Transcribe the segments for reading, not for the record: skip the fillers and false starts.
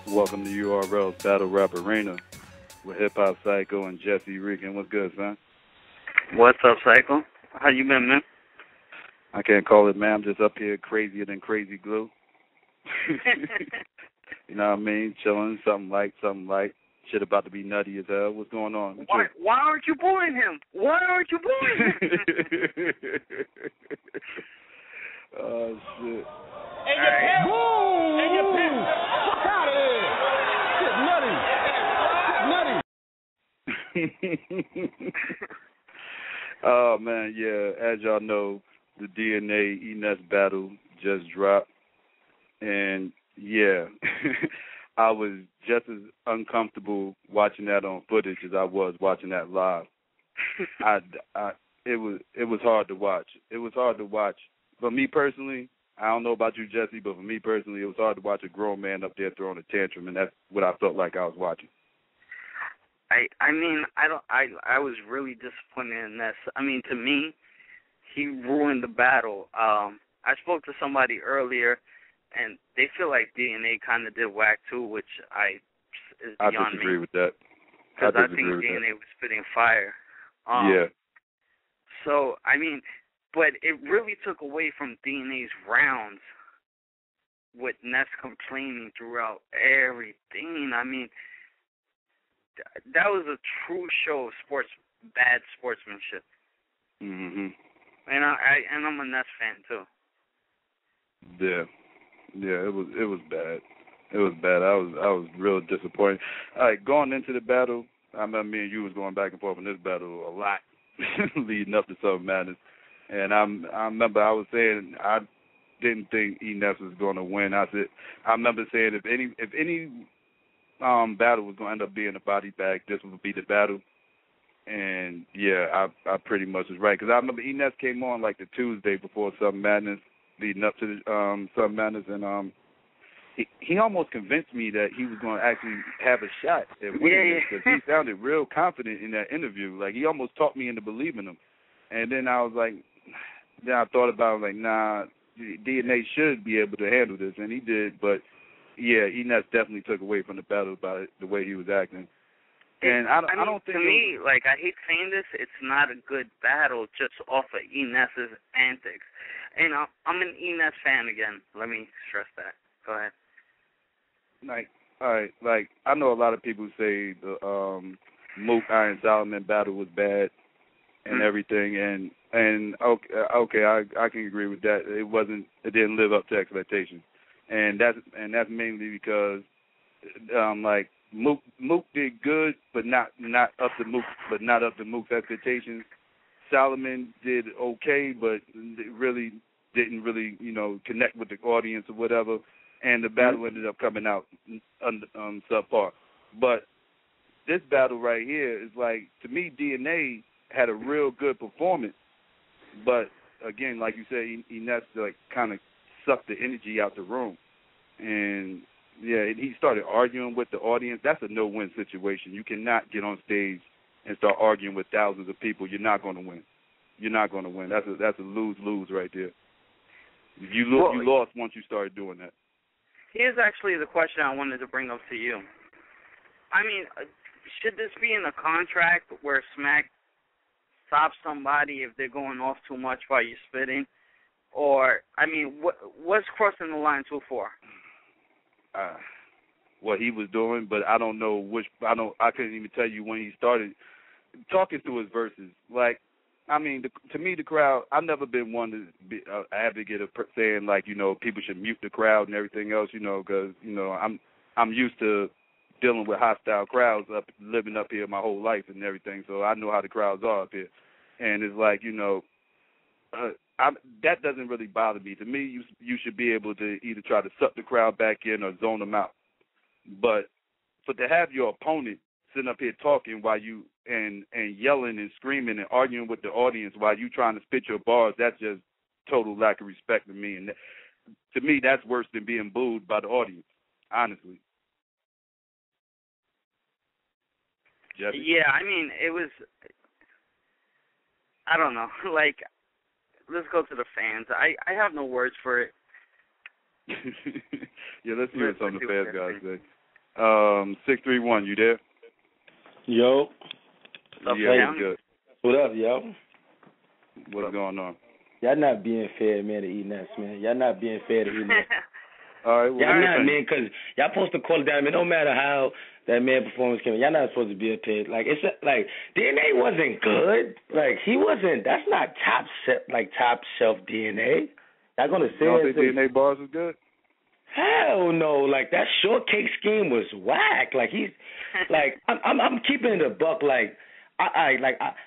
Welcome to URL's Battle Rap Arena with Hip Hop Psycho and Jesse Regan. What's good, son? What's up, Psycho? How you been, man? I can't call it, man. I'm just up here crazier than crazy glue. You know what I mean? Chilling, something light. Shit about to be nutty as hell. What's going on? Why aren't you bullying him? Why aren't you bullying him? Oh, shit. And your pimp. Boom! And your pimp. Fuck out of here. Shit nutty. Oh, man, yeah. As y'all know, the DNA E.Ness battle just dropped. And, yeah, I was just as uncomfortable watching that on footage as I was watching that live. It was hard to watch. It was hard to watch. For me personally, I don't know about you, Jesse, but for me personally, it was hard to watch a grown man up there throwing a tantrum, and that's what I felt like I was watching. I mean, I was really disappointed in this. I mean, to me, he ruined the battle. I spoke to somebody earlier, and they feel like DNA kind of did whack too, which is beyond me. I disagree with that. Because I think DNA was spitting fire. Yeah. So, I mean, but it really took away from DNA's rounds with Ness complaining throughout everything. I mean, that was a true show of bad sportsmanship. Mhm. And I'm a Ness fan too. Yeah, it was bad. It was bad. I was real disappointed. All right, going into the battle, I remember me and you was going back and forth in this battle a lot, leading up to Summer Madness. And I remember I was saying I didn't think E.Ness was going to win. I remember saying if any battle was going to end up being a body bag, this would be the battle. And yeah, I pretty much was right, because I remember E.Ness came on like the Tuesday before Summer Madness, leading up to the Summer Madness, and he almost convinced me that he was going to actually have a shot at winning this, because he sounded real confident in that interview. Like, he almost talked me into believing him. And then I was like, then I thought about it, like, nah, DNA should be able to handle this, and he did. But yeah, E.Ness definitely took away from the battle by the way he was acting. And I don't think, to me, like, I hate saying this, it's not a good battle just off of E.Ness's antics. And I'm an E.Ness fan again. Let me stress that. Go ahead. Like, all right, like, I know a lot of people say the Mook Iron Solomon battle was bad and everything, and okay, I can agree with that. It didn't live up to expectations, and that's mainly because like, Mook did good, but not up to Mook's expectations. Solomon did okay, but really didn't connect with the audience or whatever. And the battle ended up coming out subpar. But this battle right here is like, to me, DNA had a real good performance. But again, like you said, E.Ness like kind of sucked the energy out the room. And yeah, he started arguing with the audience. That's a no-win situation. You cannot get on stage and start arguing with thousands of people. You're not going to win. You're not going to win. That's a lose-lose right there. You lost once you started doing that. Here's actually the question I wanted to bring up to you. I mean, should this be in a contract where Smack stops somebody if they're going off too much while you're spitting? Or, I mean, what's crossing the line too far? What he was doing, but I don't know I couldn't even tell you when he started talking through his verses. Like, I mean, to me, the crowd, I've never been one to be an advocate of saying, like, people should mute the crowd and everything else, because, I'm used to dealing with hostile crowds, living up here my whole life and everything, so I know how the crowds are up here. And it's like, that doesn't really bother me. To me, you should be able to either try to suck the crowd back in or zone them out. But to have your opponent sitting up here talking while you and yelling and screaming and arguing with the audience while you trying to spit your bars, that's just total lack of respect to me. And to me, that's worse than being booed by the audience, honestly. Jesse? Yeah, I mean, it was, I don't know, like, let's go to the fans. I have no words for it. Yeah, let's see what some of the fans guys say. 631, you there? Yo. What's up, yeah, what's good? What up, yo? What's going on? Y'all not being fair, man, to E.Ness, man. Y'all not being fair to E.Ness. All right, well, y'all not, man, because y'all supposed to call it down. I mean, no matter how that man performance came, y'all not supposed to be up here. Like, it's like, DNA wasn't good. Like, he wasn't, that's not top shelf DNA. Y'all going to say you don't that? think DNA bars was good? Hell no. Like, that shortcake scheme was whack. Like, he's, like, I'm keeping it a buck. Like, I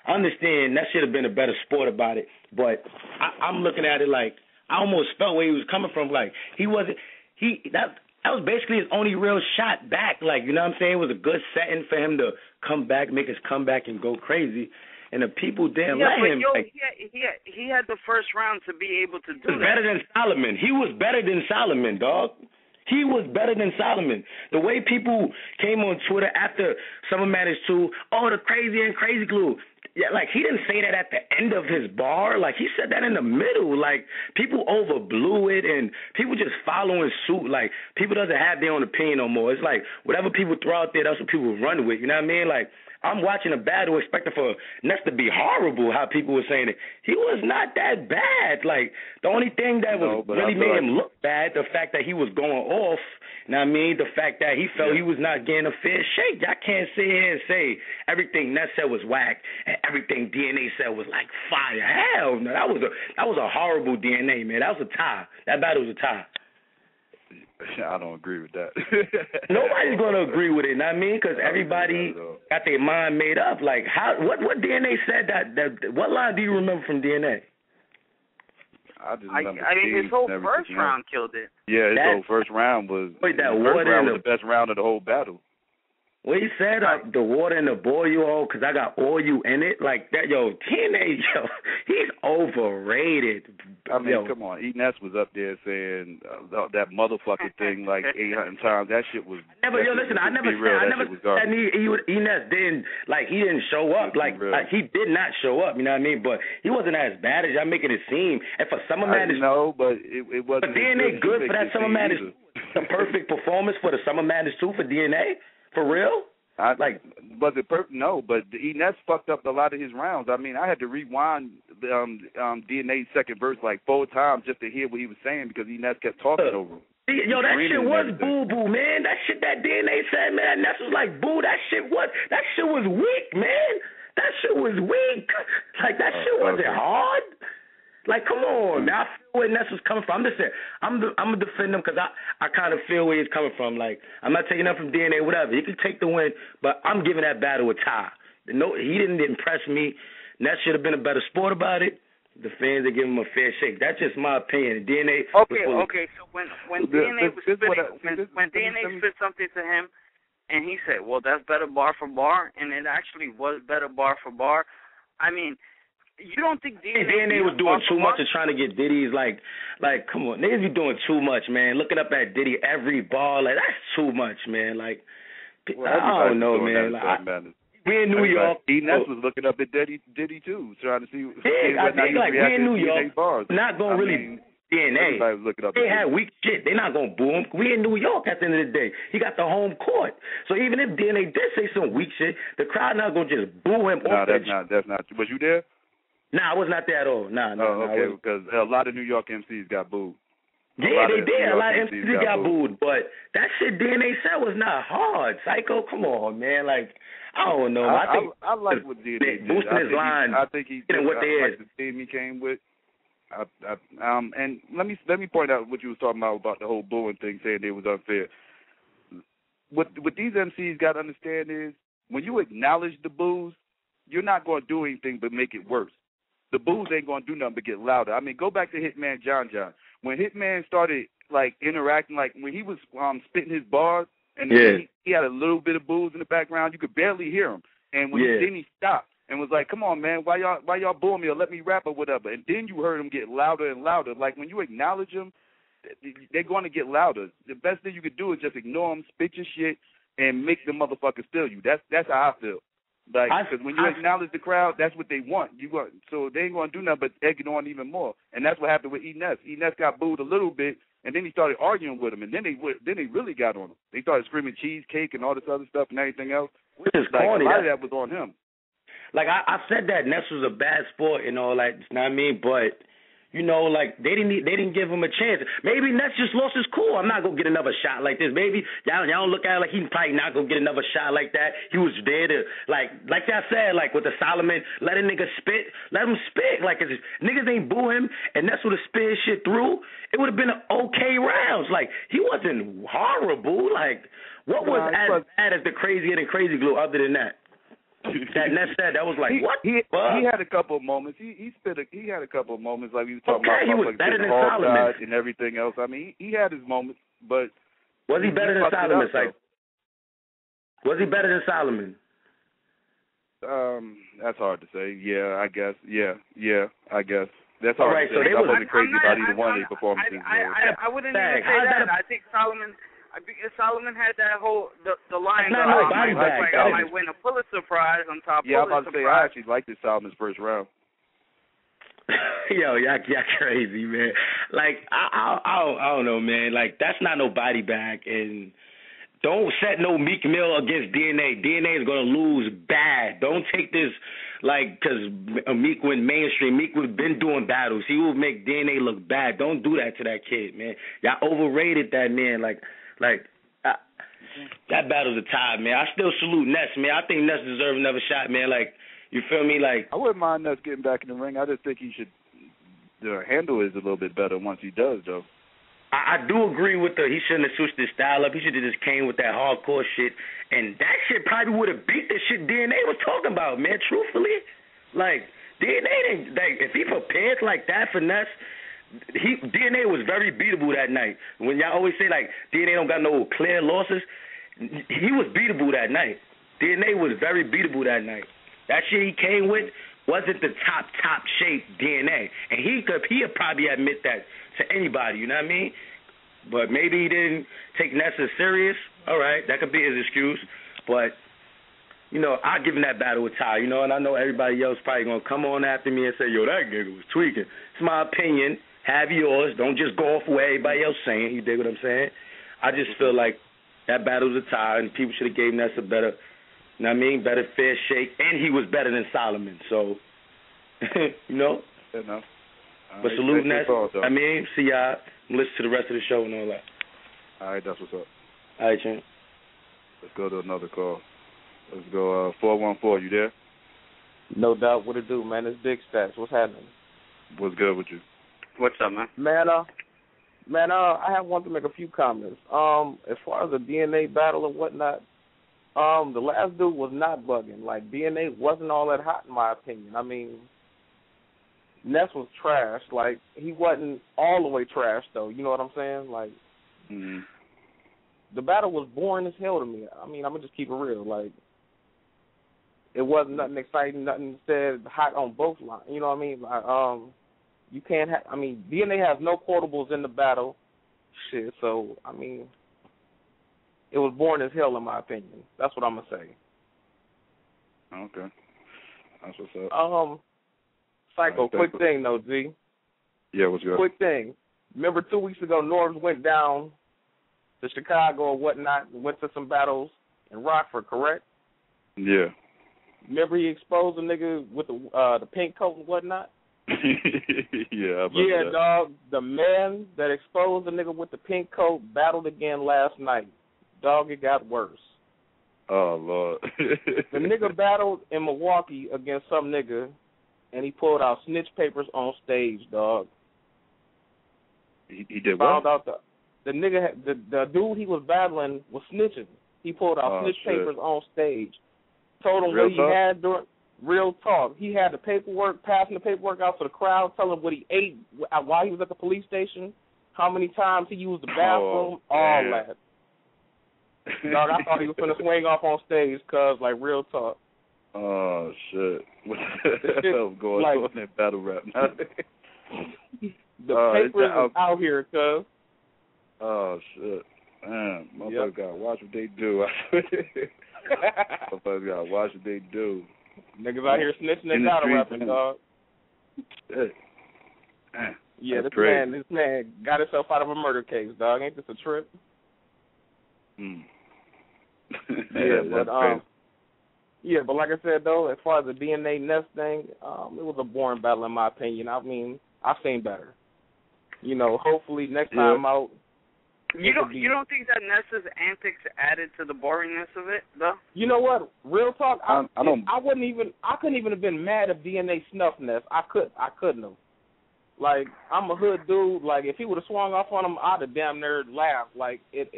understand that should have been a better sport about it, but I'm looking at it like, I almost felt where he was coming from. Like, that was basically his only real shot back. Like, you know what I'm saying? It was a good setting for him to come back, make his comeback, and go crazy. And the people didn't let him. He had the first round to be able to do that. Better than Solomon. He was better than Solomon, dog. He was better than Solomon. The way people came on Twitter after Summer Madness 2, oh, the crazy and crazy glue. Yeah, like, he didn't say that at the end of his bar. Like, he said that in the middle. Like, people overblew it, and people just following suit. Like, people doesn't have their own opinion no more. It's like, whatever people throw out there, that's what people run with. You know what I mean? Like, I'm watching a battle expecting for Ness to be horrible, how people were saying it. He was not that bad. Like, the only thing that really made him look bad, the fact that he was going off, you know what I mean? The fact that he felt he was not getting a fair shake. I can't sit here and say everything Ness said was whack and everything DNA said was like fire. Hell no, that was a horrible DNA, man. That was a tie. That battle was a tie. I don't agree with that. Nobody's going to agree with it, you know what I mean? Because everybody got their mind made up. Like, what DNA said that what line do you remember from DNA? I just remember his whole first round killed it. Yeah, his whole first round was the best round of the whole battle. Well, he said the water in the boil you all because I got oil in it. Like that, DNA, he's overrated. I mean, come on. E.Ness was up there saying that motherfucking thing like 800 times. That shit was. I never said that E.Ness didn't show up. Like he did not show up. You know what I mean? But he wasn't as bad as y'all making it seem. And for Summer Madness, no, but it wasn't. But DNA good for that Summer Madness. The perfect performance for the Summer Madness 2 for DNA. For real? Was it perfect? No, but E.Ness fucked up a lot of his rounds. I mean, I had to rewind DNA's second verse like 4 times just to hear what he was saying because E.Ness kept talking over him. That shit was boo-boo, man. That shit that DNA said, man, Ness was like, boo, that shit was weak, man. That shit was weak. Like, that shit wasn't hard. Like, come on, man. I feel where Ness was coming from. I'm just saying, I'm going to defend him because I kind of feel where he's coming from. Like, I'm not taking up from DNA, whatever. He can take the win, but I'm giving that battle a tie. No, he didn't impress me. Ness should have been a better sport about it. The fans are giving him a fair shake. That's just my opinion. DNA. Okay. So when DNA was spitting, when DNA spit something to him, and he said, "Well, that's better bar for bar," and it actually was better bar for bar. I mean. You don't think DNA was doing too much of trying to get Diddy's like come on, niggas be doing too much, man. Looking up at Diddy every ball, like that's too much, man. Like I don't know, man. We in New York. E.Ness was looking up at Diddy too, trying to see. I think like we in New York, not gonna really DNA. They had weak shit. They're not gonna boo him. We in New York at the end of the day. He got the home court. So even if DNA did say some weak shit, the crowd not gonna just boo him. No, that's not. Was you there? Nah, I was not there at all. Okay, because a lot of New York MCs got booed. Yeah, they did. A lot of MCs got booed. But that shit DNA said was not hard. Psycho, come on, man. Like, I don't know. I like what DNA did. Boosting his line. I think he did what they like the team he came with. And let me point out what you was talking about the whole booing thing, saying it was unfair. What these MCs got to understand is when you acknowledge the boos, you're not going to do anything but make it worse. The boos ain't going to do nothing but get louder. I mean, go back to Hitman John. When Hitman started, like, interacting, like, when he was spitting his bars, and he had a little bit of boos in the background, you could barely hear him. And when he stopped and was like, come on, man, why y'all booing me or let me rap or whatever? And then you heard him get louder and louder. Like, when you acknowledge them, they're going to get louder. The best thing you could do is just ignore them, spit your shit, and make the motherfucker steal you. That's how I feel. Like, because when you acknowledge the crowd, that's what they want. So they ain't going to do nothing but egg it on even more. And that's what happened with E.Ness. E.Ness got booed a little bit, and then he started arguing with him, and then they really got on him. They started screaming cheesecake and all this other stuff and everything else. Which is like, corny. A lot of that was on him. Like, I said that Ness was a bad sport and all that, you know what I mean? But, you know, like, they didn't give him a chance. Maybe Ness just lost his cool. I'm not going to get another shot like this. Maybe y'all don't look at it like he's probably not going to get another shot like that. He was there to, like I said, like with the Solomon, let a nigga spit. Let him spit. Like, if niggas ain't boo him and Ness would have spit his shit through, it would have been okay rounds. Like, he wasn't horrible. Like, what was as bad as the Crazy and Crazy Glue other than that? That Ness said, that was like, what? He had a couple of moments. He had a couple of moments, like he was talking about. He was like, better than Solomon and everything else. I mean, he had his moments, but was he better than Solomon? Like, was he better than Solomon? That's hard to say. Yeah, I guess. Yeah, I guess. That's all hard right, to say. So I wasn't crazy about either one of these performances. I wouldn't even say that. I think Solomon had that whole the line. That's not no body bag. I might win a Pulitzer Prize on top. Yeah, I'm about to say I prize. actually liked this Solomon's first round. Yo, y'all crazy, man. Like I don't know, man. Like, that's not no body bag, and don't set no Meek Mill against DNA. DNA is gonna lose bad. Don't take this like because Meek went mainstream. Meek was been doing battles. He will make DNA look bad. Don't do that to that kid, man. Y'all overrated that man. Like that battle's a tie, man. I still salute Ness, man. I think Ness deserves another shot, man. Like, you feel me? Like, I wouldn't mind Ness getting back in the ring. I just think he should handle it a little bit better once he does, though. I do agree with he shouldn't have switched his style up. He should have just came with that hardcore shit, and that shit probably would have beat the shit DNA was talking about, man. Truthfully, like, DNA didn't, like, if he prepared like that for Ness, DNA was very beatable that night. When y'all always say, like, DNA don't got no clear losses, he was beatable that night. DNA was very beatable that night. That shit he came with wasn't the top shape DNA. And he'd probably admit that to anybody, you know what I mean? But maybe he didn't take Ness as serious. All right, that could be his excuse. But, you know, I'll give him that battle with Ty, you know, and I know everybody else probably going to come on after me and say, yo, that nigga was tweaking. It's my opinion. Have yours. Don't just go off what everybody else saying. You dig what I'm saying? I just feel like that battle's a tie, and people should have gave Ness a better, you know what I mean, better fair shake, and he was better than Solomon. So, you know? Fair enough. But salute Ness. I mean, see y'all. Listen to the rest of the show and all that. All right, that's what's up. All right, champ. Let's go to another call. Let's go 414. You there? No doubt. What it do, man? It's Big Stats. What's happening? What's good with you? What's up, man? Man, I have wanted to make a few comments. As far as the DNA battle and whatnot, the last dude was not bugging. Like, DNA wasn't all that hot in my opinion. I mean, Ness was trash. Like, he wasn't all the way trash though. You know what I'm saying? Like, the battle was boring as hell to me. I mean, I'm gonna just keep it real. Like, it wasn't nothing exciting, nothing said hot on both lines. You know what I mean? Like, you can't have. I mean, DNA has no quotables in the battle. Shit. So I mean, it was boring as hell in my opinion. That's what I'm gonna say. Okay. That's what's up. Psycho, quick thing though, G. Yeah, what's good? Quick thing. Remember 2 weeks ago, Norbs went down to Chicago or whatnot, and went to some battles in Rockford, correct? Yeah. Remember he exposed a nigga with the pink coat and whatnot? Yeah, that. Dog. The man that exposed the nigga with the pink coat battled again last night. Dog, it got worse. Oh, Lord. The nigga battled in Milwaukee against some nigga, and he pulled out snitch papers on stage, dog. He did Found what? out the nigga, the dude he was battling was snitching. He pulled out snitch papers on stage. Told him what he had during. Real talk. He had the paperwork, passing the paperwork out to the crowd, telling what he ate while he was at the police station, how many times he used the bathroom, all that. Dog, I thought he was going to swing off on stage, cuz, like, real talk. Oh, shit. What the hell is going on in battle rap now? The papers is out here, cuz. Oh, shit. Man, motherfucker got to watch what they do. Motherfuckers gotta watch what they do. Niggas out here snitching and battle rapping, dog. Shit. Yeah, this man got himself out of a murder case, dog. Ain't this a trip? Yeah, but like I said though, as far as the DNA Ness thing, it was a boring battle in my opinion. I mean, I've seen better. You know, hopefully next time out. You don't think that Ness's antics added to the boringness of it, though? You know what? Real talk. I couldn't even have been mad if DNA snuffed Ness. I couldn't have. Like, I'm a hood dude. Like, if he would have swung off on him, I'd have damn near laughed. Like, it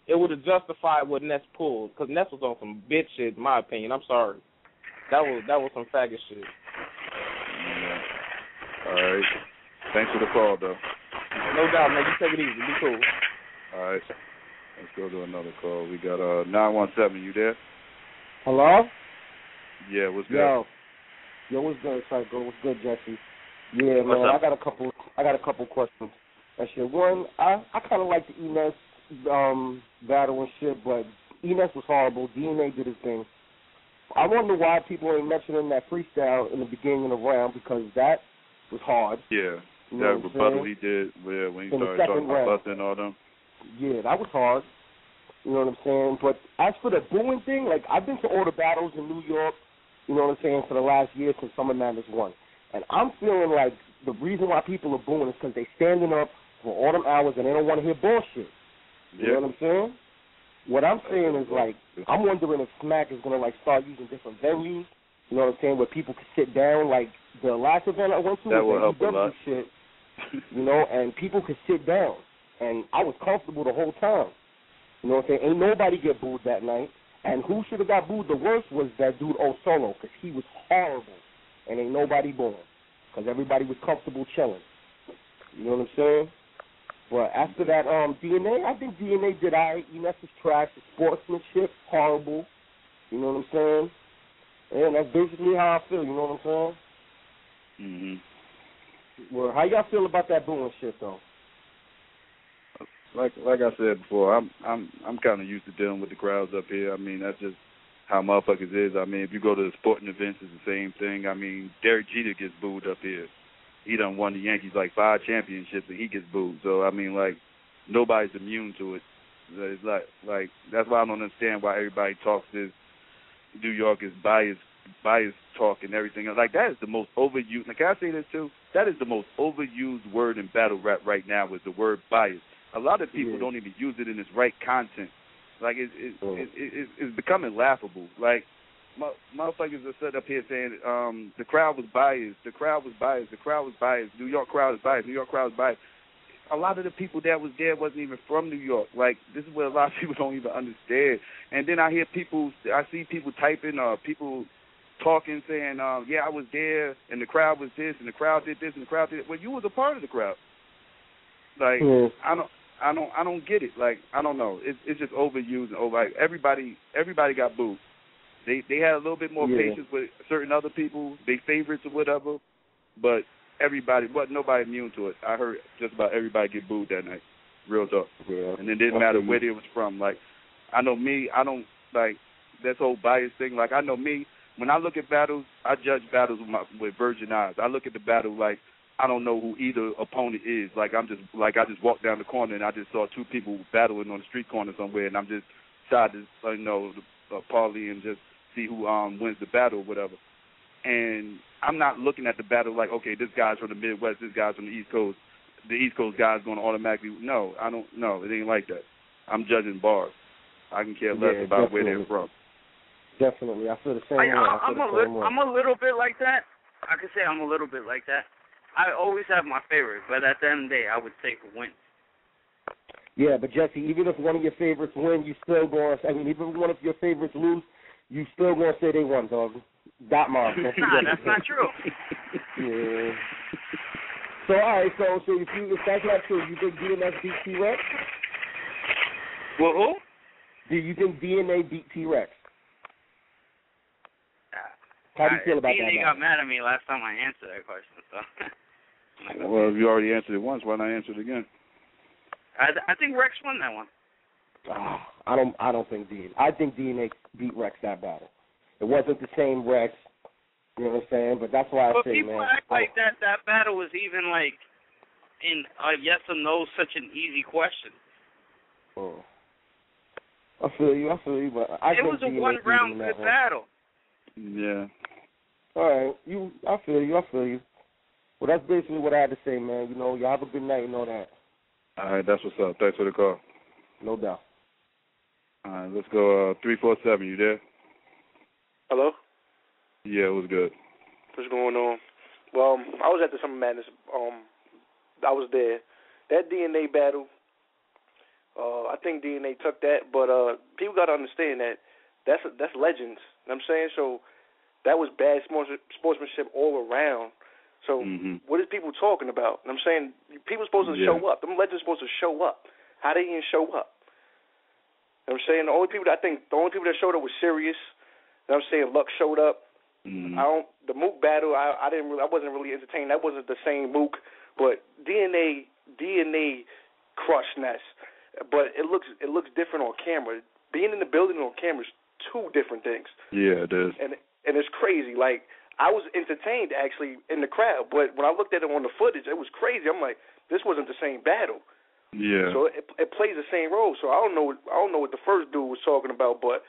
would have justified what Ness pulled, because Ness was on some bitch shit, in my opinion. I'm sorry. That was some faggot shit. Yeah. All right. Thanks for the call, though. No doubt, man. You take it easy. Be cool. All right. Let's go to another call. We got 917. You there? Hello? Yeah, what's good? Yo, what's good, Psycho? What's good, Jesse? Yeah, what's man. up? I got a couple questions. That shit. One, I kind of like the E.Ness battle and shit, but E.Ness was horrible. DNA did his thing. I wonder why people ain't mentioning that freestyle in the beginning of the round, because that was hard. Yeah. You know that rebuttal he did when he started talking about busting all them. Yeah, that was hard. You know what I'm saying? But as for the booing thing, like, I've been to all the battles in New York, you know what I'm saying, for the last year since Summer Madness 1. And I'm feeling like the reason why people are booing is because they standing up for all them hours and they don't want to hear bullshit. You know what I'm saying? What I'm saying is, like, I'm wondering if Smack is going to, like, start using different venues, you know what I'm saying, where people can sit down. Like, the last event I went to was the EW shit, you know, and people could sit down. And I was comfortable the whole time. You know what I'm saying? Ain't nobody get booed that night. And who should have got booed the worst was that dude O-Solo, because he was horrible. And ain't nobody booing, because everybody was comfortable chilling. You know what I'm saying? But after that, DNA, I think DNA did all right. E.Ness was trash. The sportsmanship, horrible. You know what I'm saying? And that's basically how I feel, you know what I'm saying? Well, how y'all feel about that booing shit, though? Like I said before, I'm kind of used to dealing with the crowds up here. I mean, that's just how motherfuckers is. I mean, if you go to the sporting events, it's the same thing. I mean, Derek Jeter gets booed up here. He done won the Yankees like 5 championships, and he gets booed. So, I mean, like, nobody's immune to it. It's like that's why I don't understand why everybody talks this New York is biased talk and everything. Like, that is the most overused. Now, can I say this, too? That is the most overused word in battle rap right now is the word bias. A lot of people don't even use it in its right content. Like, it's becoming laughable. Like, motherfuckers are set up here saying the crowd was biased. The crowd was biased. The crowd was biased. New York crowd is biased. New York crowd is biased. A lot of the people that was there wasn't even from New York. Like, this is what a lot of people don't even understand. And then I see people typing, people talking, saying, yeah, I was there, and the crowd was this, and the crowd did this, and the crowd did it. Well, you was a part of the crowd. Like, I don't get it. Like, I don't know. It's just overused and over. Like, everybody got booed. They had a little bit more patience with certain other people, they favorites or whatever, but nobody immune to it. I heard just about everybody get booed that night. Real talk. Yeah. And it didn't matter where they was from. Like, I know me, I don't, like, this whole bias thing. Like, I know me, when I look at battles, I judge battles with virgin eyes. I look at the battle like I don't know who either opponent is. Like, I just walked down the corner and I just saw 2 people battling on the street corner somewhere, and I'm just trying to, parlay and just see who wins the battle or whatever. And I'm not looking at the battle like, okay, this guy's from the Midwest, this guy's from the East Coast. The East Coast guy's going to automatically, no, I don't, no, it ain't like that. I'm judging bars. I can care less about where they're from. Definitely. I feel the same way. I'm a little bit like that. I could say I'm a little bit like that. I always have my favorite, but at the end of the day, I would take a win. Yeah, but Jesse, even if one of your favorites win, you still going to, even if one of your favorites lose, you still going to say they won, dog. That mom. Nah, that's not true. Yeah. So, all right, so if that's not true, you think D.N.S. beat T-Rex? Well, who? Do you think DNA beat T-Rex? How do you feel about that? DNA got mad at me last time I answered that question, so. Well, if you already answered it once, why not answer it again? I think Rex won that one. I don't think DNA. I think DNA beat Rex that battle. It wasn't the same Rex. You know what I'm saying? But that's why I say, man. But people act like that battle was even like in a yes or no, such an easy question. Oh. I feel you, but I think it was a DNA one-round good battle. Yeah. All right, I feel you. Well, that's basically what I had to say, man. You know, y'all have a good night and all that. All right, that's what's up. Thanks for the call. No doubt. All right, let's go 347. You there? Hello? Yeah, it was good. What's going on? Well, I was at the Summer Madness. I was there. That DNA battle, I think DNA took that, but people got to understand that that's legends. You know what I'm saying? So that was bad sportsmanship all around. So what is people talking about? You know what I'm saying? People supposed to show up. Them legends supposed to show up. How they didn't show up? You know what I'm saying? The only people that showed up was serious. You know what I'm saying? Luck showed up. The Mook battle, I wasn't really entertained. That wasn't the same Mook, but DNA crushed Ness. But it looks different on camera. Being in the building on camera is two different things. Yeah, it is. And it's crazy. Like, I was entertained actually in the crowd, but when I looked at it on the footage, it was crazy. I'm like, this wasn't the same battle. Yeah. So it plays the same role. So I don't know what the first dude was talking about, but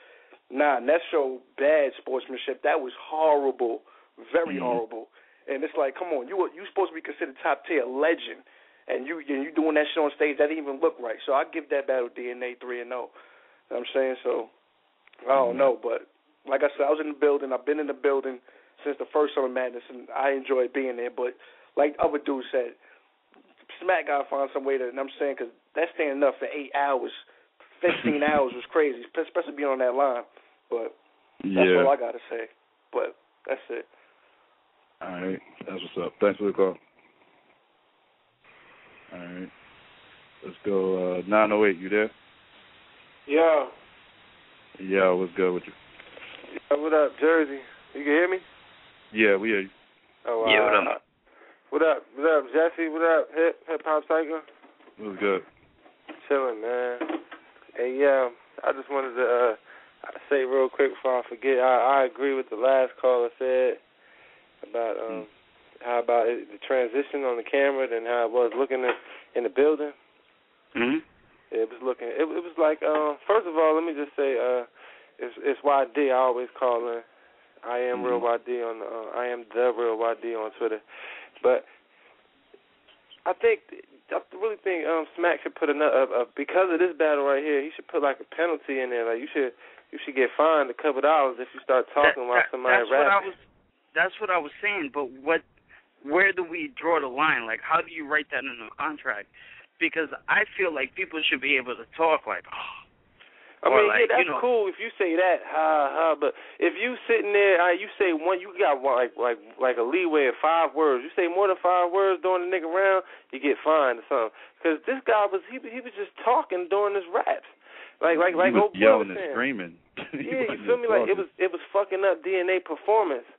Ness showed bad sportsmanship. That was horrible, very horrible. And it's like, come on, you supposed to be considered top tier legend, and you doing that shit on stage. That didn't even look right. So I give that battle DNA 3-0. You know what I'm saying? So I don't know, but like I said, I was in the building. I've been in the building since the first Summer Madness, and I enjoyed being there. But like other dudes said, Smack got to find some way to, you know what I'm saying, because that standing up for 8 hours, 15 hours was crazy, especially being on that line. But that's all I got to say. But that's it. All right. That's what's up. Thanks for the call. All right. Let's go 908. You there? Yeah. Yeah, what's good with you? Yeah, what up, Jersey? You can hear me? Yeah, we hear you. Oh, yeah, what up? What up, Jesse? What up, Hip Hop Psycho? What's good? Chilling, man. Hey, I just wanted to say real quick before I forget. I agree with the last caller said about how about the transition on the camera and how it was looking in the building. It was looking. It was like. First of all, let me just say, it's YD. I always call in. I am real YD on. I am the real YD on Twitter. But I really think Smack should put because of this battle right here. He should put like a penalty in there. Like you should get fined $2 if you start talking while somebody raps. That's what I was saying. But where do we draw the line? Like, how do you write that in a contract? Because I feel like people should be able to talk like, I mean, like, yeah, that's cool if you say that, but if you sitting there, you say one, you got like a leeway of 5 words. You say more than 5 words during the nigga round, you get fined or something. Because this guy was just talking during his raps, like old boy yelling was and saying. Screaming. Yeah, you feel me? Like it was fucking up DNA performance.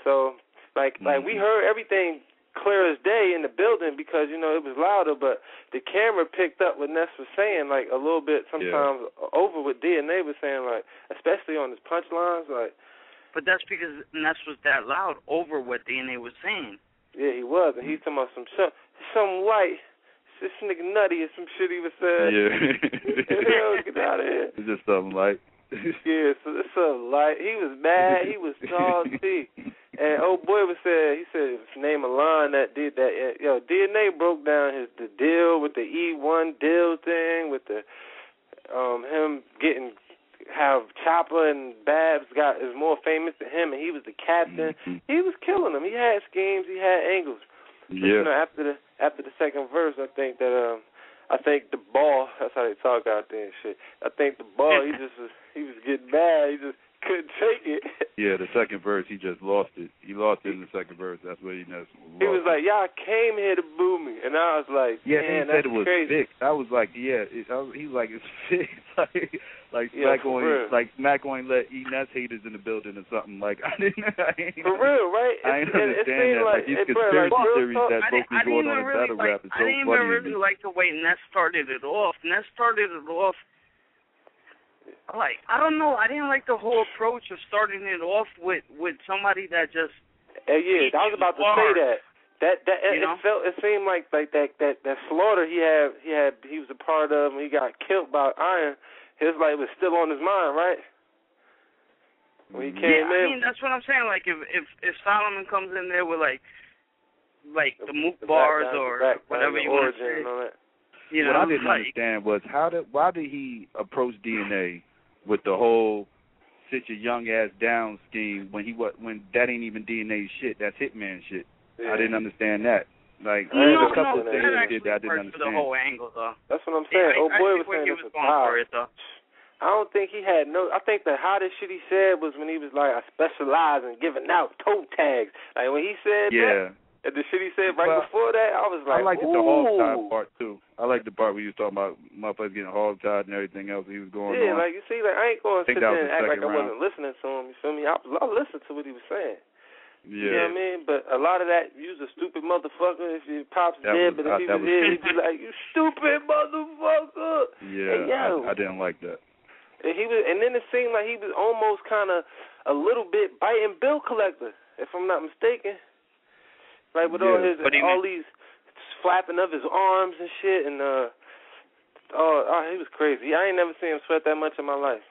So like we heard everything clear as day in the building because, it was louder, but the camera picked up what Ness was saying, like, a little bit sometimes over what DNA was saying, like, especially on his punchlines, like. But that's because Ness was that loud over what DNA was saying. Yeah, he was, and he's talking about some white, this nigga nutty or some shit he was saying. Yeah. Get out of here. It's just something light. Yeah, so it's something light. He was mad. He was salty. And old boy he said name a line that did that. DNA broke down the deal with the E1 deal thing with the him how Chopper and Babs is more famous than him, and he was the captain. He was killing them. He had schemes. He had angles. Yeah. But, after the second verse, I think the ball. That's how they talk out there and shit. I think the ball. He was getting mad. He just couldn't take it. Yeah, the second verse, he just lost it. He lost it in the second verse. That's what he was like, y'all came here to boo me. And I was like, yeah, man, he said it was crazy. fixed. I was like, yeah. He was like, it's fixed. like Smack going to let E.Ness haters in the building or something. Like, I ain't for real, right? I didn't understand that. Like, these conspiracy theories that broke me going on in battle rap is so funny. I didn't even really like the way Ness started it off. Ness started it off I don't know. I didn't like the whole approach of starting it off with somebody that just. Yeah, I was about to say that. It seemed like that slaughter he was a part of when he got killed by Iron. His life was still on his mind, right? When he came in. I mean, that's what I'm saying. Like if Solomon comes in there with like the Mook bars or whatever you want to say. What I didn't understand was why did he approach DNA with the whole sit your young ass down scheme when that ain't even DNA shit, that's Hitman shit. Yeah. I didn't understand that. Like there's a couple of things he did that I didn't understand. For the whole angle though. That's what I'm saying. Boy was saying it's a I don't think he had I think the hottest shit he said was when he was like, I specialize in giving out toe tags. Like when he said that. The shit he said before that, I was like, I liked the hog-tied part, too. I liked the part where he was talking about motherfuckers getting hog-tied and everything else he was going on. Yeah, like, you see, like, I ain't going to sit there and act like I wasn't listening to him, you feel me? I listened to what he was saying. Yeah. You know what I mean? But a lot of that, you was a stupid motherfucker if your pop's dead, but if he was here, he'd be like, you stupid motherfucker. Yeah, I didn't like that. And then it seemed like he was almost kind of a little bit biting bill collector, if I'm not mistaken. Like with all these flapping of his arms and shit, and he was crazy. I ain't never seen him sweat that much in my life.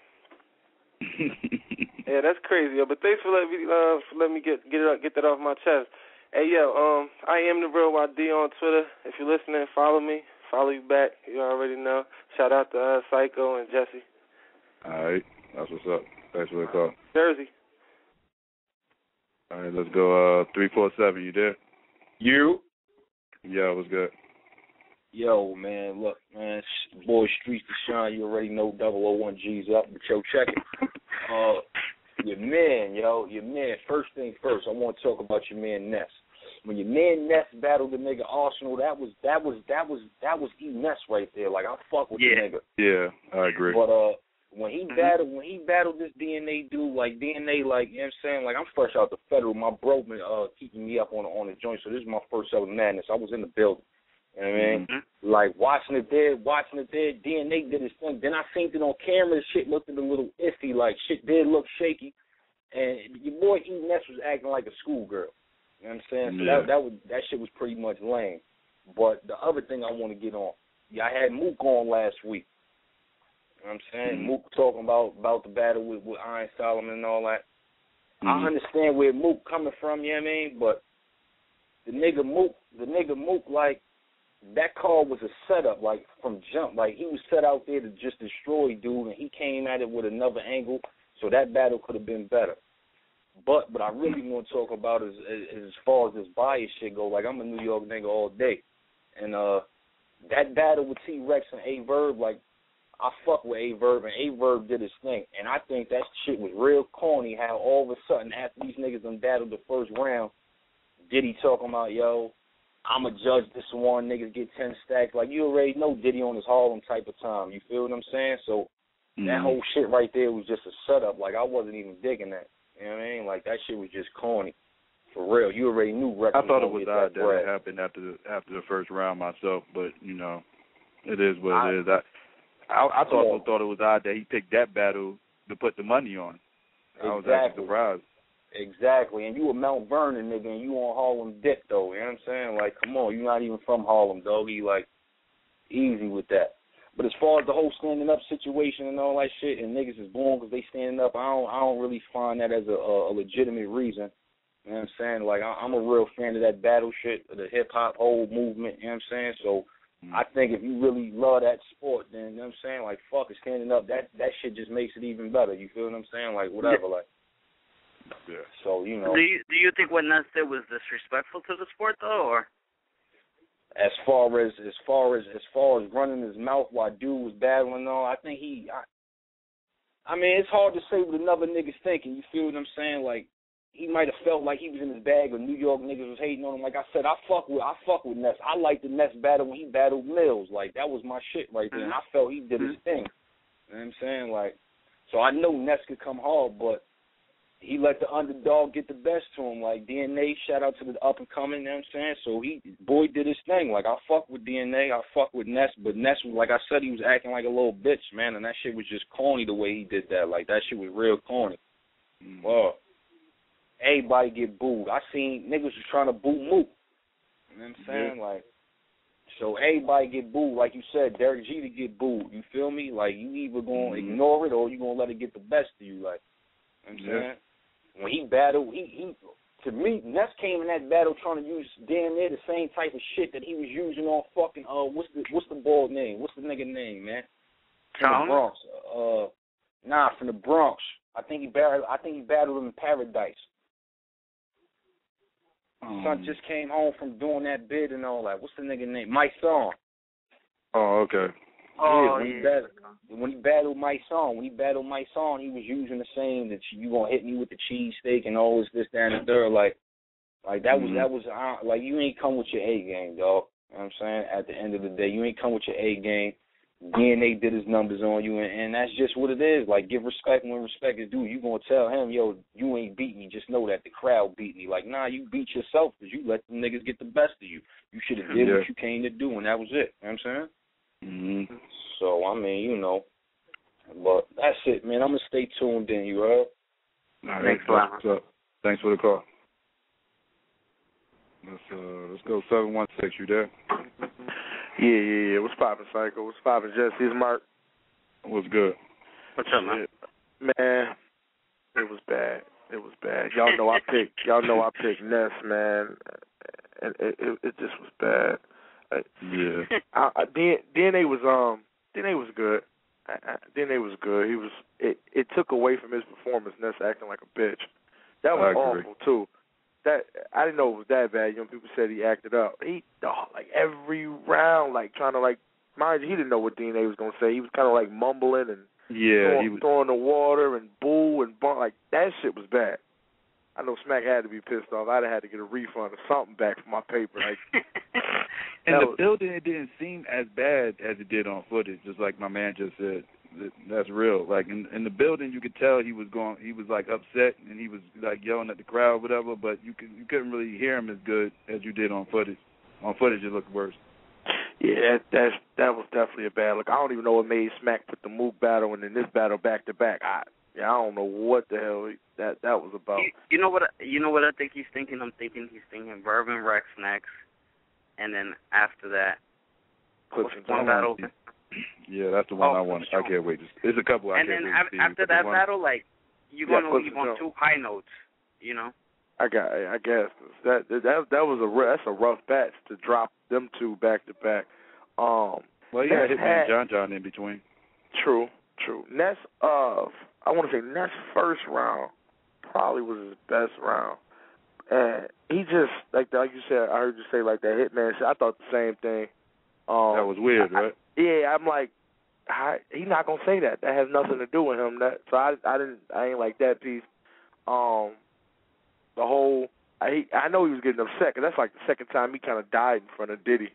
Yeah, that's crazy. But thanks for letting me get that off my chest. Hey, I am the real YD on Twitter. If you're listening, follow me. Follow you back. You already know. Shout out to Psycho and Jesse. All right, that's what's up. Thanks for the call. Jersey. All right, let's go. 347. You there? You? Yeah, what's good? Yo, man, look, man, boy, Streets to Shine, you already know 001 G's up, but yo, check it. Your man, first thing first, I want to talk about your man Ness. When your man Ness battled the nigga Arsenal, that was E.Ness right there. Like, I fuck with the nigga. Yeah, I agree. But when he battled this DNA dude, like DNA, like, you know what I'm saying? Like, I'm fresh out the federal. My bro been keeping me up on the joint, so this is my first ever madness. I was in the building. You know what I mean? Mm-hmm. Like, watching it there, DNA did his thing. Then I seen it on camera, shit looked a little iffy, like, shit did look shaky. And your boy E.Ness was acting like a schoolgirl. You know what I'm saying? So that shit was pretty much lame. But the other thing I want to get on, I had Mook on last week. You know what I'm saying? Mook talking about the battle with Iron Solomon and all that. I understand where Mook coming from, you know what I mean? But the nigga Mook, like, that call was a setup, like, from jump. Like, he was set out there to just destroy dude, and he came at it with another angle, so that battle could have been better. But I really want to talk about is as far as this bias shit go. Like, I'm a New York nigga all day. And that battle with T-Rex and A-Verb, like, I fuck with A-Verb, and A-Verb did his thing. And I think that shit was real corny, how all of a sudden, after these niggas done battled the first round, Diddy talking about, yo, I'm a judge this one, niggas get 10 stacks. Like, you already know Diddy on his Harlem type of time. You feel what I'm saying? So that whole shit right there was just a setup. Like, I wasn't even digging that. You know what I mean? Like, that shit was just corny. For real. You already knew Rex. I thought it was odd that it happened after the first round myself, but, you know, it is what it is. I also thought it was odd that he picked that battle to put the money on. I was actually surprised. Exactly. And you a Mount Vernon nigga, and you on Harlem dick, though. You know what I'm saying? Like, come on. You're not even from Harlem, doggy. Like, easy with that. But as far as the whole standing up situation and all that shit, and niggas is born because they standing up, I don't really find that as a legitimate reason. You know what I'm saying? Like, I'm a real fan of that battle shit, of the hip-hop whole movement, you know what I'm saying? So I think if you really love that sport, then, you know what I'm saying, like, fuck it, standing up, that shit just makes it even better. You feel what I'm saying? Like, whatever, like. Yeah. So, you know. Do you think what Ness did was disrespectful to the sport, though, or? As far as running his mouth while dude was battling and all, I think I mean, it's hard to say what another nigga's thinking. You feel what I'm saying? Like, he might have felt like he was in his bag, or New York niggas was hating on him. Like I said, I fuck with Ness. I like the Ness battle when he battled Mills. Like, that was my shit right there, and I felt he did his thing. You know what I'm saying? Like, so I know Ness could come hard, but he let the underdog get the best to him. Like DNA, shout out to the up and coming, you know what I'm saying? So boy did his thing. Like I fuck with DNA, I fuck with Ness, but Ness was, like I said, he was acting like a little bitch, man, and that shit was just corny the way he did that. Like that shit was real corny. Well, everybody get booed. I seen niggas was trying to boo Mook. You know what I'm saying? Like, so everybody get booed. Like you said, Derek Jeter get booed. You feel me? Like you either gonna ignore it or you gonna let it get the best of you. Like, you know what I'm saying? When he battled, he to me, Ness came in that battle trying to use damn near the same type of shit that he was using on fucking what's the bald name? What's the nigga name, man? From the Bronx. From the Bronx. I think he battled him in Paradise. Son just came home from doing that bid and all that. What's the nigga name? Mike Thorne. Oh, okay. When he battled Mike Thorne, he was using the same that you gonna hit me with the cheesesteak and all this, that, and the third. Like that was like you ain't come with your A game, dog. You know what I'm saying? At the end of the day, you ain't come with your A game. DNA did his numbers on you, and that's just what it is. Like, give respect when respect is due. You gonna tell him, yo, you ain't beat me. Just know that the crowd beat me. Like, nah, you beat yourself because you let them niggas get the best of you. You should have did what you came to do, and that was it. You know what I'm saying? So, I mean, you know. But that's it, man. I'm going to stay tuned in, you heard? Thanks, what's up? Thanks for the call. Let's go 716. You there? Yeah. What's poppin', Psycho? What's poppin', Jesse? It's Mark. What's good? What's up, man? Man, it was bad. Y'all know I picked Ness, man. And it just was bad. DNA was good. DNA was good. It took away from his performance. Ness acting like a bitch. That was awful too. That I didn't know it was that bad. Young people said he acted up. He like every round, like trying to like mind you, he didn't know what DNA was gonna say. He was kind of like mumbling and he was throwing the water and boo and bump. Like that shit was bad. I know Smack had to be pissed off. I'd have had to get a refund or something back for my paper. Like, in the building, it didn't seem as bad as it did on footage. Just like my man just said, that's real. Like in the building, you could tell he was like upset and he was like yelling at the crowd, whatever. But you couldn't really hear him as good as you did on footage. On footage, it looked worse. Yeah, that was definitely a bad look. I don't even know what made Smack put the Mook battle and then this battle back to back. I don't know what the hell that was about. You know what I think he's thinking? I'm thinking he's thinking Bourbon Rex next, and then after that, one battle. Yeah, that's the one I want. I can't wait. There's a couple. And then after that battle, like you're gonna leave on two high notes, you know. I guess that was that's a rough batch to drop them two back to back. Well, yeah, hit John in between. True. Ness, I want to say Ness' first round probably was his best round, and he just like you said. I heard you say like that Hitman shit. I thought the same thing. That was weird, right? I'm like, he's not gonna say that. That has nothing to do with him. So I ain't like that piece. The whole I know he was getting upset because that's like the second time he kind of died in front of Diddy.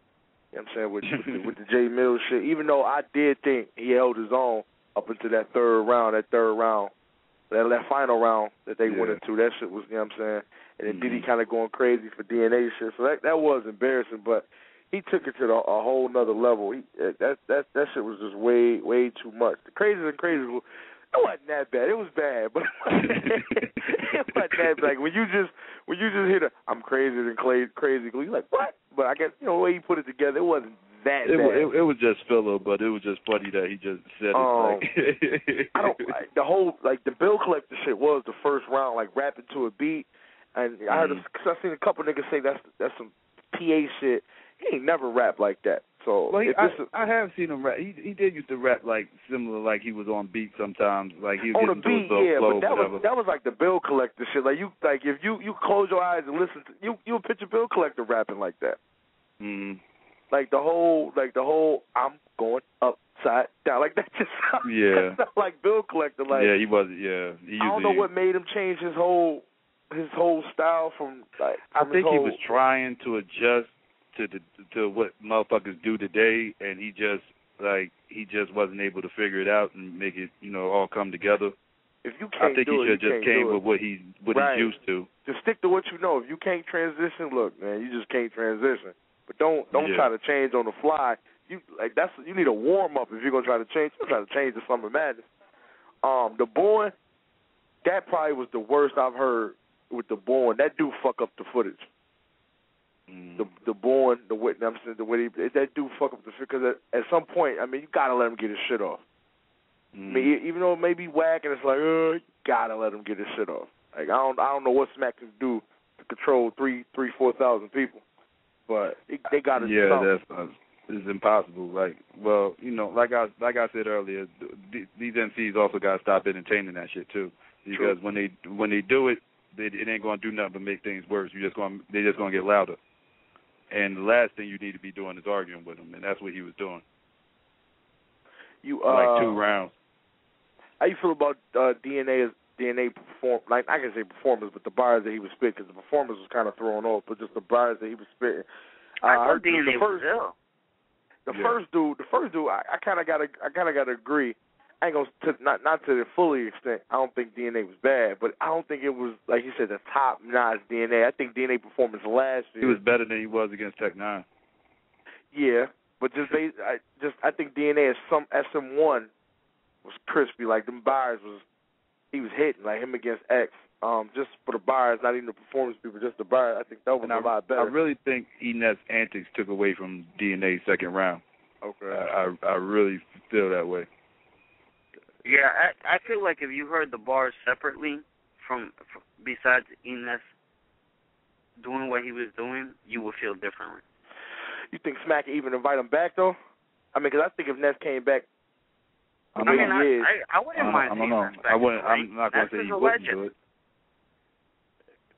You know what I'm saying with the J Mills shit. Even though I did think he held his own up until that third round, that final round that they went into. That shit was, you know what I'm saying. And then Diddy kind of going crazy for DNA shit. So that was embarrassing, but he took it to a whole nother level. That shit was just way too much. The craziest and craziest. It wasn't that bad. It was bad, but it wasn't that bad. Like when you just hit I'm crazier than crazy. You're like, what? But I guess the way he put it together, it wasn't that bad. It was just filler, but it was just funny that he just said it. The whole the bill collector shit was the first round, like rapping to a beat, and I seen a couple niggas say that's some PA shit. He ain't never rapped like that. So I have seen him rap. He did used to rap like similar, like he was on beat sometimes. Like he was on a beat, flow, but that was like the bill collector shit. Like if you close your eyes and listen to you'll picture bill collector rapping like that. Like the whole I'm going upside down. Like that just sounds like bill collector. Like he wasn't. Yeah, I don't know what made him change his whole style from. I think he was trying to adjust to what motherfuckers do today, and he just wasn't able to figure it out and make it all come together. If you can't I think do he should it, just came with what he's used to. Just stick to what you know. If you can't transition, look, man, you just can't transition. But don't try to change on the fly. You need a warm up if you're gonna try to change. You're trying to change the Summer Madness. The Born, that probably was the worst I've heard with the Born. That dude fuck up the footage. The Born, the way that dude fuck up the footage because at some point, I mean, you gotta let him get his shit off. I mean, even though it may be whack and it's like, you gotta let him get his shit off. Like I don't know what Smack can do to control 4,000 people, but they got to do something. It's impossible. Like, well, you know, like I said earlier, these MCs also got to stop entertaining that shit too, because when they do it, it ain't gonna do nothing but make things worse. They're just gonna get louder. And the last thing you need to be doing is arguing with them, and that's what he was doing. Like 2 rounds. How you feel about DNA perform? Like I can say performance, but the bars that he was spitting, because the performance was kind of thrown off, but just the bars that he was spitting. I thought DNA was ill. The first dude, I kind of gotta agree. I ain't gonna not to the fully extent. I don't think DNA was bad, but I don't think it was like you said the top notch DNA. I think DNA performance last year. He was better than he was against Tech 9. Yeah, but I think DNA as SM1 was crispy. Like them bars he was hitting like him against X. Just for the bars, not even the performance people, just the bars. I think that was a lot better. I really think E.Ness antics took away from DNA's second round. Okay. I really feel that way. Yeah, I feel like if you heard the bars separately from besides E.Ness doing what he was doing, you would feel differently. You think Smack could even invite him back though? I mean, because I think if Ness came back, I wouldn't mind seeing Ness back. I'm not going to say he wouldn't do it.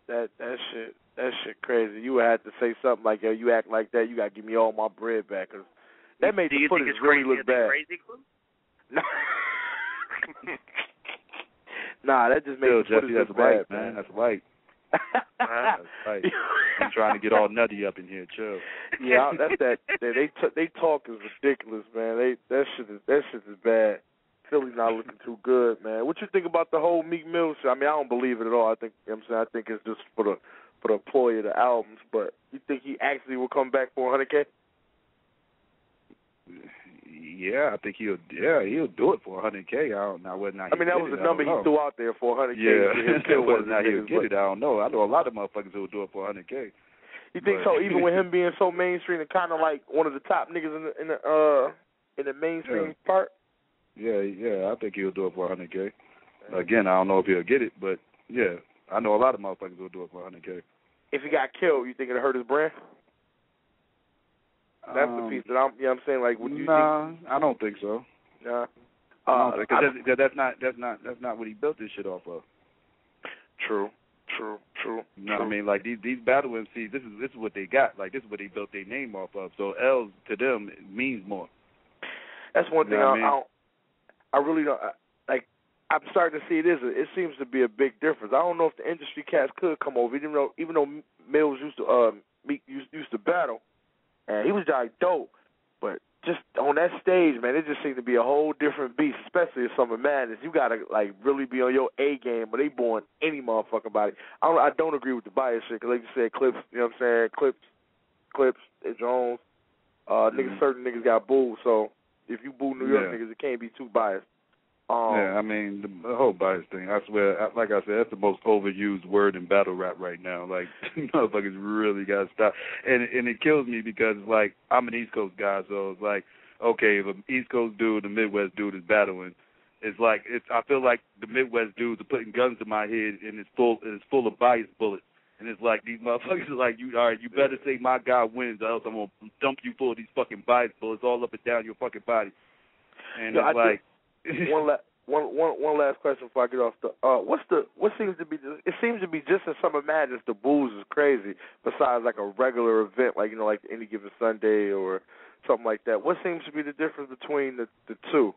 That shit crazy. You would have to say something like, yo, you act like that, you got to give me all my bread back. Cause that made the footage really look bad. Crazy Clue? Nah, that just made the footage look bad, man. That's white. That's right. I'm trying to get all nutty up in here, chill. Yeah, that's that. They talk is ridiculous, man. That shit is bad. Philly's not looking too good, man. What you think about the whole Meek Mill shit? I mean, I don't believe it at all. I think I think it's just for the ploy of the albums. But you think he actually will come back for 100K? Yeah, I think he'll do it for 100K. I mean, that was the number he threw out there for 100K. Yeah, whether or not he'll get it, I don't know. I know a lot of motherfuckers who will do it for 100K. You think so? Even with him being so mainstream and kind of like one of the top niggas in the mainstream part. Yeah, I think he'll do it for 100K. Again, I don't know if he'll get it, but yeah, I know a lot of motherfuckers who will do it for 100K. If he got killed, you think it'll hurt his brand? That's the piece that I'm saying. Like, would you think? I don't think so. Nah. Because that's not what he built this shit off of. True. You know what I mean? Like these battle MCs, this is what they got. Like this is what they built their name off of. So L's to them means more. That's one thing I really don't like. I'm starting to see it seems to be a big difference. I don't know if the industry cats could come over, even though Mills used to battle, and he was like dope, but just on that stage, man, it just seemed to be a whole different beast, especially in Summer Madness. You gotta like really be on your A game, but they born any motherfucking body. I don't agree with the bias shit, because like you said, Clips, you know what I'm saying, Clips, Jones, certain niggas got booed, so if you boo New York niggas, it can't be too biased. Yeah, I mean, the whole bias thing, I swear, like I said, that's the most overused word in battle rap right now. Like, motherfuckers really got to stop. And it kills me because, like, I'm an East Coast guy, so it's like, okay, if an East Coast dude and a Midwest dude is battling, I feel like the Midwest dudes are putting guns to my head and it's full of bias bullets. And it's like, these motherfuckers are like, all right, you better say my guy wins or else I'm going to dump you full of these fucking bias bullets all up and down your fucking body. And it's like... One last question before I get off what seems to be it seems to be just in Summer Madness the booze is crazy besides like a regular event like like Any Given Sunday or something like that. What seems to be the difference between the two?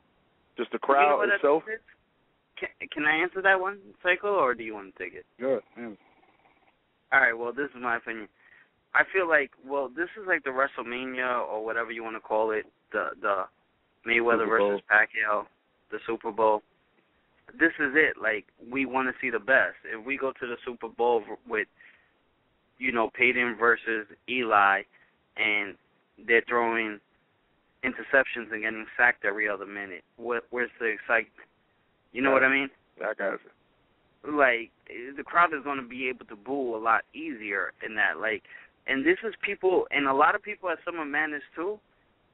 Just the crowd itself? Can I answer that one, Psycho, or do you want to take it? Go ahead. All right, well, this is my opinion. I feel like, this is like the WrestleMania or whatever you want to call it, the Mayweather versus Pacquiao, the Super Bowl. this is it. Like, we want to see the best. If we go to the Super Bowl with, Peyton versus Eli, and they're throwing interceptions and getting sacked every other minute, where's the excitement? You know what I mean? I got you. Like, the crowd is going to be able to boo a lot easier in that. Like, and this is people, and a lot of people at Summer Madness too,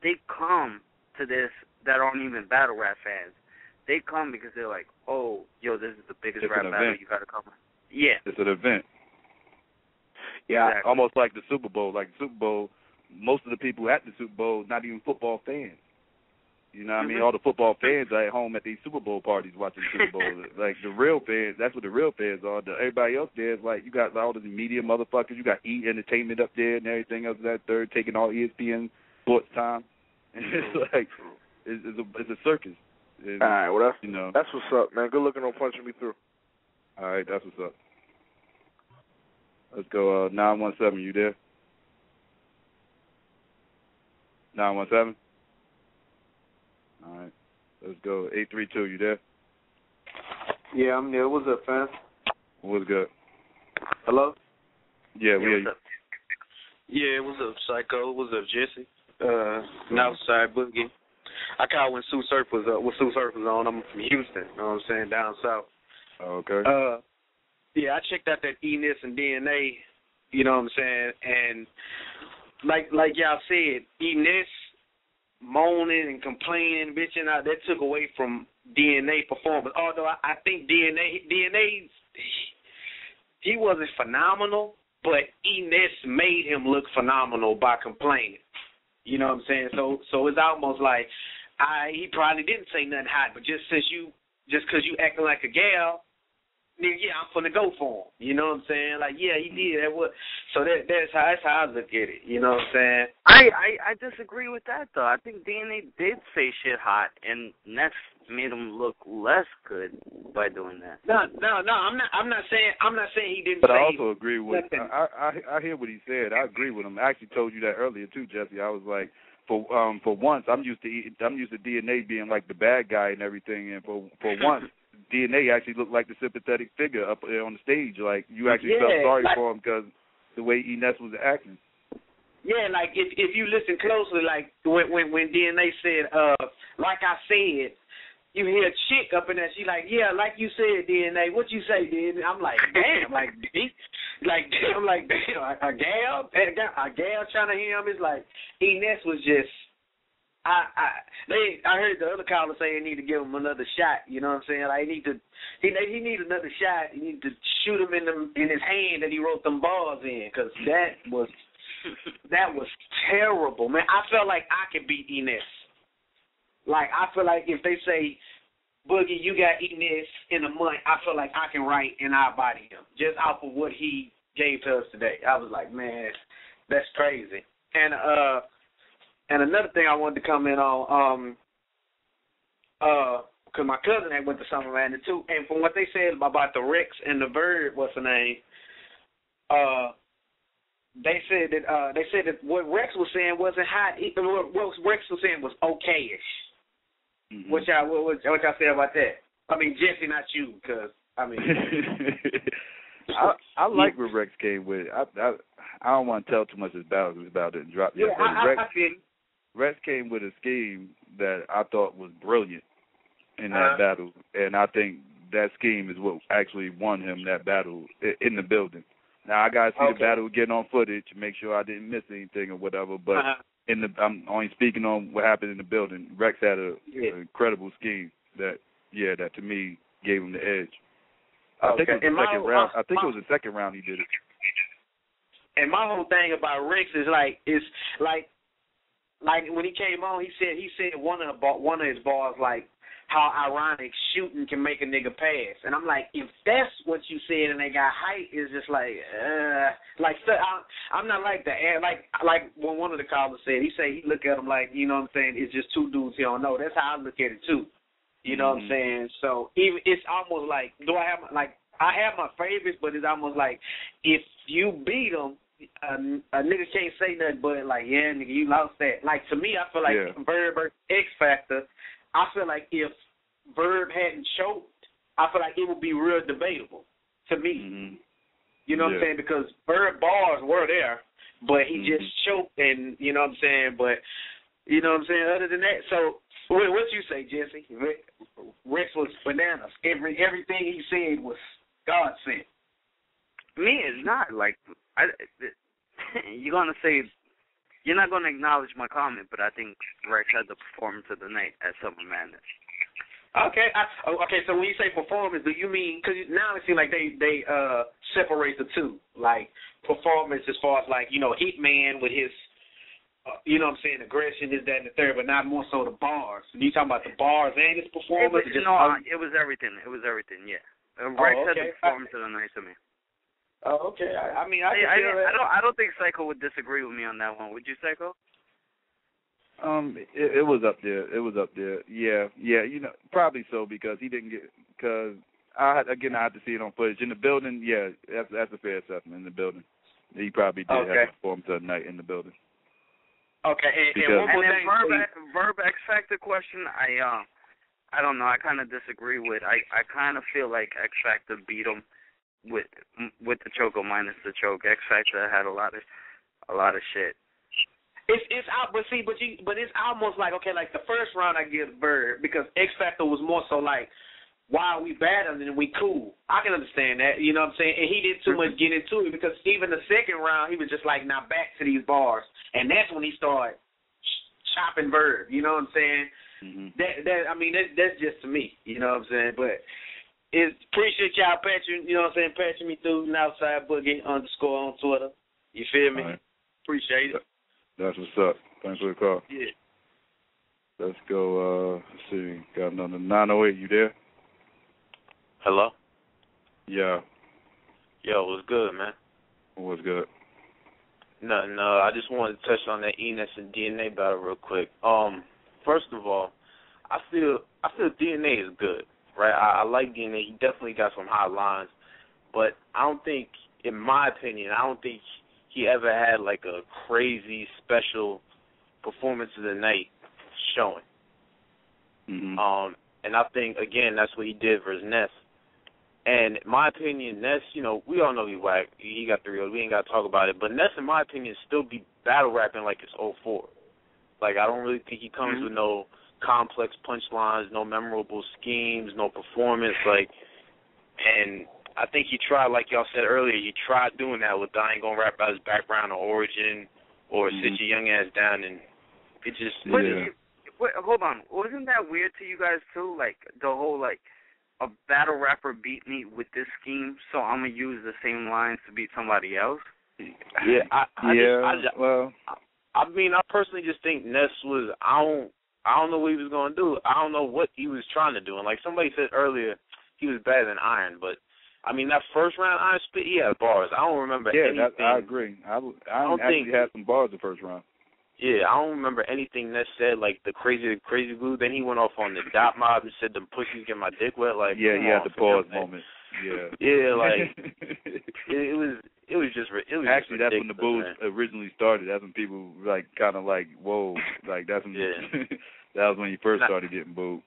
they come to this that aren't even battle rap fans. They come because they're like, oh, yo, this is the biggest rap battle, you got to come. Yeah. It's an event. Yeah, exactly. Almost like the Super Bowl. Like the Super Bowl, most of the people at the Super Bowl not even football fans. You know what I mean? All the football fans are at home at these Super Bowl parties watching the Super Bowl. Like, the real fans, that's what the real fans are. Everybody else there is like, you got all the media motherfuckers. You got E! Entertainment up there and everything else that third, taking all ESPN sports time. And it's like, it's a circus. And, all right, well, that's, that's what's up, man. Good looking on punching me through. All right, that's what's up. Let's go, 917, you there? 917? All right. Let's go. 832, you there? Yeah, I'm there. What's up, fam? What's good? Hello? Yeah, we hear you. Yeah, what's up, Psycho? What's up, Jesse? Northside Boogie. I called when Sue Surf was on. I'm from Houston, you know what I'm saying, down south. Okay. Yeah, I checked out that E.Ness and DNA, you know what I'm saying, and like y'all said, E.Ness moaning and complaining, bitching out, that took away from DNA performance. Although I think DNA, he wasn't phenomenal, but E.Ness made him look phenomenal by complaining. You know what I'm saying? So it's almost like he probably didn't say nothing hot, but just because you acting like a gal, nigga, yeah, I'm finna go for him. You know what I'm saying? Like, yeah, he did. So that's how I look at it. You know what I'm saying? I disagree with that though. I think DNA did say shit hot, and Ness made him look less good by doing that. No. I'm not saying he didn't. But say I also agree with. nothing. I hear what he said. I agree with him. I actually told you that earlier too, Jesse. I was like, for once, I'm used to DNA being like the bad guy and everything, and for once. DNA actually looked like the sympathetic figure up there on the stage. Like, you actually felt sorry for him because the way E.Ness was acting. Yeah, like, if you listen closely, like, when DNA said, like I said, you hear a chick up in there, she like, yeah, like you said, DNA, what you say, DNA? I'm like, damn, damn, a gal trying to hear him. It's like, E.Ness was just, I heard the other caller say they need to give him another shot. You know what I'm saying? Like, he need another shot. He need to shoot him in his hand that he wrote them bars in, because that was terrible, man. I felt like I could beat E.Ness. Like, I feel like if they say, Boogie, you got E.Ness in a month, I feel like I can write and I'll body him just off of what he gave to us today. I was like, man, that's crazy. And another thing I wanted to comment on, because my cousin had went to Summer Madness too, and from what they said about the Rex and the Bird, what's the name? They said that what Rex was saying wasn't hot. What Rex was saying was okayish. Mm-hmm. What y'all say about that? I mean, Jesse, not you, because I mean, I like what Rex came with. I don't want to tell too much about it and drop. Yeah, I feel. Rex came with a scheme that I thought was brilliant in that battle, and I think that scheme is what actually won him that battle in the building. Now, I got to see the battle getting on footage to make sure I didn't miss anything or whatever, but I'm only speaking on what happened in the building. Rex had an incredible scheme that to me gave him the edge. I think it was the second round. I think it was the second round he did it. And my whole thing about Rex is like when he came on, he said one of his bars, like, how ironic shooting can make a nigga pass. And I'm like, if that's what you said and they got height, is just like I'm not like that. Like when one of the callers said, he look at him like, you know what I'm saying, it's just two dudes he don't know. That's how I look at it too. You know what I'm saying? So even it's almost like, I have my favorites, but it's almost like if you beat them, a nigga can't say nothing but like, yeah, nigga, you lost that. Like, to me, I feel like Verb versus X Factor. I feel like if Verb hadn't choked, I feel like it would be real debatable to me. Mm-hmm. You know what I'm saying? Because Bird bars were there, but he just choked, and you know what I'm saying? But, you know what I'm saying? Other than that, so what you say, Jesse? Rex was bananas. Everything he said was God sent. Me, it's not. Like, you're going to say, you're not going to acknowledge my comment, but I think Rex had the performance of the night at Summer Madness. Okay, okay. So when you say performance, do you mean, because now it seems like they separate the two, like performance as far as like, you know, Hitman with his, you know what I'm saying, aggression, this, that, and the third, but not more so the bars. Are you talking about the bars and his performance? It was everything. It was everything. Yeah, Rex had the performance of the night to me. Oh, okay. I don't think Psycho would disagree with me on that one. Would you, Psycho? It was up there. It was up there. Yeah. You know, probably so because he didn't get. Because I had to see it on footage in the building. Yeah, that's a fair assessment. In the building, he probably did have a performance of the night in the building. Okay, and one more thing. Verb X Factor question. I don't know. I kind of disagree with. I kind of feel like X Factor beat him with the choke or minus the choke. X Factor had a lot of shit. It's out, but it's almost like, okay, like the first round I give Bird because X Factor was more so like, why are we battling and we cool? I can understand that, you know what I'm saying? And he didn't too much get into it because even the second round he was just like, now back to these bars, and that's when he started chopping Bird. You know what I'm saying? Mm-hmm. That's just to me, you know what I'm saying? But appreciate y'all patching, you know what I'm saying, patching me through Outside Boogie _ on Twitter. You feel me? Right. Appreciate it. That's what's up. Thanks for the call. Yeah. Let's go, let's see. Got another 908. You there? Hello? Yeah. Yo, what's good, man? What's good? Nothing. I just wanted to touch on that E.Ness and DNA battle real quick. First of all, I feel DNA is good, right? I like DNA. He definitely got some hot lines, but I don't think, in my opinion, he ever had like a crazy special performance of the night showing. Mm-hmm. And I think, again, that's what he did versus Ness. And in my opinion, Ness, you know, we all know he whack. He got 3-0. We ain't got to talk about it. But Ness, in my opinion, still be battle rapping like it's 04. Like, I don't really think he comes with no complex punchlines, no memorable schemes, no performance. Like, and I think he tried, like y'all said earlier, he tried doing that with I ain't gonna rap about his background or origin or sit your young ass down, and it just. Wait, hold on. Wasn't that weird to you guys too? Like the whole like a battle rapper beat me with this scheme, so I'm gonna use the same lines to beat somebody else. Yeah, I mean, I personally just think Ness was. I don't know what he was gonna do. I don't know what he was trying to do. And like somebody said earlier, he was better than Iron, but. I mean, that first round, Iron Spit, he had bars. I don't remember anything. Yeah, I agree. I actually had some bars the first round. Yeah, I don't remember anything that said, like, the crazy glue. Then he went off on the dot mob and said, them pussies get my dick wet. Like, yeah, he had the pause moment. Yeah. Yeah, like, it was actually, that's when the booze originally started. That's when people, like, kind of like, whoa. Like, that's when, that was when you first started getting booed.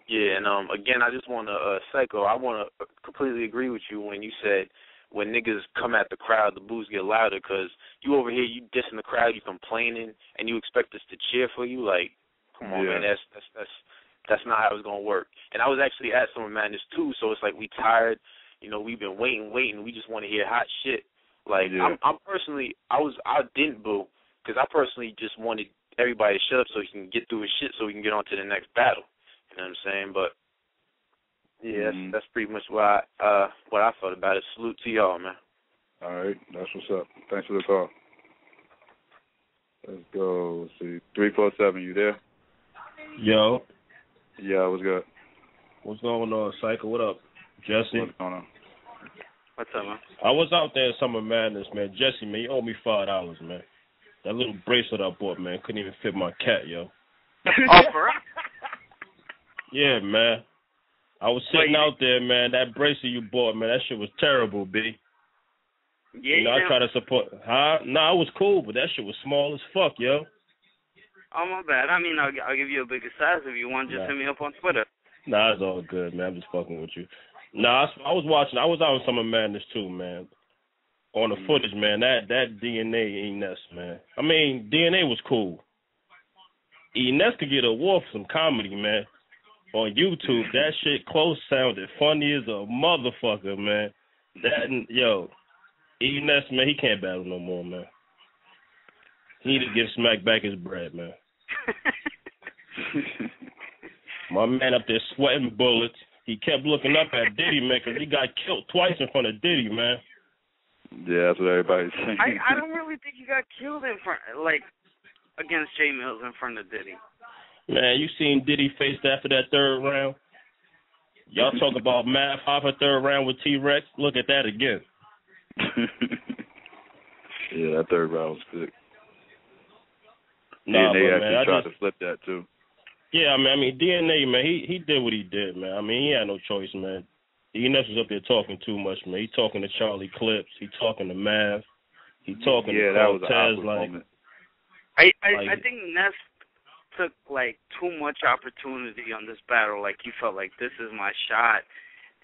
Yeah, and again, I just want to, Psycho, I want to completely agree with you when you said when niggas come at the crowd, the boos get louder, because you over here, you dissing the crowd, you complaining, and you expect us to cheer for you. Like, come on, man, that's not how it's going to work. And I was actually at Summer Madness, too, so it's like we tired. You know, we've been waiting. We just want to hear hot shit. Like, I'm personally, I didn't boo, because I personally just wanted everybody to shut up so he can get through his shit so we can get on to the next battle. You know what I'm saying? But yeah, that's pretty much what I thought about it. Salute to y'all, man. All right, that's what's up. Thanks for the call. Let's go. Let's see, 347. You there? Yo. Yeah, what's good? What's going on, Psycho? What up, Jesse? What's going on? What's up, man? I was out there in Summer Madness, man. Jesse, man, you owe me $5, man. That little bracelet I bought, man, couldn't even fit my cat, yo. Oh, for real? Yeah, man. I was sitting out there, man. That bracelet you bought, man, that shit was terrible, B. Yeah, you know, I try to support. Huh? No, it was cool, but that shit was small as fuck, yo. Oh, my bad. I mean, I'll give you a bigger size if you want. Just hit me up on Twitter. Nah, it's all good, man. I'm just fucking with you. Nah, I was watching. I was out with Summer Madness too, man. On the footage, man. That DNA E.Ness, man. I mean, DNA was cool. E.Ness could get an award for some comedy, man. On YouTube, that shit close sounded funny as a motherfucker, man. E.Ness, man, he can't battle no more, man. He need to give Smack back his bread, man. My man up there sweating bullets. He kept looking up at Diddy, man, because he got killed twice in front of Diddy, man. Yeah, that's what everybody's saying. I don't really think he got killed in front, against J Mills in front of Diddy. Man, you seen Diddy face after that third round? Y'all talk about math off a third round with T-Rex. Look at that again. Yeah, that third round was sick. Nah, DNA man, actually tried to flip that too. Yeah, I mean, DNA, man, he did what he did, man. I mean, he had no choice, man. E.Ness was up there talking too much, man. He talking to Charlie Clips. He talking to Mav. He talking to that was an Cortez. awkward moment. I think Ness took too much opportunity on this battle. He felt like this is my shot,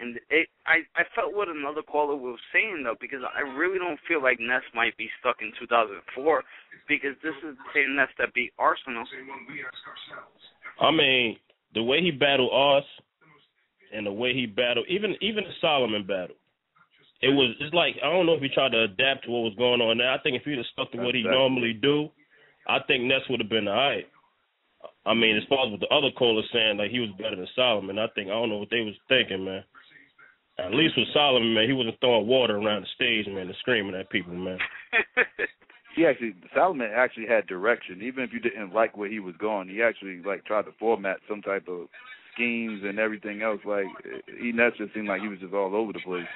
and I felt what another caller was saying though, because I really don't feel like Ness might be stuck in 2004 because this is the same Ness that beat Arsenal. I mean, the way he battled us and the way he battled even the Solomon battle, it's like I don't know if he tried to adapt to what was going on there. I think if he'd have stuck to what he normally do, I think Ness would have been all right. I mean, as far as what the other callers saying, he was better than Solomon, I don't know what they was thinking, man. At least with Solomon, man, he wasn't throwing water around the stage, man, and screaming at people, man. Solomon actually had direction. Even if you didn't like where he was going, he actually tried to format some type of schemes and everything else. E.Ness just seemed like he was just all over the place.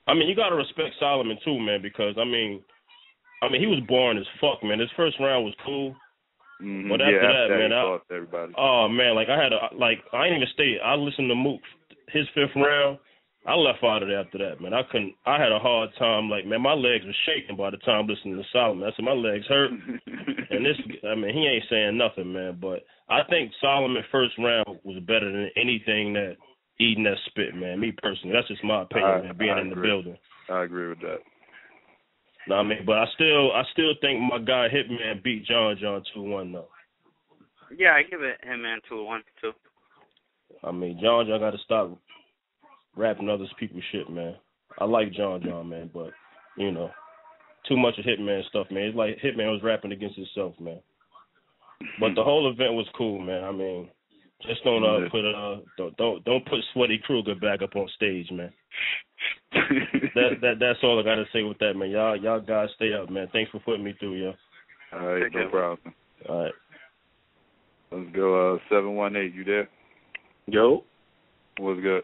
I mean, you gotta respect Solomon too, man, because I mean, he was boring as fuck, man. His first round was cool. Mm-hmm. But after that, man, everybody. Oh man, I ain't even stay. I listened to Mook, his fifth round. I left out of there after that, man. I had a hard time. My legs were shaking by the time listening to Solomon. I said my legs hurt, and he ain't saying nothing, man. But I think Solomon first round was better than anything that E.Ness spit, man. Me personally, that's just my opinion, man. Being in the building, I agree with that. No, I mean, but I still think my guy Hitman beat John 2-1 though. Yeah, I give it Hitman 2-1 too. I mean, John got to stop rapping other people's shit, man. I like John, man, but too much of Hitman stuff, man. It's like Hitman was rapping against himself, man. But the whole event was cool, man. I mean, just don't put Sweaty Kruger back up on stage, man. That's all I gotta say with that, man. Y'all guys stay up, man. Thanks for putting me through, yo. All right, no problem. All right. Let's go 718, you there? Yo. What's good?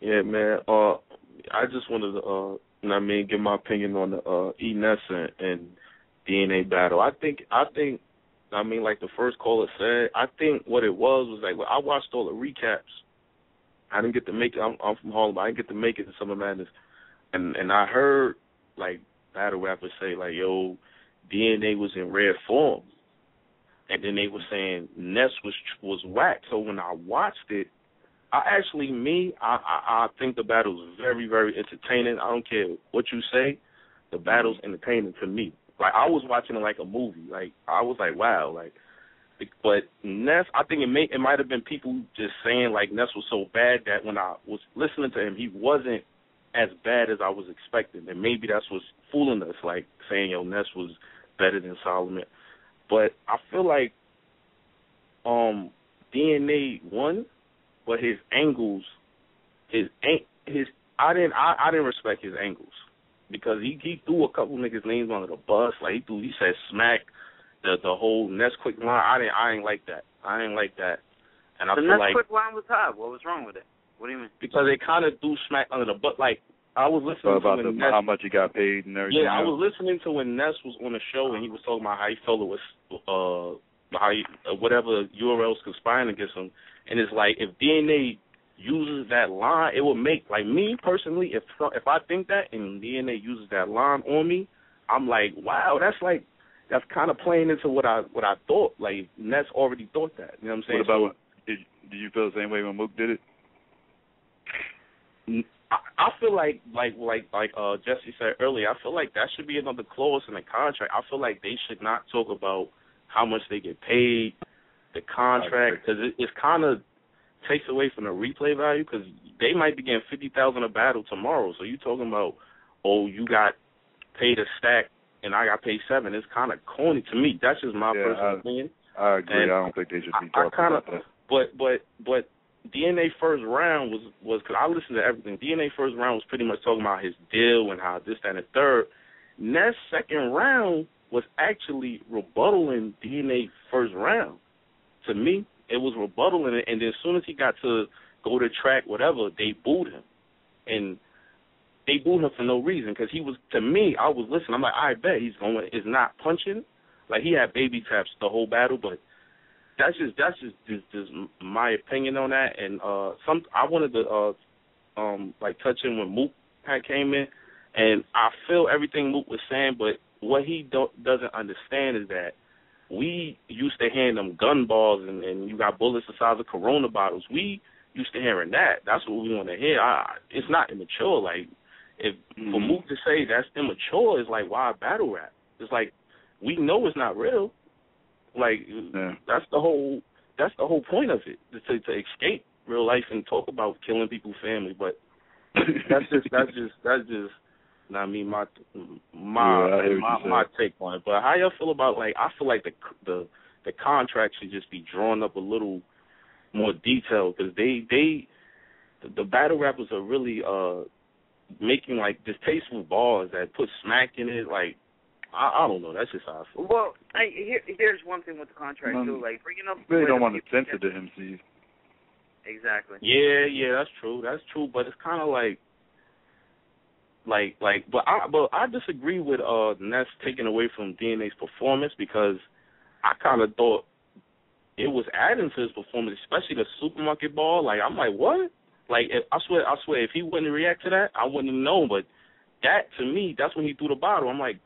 Yeah, man. I just wanted to give my opinion on the E.Ness and DNA battle. I think like the first caller said, I think what it was I watched all the recaps. I didn't get to make it. I'm from Harlem. I didn't get to make it to Summer Madness, and I heard battle rappers say yo, DNA was in rare form, and then they were saying Ness was whack. So when I watched it, I think the battle was very, very entertaining. I don't care what you say, the battle's entertaining to me. I was watching it like a movie. I was wow. But Ness, I think it might have been people just saying Ness was so bad that when I was listening to him, he wasn't as bad as I was expecting, and maybe that's what's fooling us, saying Ness was better than Solomon. But I feel like DNA won, but his angles, I didn't respect his angles because he threw a couple niggas' names under the bus. He said Smack. The whole Ness quick line, I ain't like that. And I feel Ness quick line was hot. What was wrong with it? What do you mean? Because they kind of threw Smack under the butt. I was listening about to Ness, how much he got paid and everything. Yeah, I was listening to when Ness was on the show and he was talking about how he felt it was whatever URLs conspiring against him. And it's if DNA uses that line, it would make me personally. If I think that and DNA uses that line on me, I'm wow, that's kind of playing into what I thought. Ness already thought that. You know what I'm saying? Did you feel the same way when Mook did it? I feel like Jesse said earlier, I feel like that should be another clause in the contract. I feel like they should not talk about how much they get paid, the contract, because it kind of takes away from the replay value, because they might be getting $50,000 a battle tomorrow. So you talking about, oh, you got paid a stack and I got paid $7. It's kind of corny to me. That's just my personal opinion. I agree. And I don't think they should be talking about that. But DNA first round was because I listened to everything. DNA first round was pretty much talking about his deal and how this, that, and the third. Ness second round was actually rebuttaling DNA first round. To me, it was rebuttaling it, and then as soon as he got to go to track, whatever, they booed him. And they booed him for no reason, because he was, to me, I was listening. I'm like, I bet he's not punching. Like, he had baby taps the whole battle, but that's just my opinion on that. And I wanted to touch in when Mook had came in, and I feel everything Mook was saying, but what he doesn't understand is that we used to hand them gun balls and you got bullets the size of Corona bottles. We used to hearing that. That's what we want to hear. It's not immature. Like, if for Mook to say that's immature is like, why battle rap? It's like, we know it's not real. Like, that's the whole point of it, to escape real life and talk about killing people's family. But that's just I mean, my take on it. But how y'all feel about, like, I feel like the contract should just be drawn up a little more detailed, because the battle rappers are really making like distasteful bars that put smack in it. Like, I don't know. That's just how I feel. Well, here's one thing with the contract too. Like, bringing up. They don't want to censor the MCs. Exactly. Yeah, that's true. That's true. But it's kind of but I disagree with Ness taking away from DNA's performance, because I kind of thought it was adding to his performance, especially the supermarket ball. Like, I'm like, what? Like, I swear, if he wouldn't react to that, I wouldn't have known. But that, to me, that's when he threw the bottle. I'm like,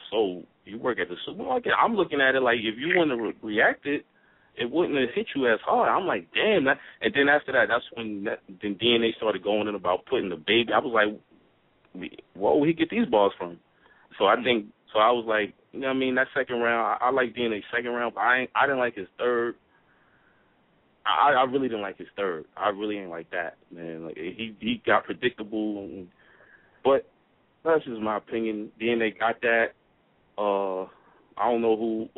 so you work at the supermarket? I'm looking at it like, if you wouldn't have reacted, it wouldn't have hit you as hard. I'm like, damn. And then after that, that's when then DNA started going in about putting the baby. I was like, where would he get these balls from? So I was like, you know what I mean, that second round, I like DNA's second round, but I didn't like his third. I really didn't like his third. I really ain't like that, man. Like, he got predictable, but that's just my opinion. DNA got that. I don't know who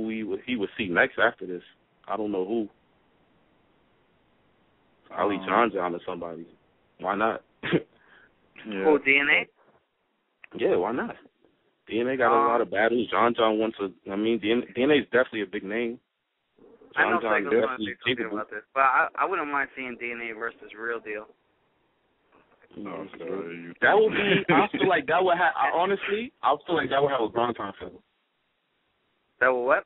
he would see next after this. I don't know who. Probably John or somebody. Why not? Oh, DNA? Yeah, why not? DNA got a lot of battles. John wants to. I mean, DNA is definitely a big name. I know Psycho's going to say something about this, but I wouldn't mind seeing DNA versus Real Deal. That would be. I feel like that would have. Honestly, I feel like that would have a Grand Time feel. That would what?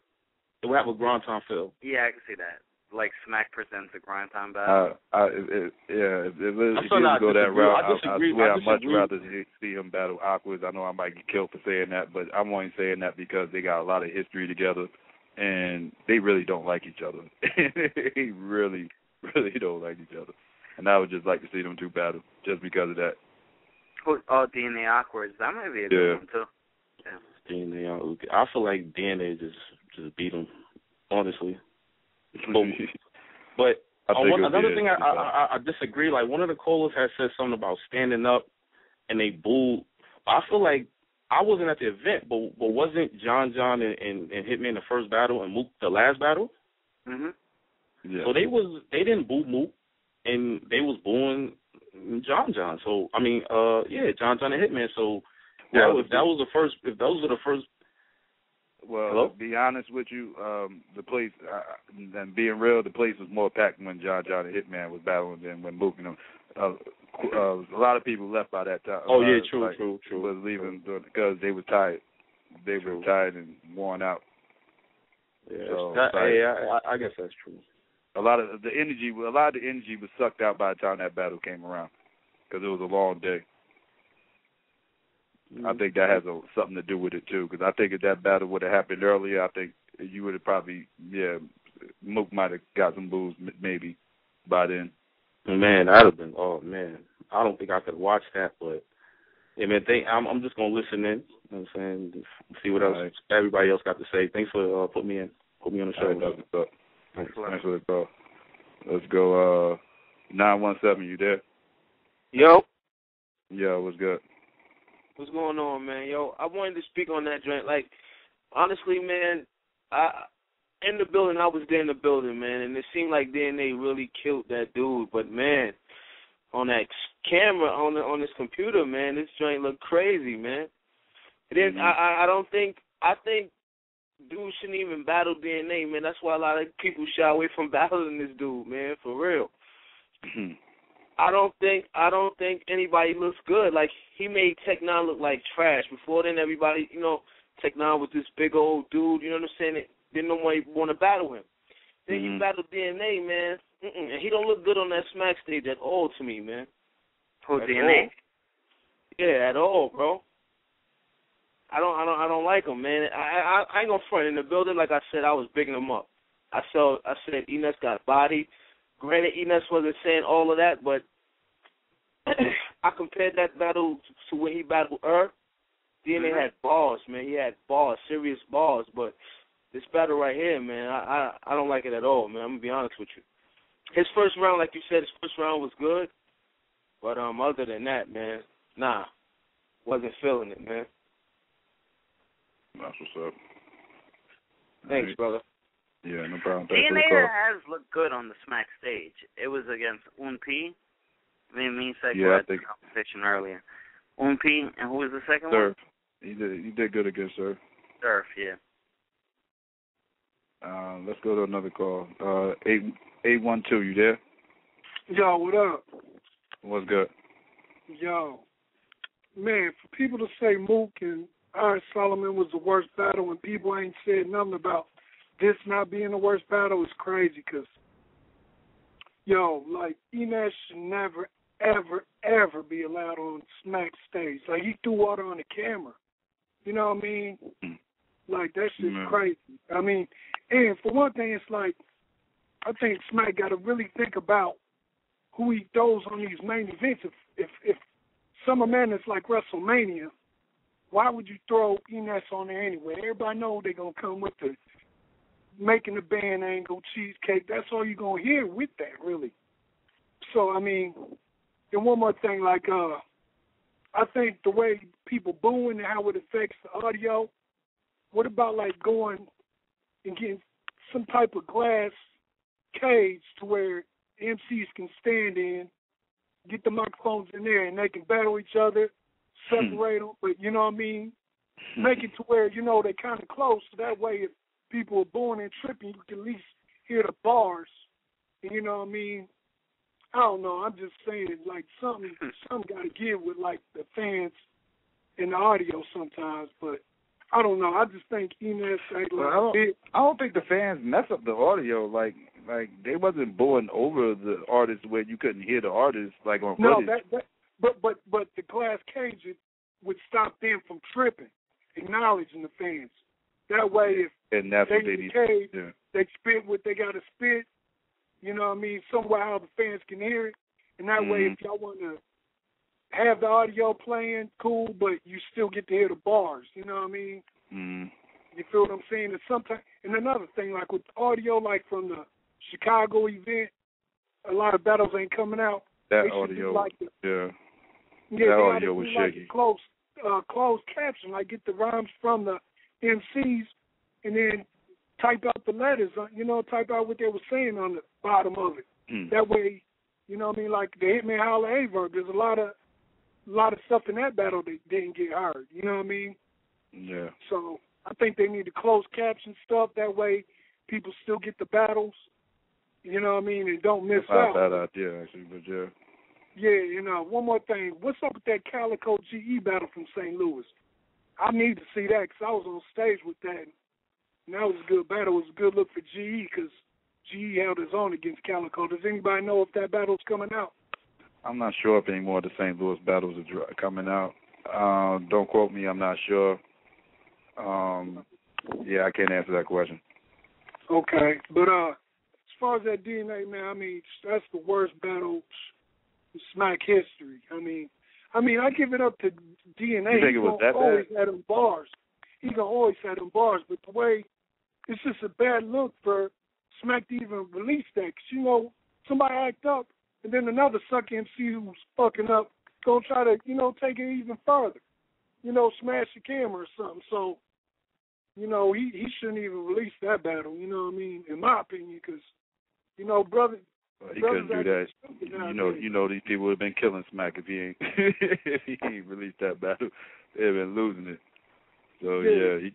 It would have a Grand Time feel. Yeah, I can see that. Like Smack presents a Grind Time battle. If you go that route, I swear I'd much rather see him battle Aquas. I know I might get killed for saying that, but I'm only saying that because they got a lot of history together, and they really don't like each other. They really, really don't like each other. And I would just like to see them two battle just because of that. Oh, DNA Awkward. That might be a good one, too. Yeah. DNA, I feel like DNA just beat him, honestly. But another thing I disagree. Like, one of the callers had said something about standing up, and they booed. I feel like I wasn't at the event, but wasn't John and Hitman the first battle and Mook the last battle? Mhm. Yeah. So they didn't boo Mook, and they was booing John. So I mean, John and Hitman. So if those were the first. Well, hello? To be honest with you, the place, and being real, the place was more packed when John and Hitman was battling than when Mook and them. A lot of people left by that time. Oh, yeah, true. Was leaving because they were tired. They were tired and worn out. Yeah, so, I guess that's true. A lot of the energy was sucked out by the time that battle came around because it was a long day. I think that has something to do with it, too, because I think if that battle would have happened earlier, I think you would have probably, Mook might have got some boos maybe by then. Man, that'd have been. Oh man, I don't think I could watch that, but yeah, man. I'm just gonna listen in. You know what I'm saying? See what else everybody else got to say. Thanks for putting me on the show. Thanks for the call. Let's go. 917, you there? Yo. Yo, what's good? What's going on, man? Yo, I wanted to speak on that joint. Like, honestly, man, in the building, I was there in the building, man, and it seemed like DNA really killed that dude. But man, on that camera, on this computer, man, this joint looked crazy, man. It is. I think dude shouldn't even battle DNA, man. That's why a lot of people shy away from battling this dude, man, for real. I don't think anybody looks good. Like, he made Tech-9 look like trash. Before then, everybody, Tech-9 was this big old dude, you know what I'm saying? Didn't nobody want to battle him. Then you battle DNA, man. And he don't look good on that Smack stage at all to me, man. Who, DNA? Yeah, at all, bro. I don't like him, man. I ain't gonna front. In the building, like I said, I was bigging him up. I said E.Ness got body. Granted, E.Ness wasn't saying all of that, but I compared that battle to when he battled DNA had balls, man. He had balls, serious balls. But this battle right here, man, I don't like it at all, man. I'm gonna be honest with you. His first round, like you said, was good. But other than that, man, wasn't feeling it, man. That's what's up. Thanks, brother. Yeah, no problem. DNA has looked good on the Smack stage. It was against Unp. Me and Psycho had the competition earlier. Unp, and who was the second one? He did good against Surf. Surf, yeah. Let's go to another call. 812, you there? Yo, what up? What's good? Yo, man, for people to say Mook and Iron Solomon was the worst battle and people ain't said nothing about this not being the worst battle is crazy because, like, E.Ness should never, ever, ever be allowed on Smack stage. Like, he threw water on the camera. You know what I mean? Like, that shit's crazy. I mean, and for one thing, it's like, I think Smack got to really think about who he throws on these main events. If Summer Madness like WrestleMania, why would you throw E.Ness on there anyway? Everybody know they're going to come with the making the band angle, cheesecake. That's all you're going to hear with that, really. So, I mean, and one more thing, like, I think the way people booing and how it affects the audio, what about, like, going and getting some type of glass cage to where MCs can stand in, get the microphones in there, and they can battle each other, separate them, but, you know what I mean? Make it to where, they kind of close, so that way if people are booing and tripping, you can at least hear the bars. And you know what I mean? I don't know. I'm just saying, like, something got to give with, like, the fans and the audio sometimes. But I don't know. I just think E.Ness ain't like I don't think the fans mess up the audio. Like they wasn't booing over the artists where you couldn't hear the artist, like, on footage. But the glass cage would stop them from tripping, acknowledging the fans. That way, if and that's they what they need need. they spit what they got to spit, you know what I mean, somewhere how the fans can hear it. And that way, if y'all want to have the audio playing, cool, but you still get to hear the bars, you know what I mean? You feel what I'm saying? And sometimes, and another thing, like with audio, like from the Chicago event, a lot of battles ain't coming out. That audio, that audio was shaky. Like closed caption, like get the rhymes from the MCs and then type out the letters, type out what they were saying on the bottom of it. That way, you know what I mean, like the Hitman Holla Averb, there's a lot of stuff in that battle that didn't get heard, you know what I mean? Yeah. So I think they need to close caption stuff, that way people still get the battles, you know what I mean, and don't miss out. That idea, actually, but yeah. Yeah, one more thing. What's up with that Calico GE battle from St. Louis? I need to see that because I was on stage with that. And that was a good battle. It was a good look for GE because GE held his own against Calico. Does anybody know if that battle's coming out? I'm not sure if any more of the St. Louis battles are coming out. Don't quote me. I'm not sure. Yeah, I can't answer that question. Okay. But far as that DNA, man, I mean, that's the worst battle in Smack history. I mean, I give it up to DNA. You think it was that bad? Always had them bars. He gonna always have them bars, but the way it's just a bad look for Smack to even release that. 'Cause, you know, somebody act up, and then another suck MC who's fucking up gonna try to, you know, take it even further. You know, smash the camera or something. So, you know, he shouldn't even release that battle. You know what I mean? In my opinion, because, you know, brother. He couldn't do that. You know, these people would have been killing Smack if he ain't if he ain't released that battle. They'd have been losing it. So yeah,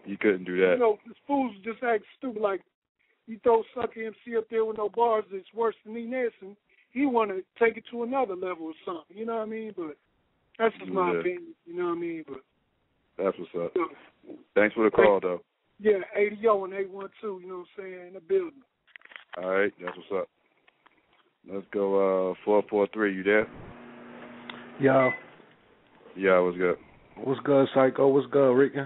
he couldn't do that. You know, this fool's just act stupid. Like, you throw sucker MC up there with no bars that's worse than E.Ness, and he want to take it to another level or something. You know what I mean? But that's just my opinion. You know what I mean? But that's what's up. Thanks for the call, though. Yeah, 80-0 and 812. You know what I'm saying? In the building. All right, that's what's up. Let's go 443. You there? Yo. Yeah, what's good? What's good, Psycho? What's good, Ricky?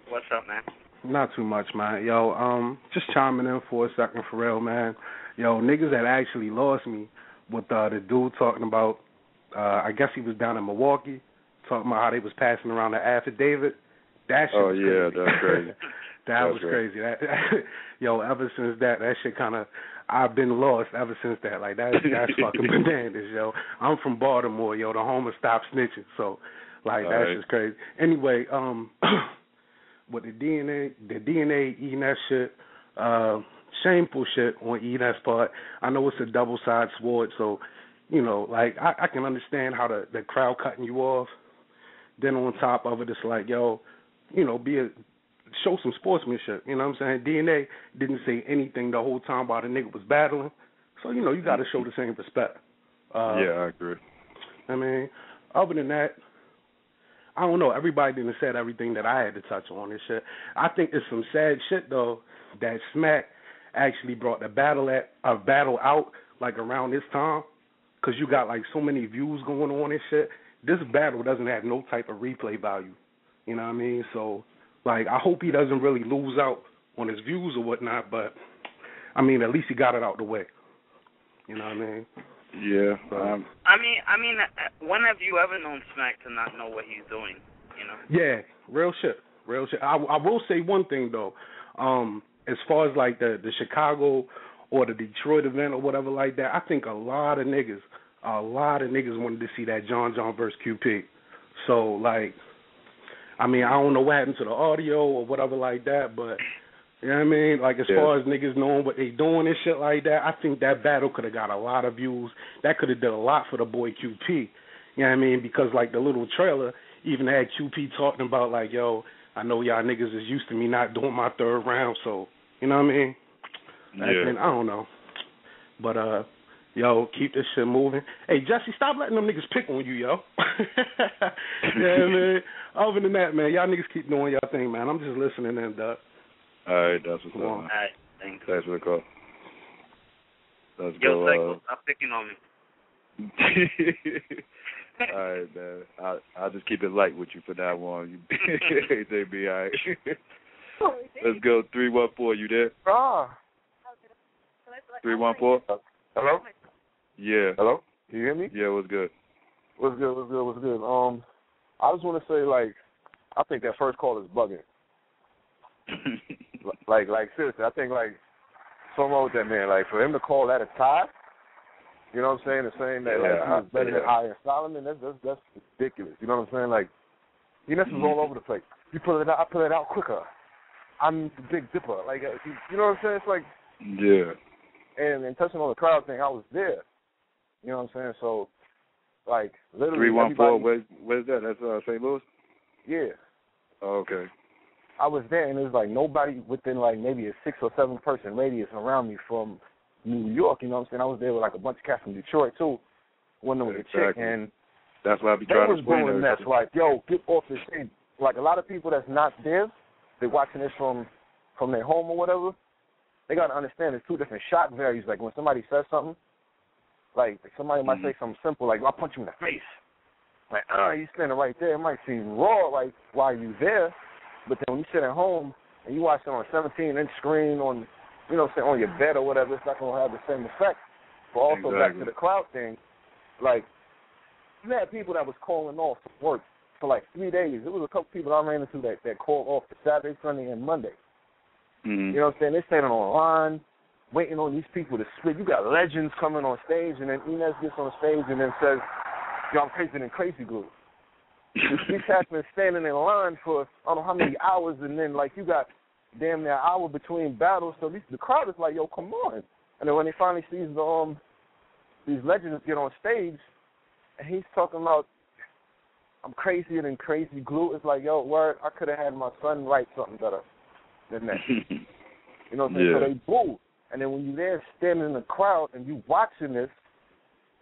What's up, man? Not too much, man. Yo, just chiming in for a second for real, man. Yo, niggas that actually lost me with the dude talking about, I guess he was down in Milwaukee, talking about how they was passing around the affidavit. That shit was crazy. That's crazy. That was crazy. Yo, ever since that shit kind of, I've been lost ever since that. Like, that's fucking bananas, yo. I'm from Baltimore, yo, the home of Stop Snitching. So, like, that's just crazy. Anyway, with the DNA E.Ness shit, shameful shit on E.Ness part. I know it's a double-sided sword, so, you know, like, I can understand how the crowd cutting you off. Then on top of it, it's like, yo, you know, show some sportsmanship. You know what I'm saying? DNA didn't say anything the whole time while the nigga was battling. So, you know, you got to show the same respect. Yeah, I agree. I mean, other than that, I don't know. Everybody didn't say everything that I had to touch on and shit. I think it's some sad shit, though, that Smack actually brought the battle out, like, around this time, because you got, like, so many views going on and shit. This battle doesn't have no type of replay value. You know what I mean? So, like, I hope he doesn't really lose out on his views or whatnot, but, I mean, at least he got it out the way. You know what I mean? Yeah. I mean, when have you ever known Smack to not know what he's doing, you know? Yeah, real shit. I will say one thing, though. As far as, like, the Chicago or the Detroit event or whatever like that, I think a lot of niggas wanted to see that John versus QP. So, like, I mean, I don't know what happened to the audio or whatever like that, but, you know what I mean? Like, as far as niggas knowing what they doing and shit like that, I think that battle could have got a lot of views. That could have done a lot for the boy QP. You know what I mean? Because, like, the little trailer even had QP talking about, like, yo, I know y'all niggas is used to me not doing my third round, so, you know what I mean? Yeah. I don't know. But, yo, keep this shit moving. Hey, Jesse, stop letting them niggas pick on you, yo. Yeah, man. Other than that, man, y'all niggas keep doing y'all thing, man. I'm just listening in, Doug. All right, that's what's up. All right, thanks. Thanks for the call. Let's Yo, go. Psycho, stop picking on me. All right, man. I'll just keep it light with you for now on. They be all right. Let's go 314. You there? 314. Hello? Yeah. Hello? Can you hear me? Yeah, what's good? What's good? I just want to say, like, I think that first call is bugging. like seriously, I think, like, something wrong with that man. Like, for him to call that a tie, you know what I'm saying, and saying that, like, he was better than Iron Solomon, that's ridiculous. You know what I'm saying? Like, E.Ness was all over the place. You pull it out, I pull it out quicker. I'm the Big Dipper. Like, you know what I'm saying? It's like... Yeah. And touching on the crowd thing, I was there. You know what I'm saying? So, like, literally 314, where's that? That's St. Louis? Yeah. Oh, okay. I was there, and there's, like, nobody within, like, maybe a 6 or 7 person radius around me from New York, you know what I'm saying? I was there with, like, a bunch of cats from Detroit, too. One of them was a chick, and that's why I be trying to explain that. That's like, yo, get off this thing. Like, a lot of people that's not there, they're watching this from their home or whatever, they got to understand there's two different shock values. Like, when somebody says something, like somebody might say something simple, like, I'll punch you in the face. Like, you standing right there. It might seem raw, like, while you there, but then when you sit at home and you watch it on a 17-inch screen on you know what I'm saying, on your bed or whatever, it's not going to have the same effect. But also back to the crowd thing, like, you had people that was calling off work for like 3 days. There was a couple people I ran into that called off for Saturday, Sunday, and Monday. Mm-hmm. You know what I'm saying? They're standing on line, waiting on these people to spit. You got legends coming on stage, and then E.Ness gets on stage and then says, yo, I'm crazier than Crazy Glue. These cats been standing in line for I don't know how many hours, and then like you got damn near an hour between battles, so the crowd is like, yo, come on. And then when they finally sees these legends get on stage, and he's talking about, I'm crazier than Crazy Glue, it's like, yo, word, I could have had my son write something better than that. You know what I'm saying? So they boo. And then when you're there standing in the crowd and you watching this,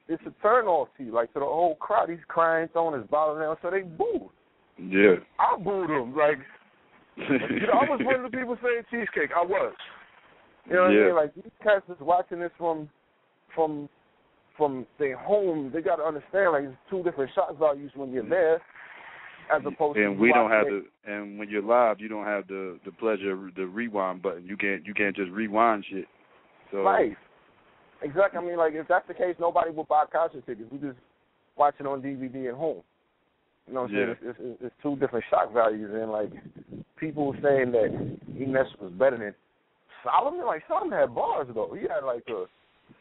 it's a turn off to you. Like, to the whole crowd, he's crying, throwing his bottle down, so they booed. Yeah. I booed him. Like, you know, I was one of the people saying cheesecake. I was. You know what I mean? Like, these cats is watching this from their home. They got to understand, like, it's two different shock values when you're there, as opposed to we don't have and when you're live, you don't have the pleasure of the rewind button. You can't just rewind shit. So. Right. Exactly. I mean, like, if that's the case, nobody would buy concert tickets. We just watch it on DVD at home. You know what I'm saying? It's two different shock values, and like people saying that E.Ness was better than Solomon. Like, Solomon had bars though. He had like a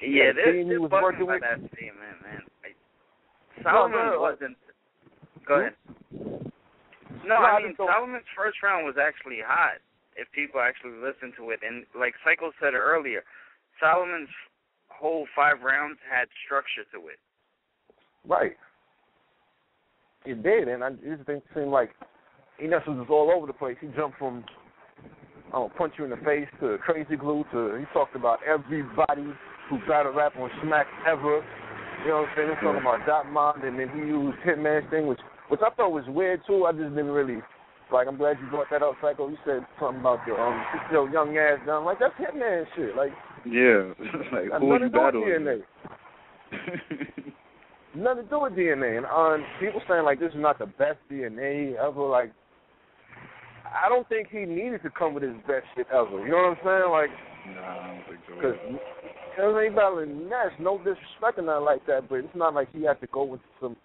they're was bugging working by with. that statement, man. Solomon wasn't. Go ahead. No, I mean Solomon's first round was actually hot. If people actually listen to it, and like Psycho said earlier, Solomon's whole 5 rounds had structure to it. Right. It did, and it just seemed like E.Ness was just all over the place. He jumped from punch you in the face to Crazy Glue to he talked about everybody who battle rap on Smack ever. You know what I'm saying? He's talking about Dot Mom, and then he used Hitman's thing, which I thought was weird too. I just didn't really like. I'm glad you brought that up, Psycho. You said something about the young ass gun. Like, that's Hitman shit. Like, yeah, like who you battling? Nothing to do with DNA. And people saying, like, this is not the best DNA ever. Like, I don't think he needed to come with his best shit ever. You know what I'm saying? Like, nah, I don't think so. Because ain't battling Nash, no disrespect or nothing like that, but it's not like he had to go with some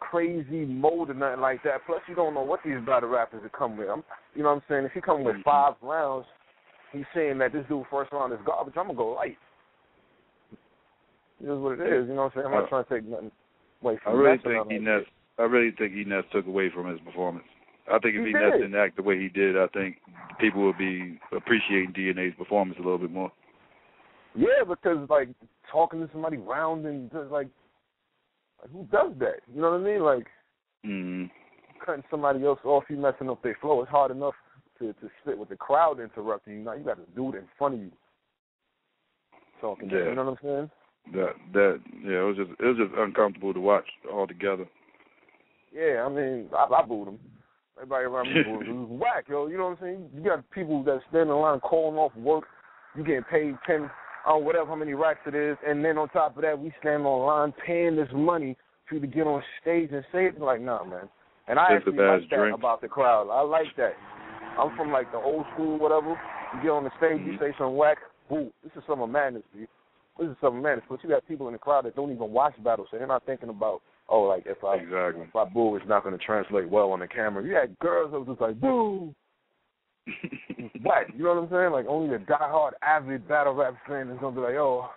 crazy mode or nothing like that. Plus, you don't know what these battle rappers are come with. You know what I'm saying? If he come with 5 rounds, he's saying that this dude first round is garbage, I'm going to go light. It is what it is, you know what I'm saying? I'm not trying to take nothing away from I really think E.Ness took away from his performance. I think if E.Ness didn't act the way he did, I think people would be appreciating DNA's performance a little bit more. Yeah, because, like, talking to somebody round and just, like who does that? You know what I mean? Like, cutting somebody else off, you messing up their flow. It's hard enough to sit with the crowd interrupting you. Now you got a dude in front of you talking. You know what I'm saying? It was just uncomfortable to watch altogether. Yeah, I mean, I booed him. Everybody around me booed him. It was whack, yo. You know what I'm saying? You got people that stand in line calling off work. You getting paid 10, whatever how many racks it is, and then on top of that, we stand on line paying this money for you to get on stage and say it. Like, nah, man. And I actually like that about the crowd. I like that. I'm from like the old school, whatever. You get on the stage, you say some whack, boo. This is some madness, dude. This is some madness. But you got people in the crowd that don't even watch battles, so they're not thinking about, like if I boo, it's not going to translate well on the camera. You had girls that was just like, boo. Whack. You know what I'm saying? Like, only the diehard, avid battle rap fan is going to be like, oh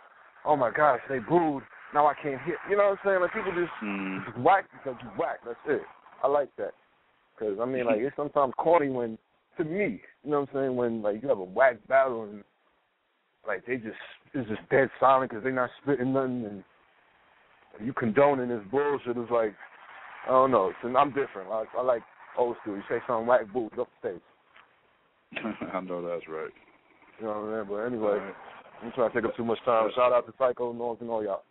my gosh, they booed. Now I can't hit. You know what I'm saying? Like, people just whack because you whack. That's it. I like that. Because, I mean, like, it's sometimes corny when, to me, you know what I'm saying, when, like, you have a whack battle and, like, it's just dead silent because they're not spitting nothing and you condoning this bullshit. It's like, I don't know. I'm different. I like old school. You say something whack, boo, get up the stage. I know that's right. You know what I mean? But anyway, I'm trying to take up too much time. Shout out to Psycho, North, and all y'all.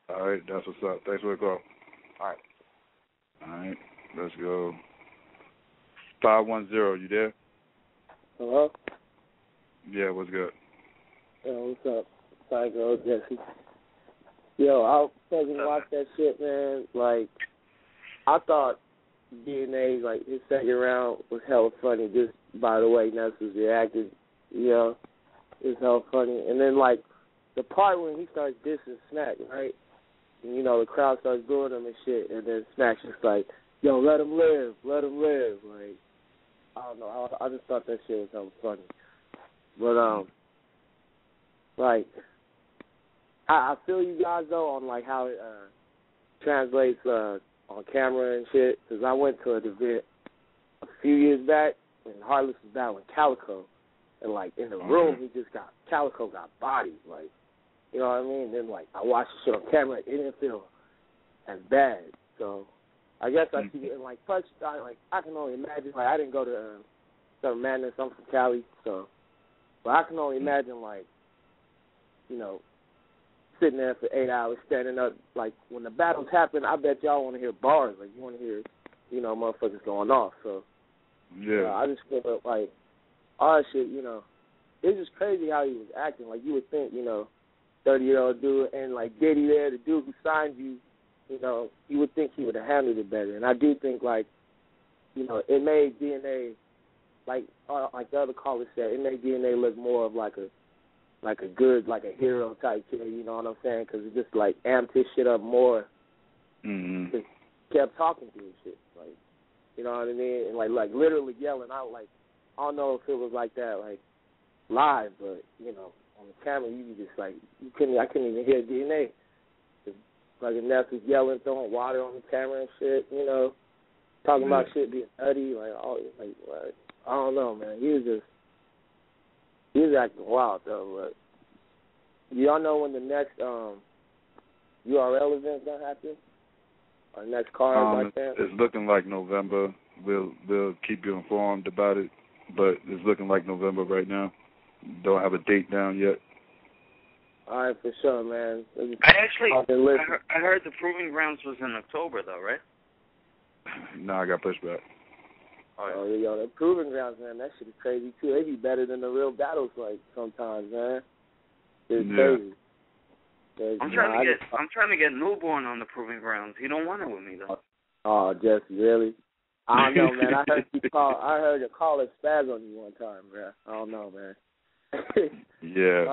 All right, that's what's up. Thanks for the call. All right, let's go. 510, you there? Hello? Yeah, what's good? Yo, what's up? Psycho, Jesse. Yo, I fucking watched that shit, man. Like, I thought DNA, like, his second round was hella funny, just by the way Ness was reacting, you know. is hell funny. And then like the part when he starts dissing Smack, right? And, you know, the crowd starts booing him and shit, and then Smack's just like, yo, let him live. Like, I don't know. I just thought that shit was hella funny. But, like, I feel you guys, though, on, like, how it translates on camera and shit, because I went to an event a few years back, and Heartless was battling Calico, and, like, in the room, Calico got bodied, like, you know what I mean? And then, like, I watched the shit on camera, it didn't feel as bad, so I guess I see it, and, like, plus, I can only imagine, like, I didn't go to Summer Madness, I'm from Cali, so, but I can only imagine, like, you know, sitting there for 8 hours, standing up, like, when the battles happen, I bet y'all want to hear bars, like, you want to hear, you know, motherfuckers going off, so, yeah, I just feel like, all that shit, you know, it's just crazy how he was acting, like, you would think, you know, 30-year-old dude, and, like, Diddy there, the dude who signed you, you know, you would think he would have handled it better, and I do think, like, you know, it made DNA, like the other caller said, it made DNA look more of, like a good, like a hero type kid, you know what I'm saying? Because it just, like, amped his shit up more. Mm-hmm. Just kept talking to his shit, like, you know what I mean? And, like literally yelling out, like, I don't know if it was like that, like, live, but, you know, on the camera, you just, like, I couldn't even hear DNA. Like, E.Ness was yelling, throwing water on the camera and shit, you know, talking about shit being nutty, like, I don't know, man. He was acting wild, though, but y'all know when the next URL event's gonna happen? Or next card like that? It's looking like November. We'll keep you informed about it, but it's looking like November right now. Don't have a date down yet. All right, for sure, man. I heard the Proving Grounds was in October, though, right? No, I got pushed back. Oh, yo, the Proving Grounds, man, that shit is crazy, too. They be better than the real battles, like, sometimes, man. It's crazy. I'm trying to get Newborn on the Proving Grounds. He don't want it with me, though. Oh, Jesse, really? I don't know, man. I heard a caller spaz on you one time, bro. I don't know, man. Yeah.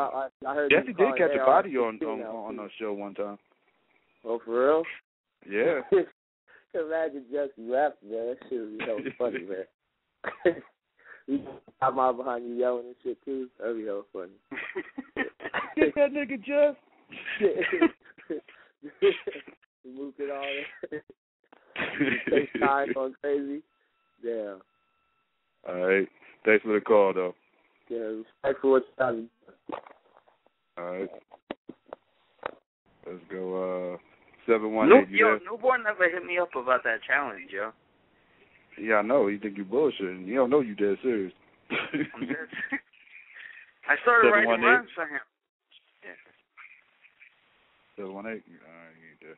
I heard Jesse did catch a body on a show one time. Oh, for real? Yeah. Imagine Jesse rapping, man. That shit would be so funny, man. I'm out behind you yelling and shit, too. That'd be so funny. Get that nigga, Jeff. Moved it all there. Take time going crazy. Yeah. All right. Thanks for the call, though. Yeah, respect for what's done. All right. Let's go, 718. Newborn never hit me up about that challenge, yo. Yeah, I know. You think you bullshitting. You don't know you dead serious. I'm dead. I started writing rhymes for him. Yeah. 718? All right, you ain't there.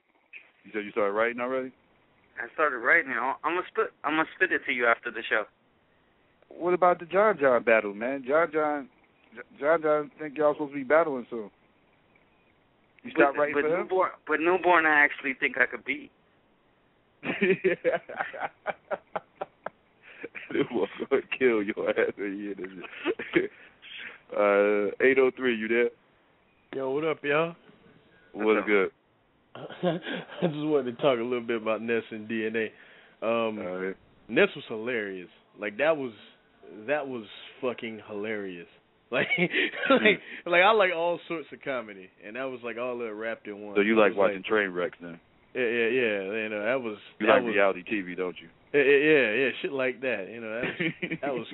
You said you started writing already? I started writing it. I'm gonna spit it to you after the show. What about the John battle, man? John think y'all supposed to be battling soon. You start writing for him? But Newborn, I actually think I could beat. Newborn gonna kill your ass in here. 803, you there? Yo, what up, y'all? What's good? I just wanted to talk a little bit about Ness and DNA. Right. Ness was hilarious. Like that was fucking hilarious. Like I like all sorts of comedy, and that was like all that wrapped in one. So you like watching train wrecks then? Yeah. You know, that was. You like reality TV, don't you? Yeah, shit like that. You know, that was.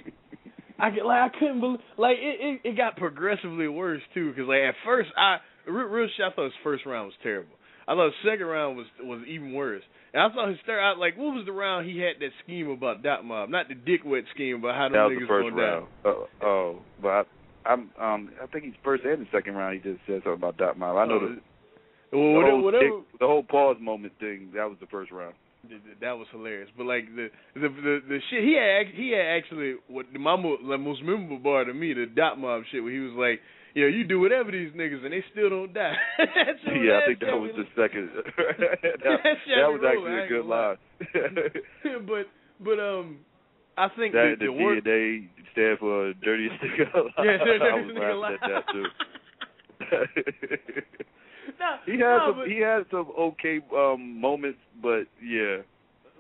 I couldn't believe. Like it got progressively worse too, because like at first real shit, I thought his first round was terrible. I thought the second round was even worse. And I thought his third, what was the round he had that scheme about Dot Mob? Not the dick wet scheme, but how them niggas going down. That was the first round. But I think he's first and the second round he just said something about Dot Mob. I know the whole pause moment thing, that was the first round. That was hilarious. But like the shit he had actually what the most memorable bar to me, the Dot Mob shit where he was like, you know, you do whatever these niggas and they still don't die. I think that was the second. that was actually a good line. but I think that the word DNA stand for dirtiest nigga alive. Yeah, I was laughing at that too. He had some okay moments, but yeah.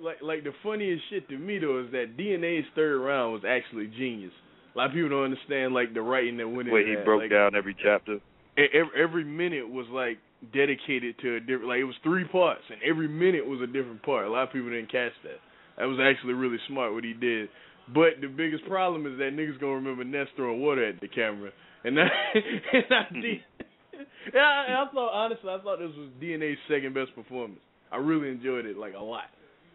Like the funniest shit to me though is that DNA's third round was actually genius. A lot of people don't understand like the writing that went into Wait, he broke down every chapter. Every minute was like dedicated to a different. Like it was 3 parts, and every minute was a different part. A lot of people didn't catch that. That was actually really smart what he did. But the biggest problem is that niggas gonna remember Ness throwing water at the camera, and that. I thought this was DNA's second best performance. I really enjoyed it like a lot.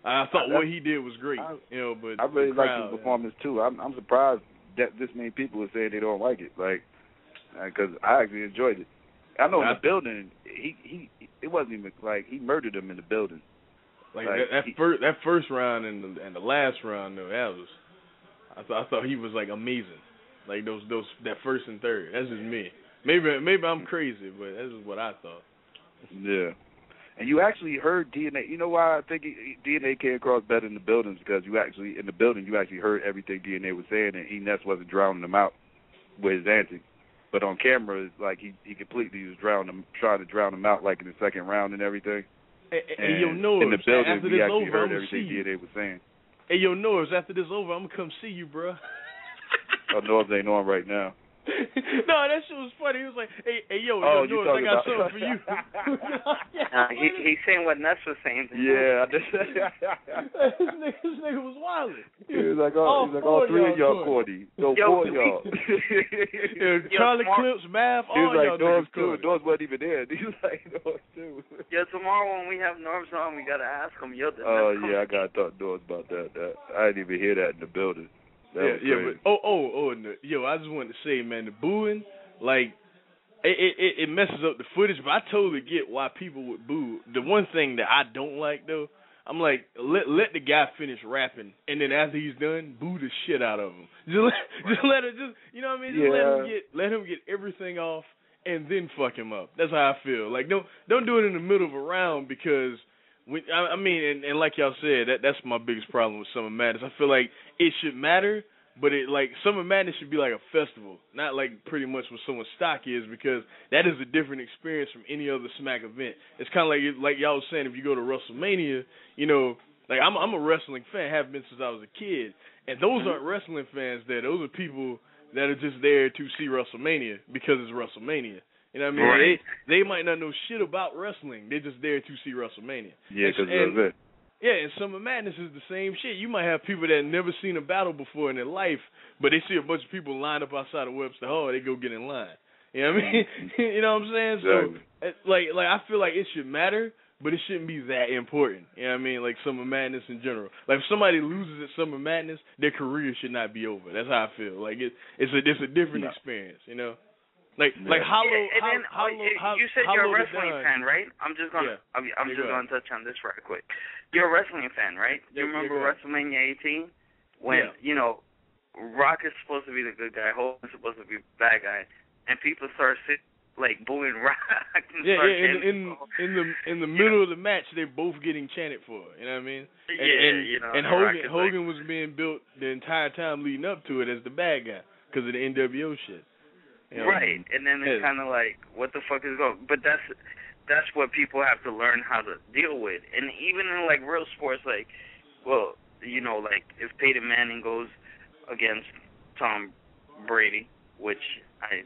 I thought what he did was great, but I really the crowd, liked his performance too. I'm surprised that this many people are saying they don't like it, like, because I actually enjoyed it. I know in the building, it wasn't even like he murdered him in the building. Like that first round and the last round though, I thought he was like amazing. Like those that first and third. That's just me. Maybe I'm crazy, but that's just what I thought. Yeah. And you actually heard DNA. You know why I think DNA came across better in the buildings? Because in the building, you actually heard everything DNA was saying, and E.Ness wasn't drowning them out with his antics. But on camera, it's like he completely was trying to drown them out, like in the second round and everything. Hey, yo, Noah, in the building, after we this actually over, heard I'm everything DNA was saying. Hey, yo, Noah, after this over, I'm gonna come see you, bro. Oh, Noah's ain't on right now. No, that shit was funny. He was like, hey, yo, Noah, I got something for you. He's saying what Ness was saying. Yeah. This nigga was wilding. He was like, all 3 of y'all corny. No, 4 of y'all. Charlie Clips, Math, all y'all niggas corny. Norms wasn't even there. He was like, Norms too. Yeah, tomorrow when we have Norms on, we gotta ask him. I gotta talk to Norms about that. I didn't even hear that in the building. But yo, I just wanted to say, man, the booing, like, it messes up the footage, but I totally get why people would boo. The one thing that I don't like though, I'm like, let the guy finish rapping, and then after he's done, boo the shit out of him. Just let it, you know what I mean? Just let him get everything off, and then fuck him up. That's how I feel. Like, don't do it in the middle of a round because. And like y'all said, that's my biggest problem with Summer Madness. I feel like it should matter, but Summer Madness should be like a festival, not like pretty much what someone's stock is, because that is a different experience from any other Smack event. It's kind of like y'all was saying, if you go to WrestleMania, like I'm a wrestling fan, have been since I was a kid, and those aren't wrestling fans there. Those are people that are just there to see WrestleMania because it's WrestleMania. You know what I mean? Right. They might not know shit about wrestling. They're just there to see WrestleMania. Yeah, because that's it. Yeah, and Summer Madness is the same shit. You might have people that have never seen a battle before in their life, but they see a bunch of people lined up outside of Webster Hall. They go get in line. You know what I mean? You know what I'm saying? Exactly. So, like I feel like it should matter, but it shouldn't be that important. You know what I mean? Like Summer Madness in general. Like if somebody loses at Summer Madness, their career should not be over. That's how I feel. Like it's a different experience. You know. Like Hollow. You said you're a wrestling fan, right? I'm just gonna touch on this right quick. You're a wrestling fan, right? You remember WrestleMania 18 when Rock is supposed to be the good guy, Hogan's supposed to be the bad guy, and people start booing Rock. In the middle of the match, they're both getting chanted for. You know what I mean? And Hogan was being built the entire time leading up to it as the bad guy because of the NWO shit. Right, and then it's kind of like, what the fuck is going? But that's what people have to learn how to deal with. And even in like real sports, like, well, like if Peyton Manning goes against Tom Brady, which I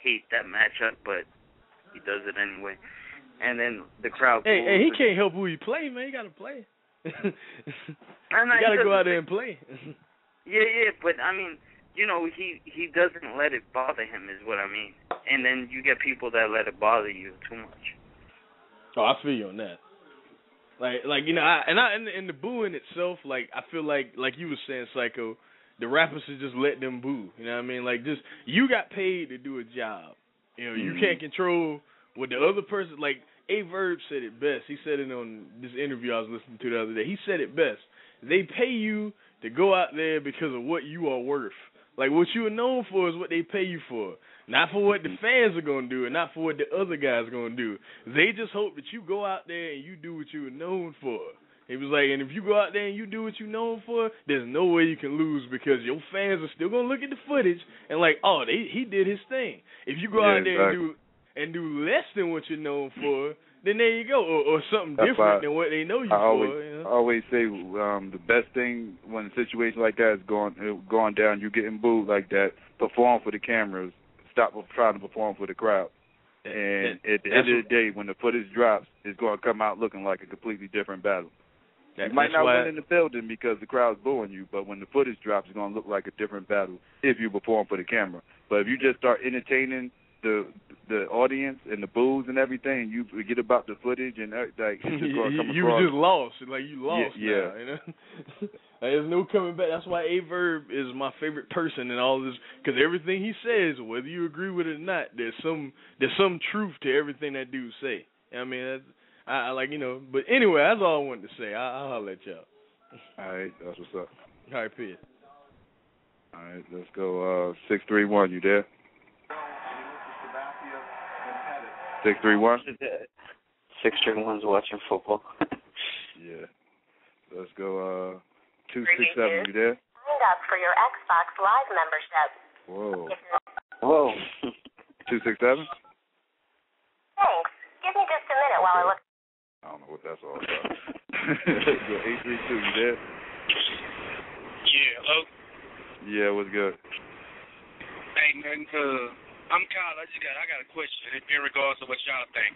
hate that matchup, but he does it anyway. And then the crowd. Hey, he can't help who he play, man. He got to play. You got to go out there and play. Yeah, but I mean. He doesn't let it bother him, is what I mean. And then you get people that let it bother you too much. Oh, I feel you on that. And the booing itself, like I feel like you were saying, Psycho, the rappers should just let them boo. You know what I mean? Like just you got paid to do a job. You can't control what the other person. Like A-Verb said it best. He said it on this interview I was listening to the other day. He said it best. They pay you to go out there because of what you are worth. Like, what you are known for is what they pay you for. Not for what the fans are going to do and not for what the other guys are going to do. They just hope that you go out there and you do what you are known for. He was like, and if you go out there and you do what you're known for, there's no way you can lose because your fans are still gonna look at the footage and like, oh, he did his thing. If you go out there and do less than what you're known for, then there you go, or something different than what they know you for. You know? I always say the best thing when a situation like that is going down, you getting booed like that, perform for the cameras, stop trying to perform for the crowd. And at the end of the day, when the footage drops, it's going to come out looking like a completely different battle. You might not win in the building because the crowd's booing you, but when the footage drops, it's going to look like a different battle if you perform for the camera. But if you just start entertaining the audience and the boos and everything, you forget about the footage and like it's just going to come across. You just lost. Like you lost yeah. now. You know? There's no coming back. That's why A-Verb is my favorite person in all this, because everything he says, whether you agree with it or not, there's some truth to everything that dude say. I mean, I like, you know. But anyway, that's all I wanted to say. I'll holler at y'all. All right, that's what's up. All right, peace. All right, let's go. 631, you there? 631. 631's watching football. Yeah. Let's go. 267, you there? Signed up for your Xbox Live membership. Whoa. 267? Thanks. Give me just a minute while I look. I don't know what that's all about. 832, you there? Yeah, hello? Yeah, what's good? Hey, man, I'm Kyle. I got a question in regards to what y'all think.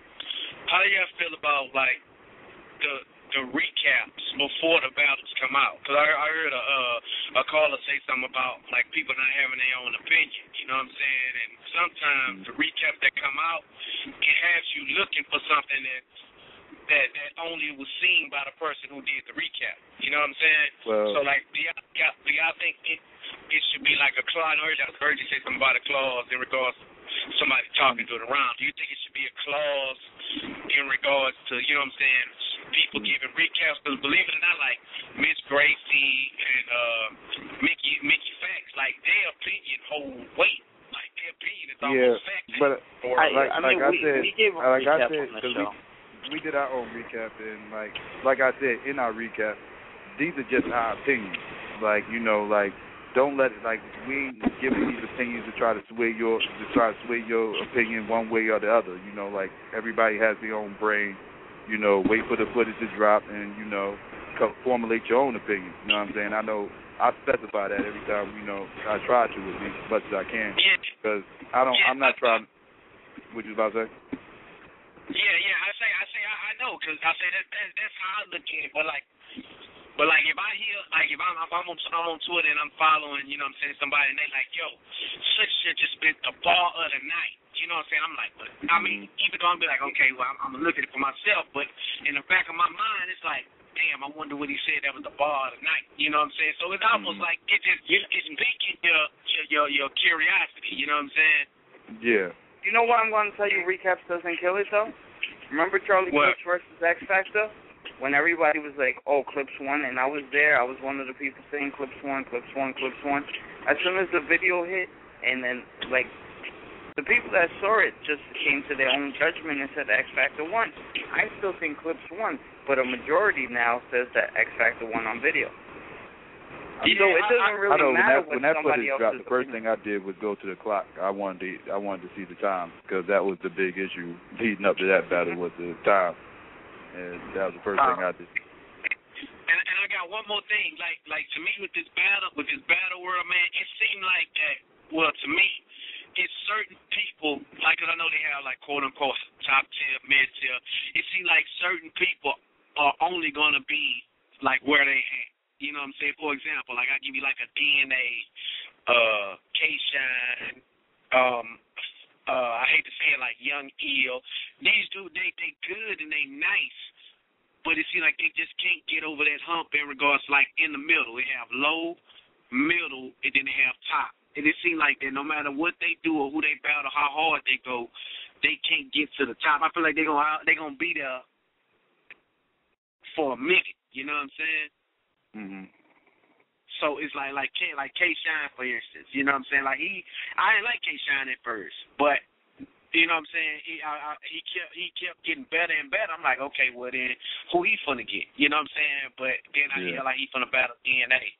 How do y'all feel about, like, the recaps before the battles come out? Because I heard a caller say something about, like, people not having their own opinion, you know what I'm saying? And sometimes the recaps that come out, it has you looking for something that only was seen by the person who did the recap, you know what I'm saying? Well, so, like, do y'all think it should be like a clause? I heard you say something about a clause in regards to somebody talking to it around. Do you think it should be a clause in regards to, you know what I'm saying, people giving recaps? Because believe it or not, like Miss Gracie and Mickey Facts, like their opinion hold weight. Like their opinion is almost fact. But we gave a recap on the show. We did our own recap, and like I said in our recap, these are just our opinions. Like, you know, like don't let it, like, we ain't giving these opinions to try to sway your opinion one way or the other. You know, like everybody has their own brain. You know, wait for the footage to drop and, you know, formulate your own opinion. You know what I'm saying? I know I specify that every time, you know, I try to at least as much as I can. Because I'm not trying. What you about to say? Yeah, I know, because I say that's how I look at it. But like if I hear, like if I'm on Twitter and I'm following, you know what I'm saying, somebody and they like, yo, such just been the ball of the night. You know what I'm saying? I'm like, but I mean, even though I'm be like, okay, well, I'm gonna look at it for myself, but in the back of my mind, it's like, damn, I wonder what he said that was the ball of the night. You know what I'm saying? So it's almost like it's piquing your curiosity. You know what I'm saying? Yeah. You know what I'm going to tell you? Recaps doesn't kill it though. Remember Charlie Clips versus X Factor? When everybody was like, oh, Clips won, and I was there. I was one of the people saying Clips won, Clips won, Clips won. As soon as the video hit, and then like the people that saw it just came to their own judgment and said X Factor won. I still think Clips won, but a majority now says that X Factor won on video. So it doesn't really matter when that footage dropped. The first thing I did was go to the clock. I wanted to see the time because that was the big issue leading up to that battle was the time, and that was the first thing I did. And I got one more thing. Like to me with this battle world, man, it seemed like that. Well, to me, it's certain people. Like, 'cause I know they have like quote unquote top tier, mid tier. It seems like certain people are only gonna be like where they at. You know what I'm saying? For example, like I give you like a DNA, K-Shine, I hate to say it, like Young Eel. These dudes, they good and they nice, but it seems like they just can't get over that hump in regards like in the middle. They have low, middle, and then they have top. And it seems like that no matter what they do or who they battle, how hard they go, they can't get to the top. I feel like they're gonna be there for a minute. You know what I'm saying? Mm-hmm. So it's like K-Shine, for instance. You know what I'm saying? Like I didn't like K-Shine at first, but You know what I'm saying? He kept getting better and better. I'm like, okay, well then, who he finna get? You know what I'm saying? But then I hear like he finna battle DNA.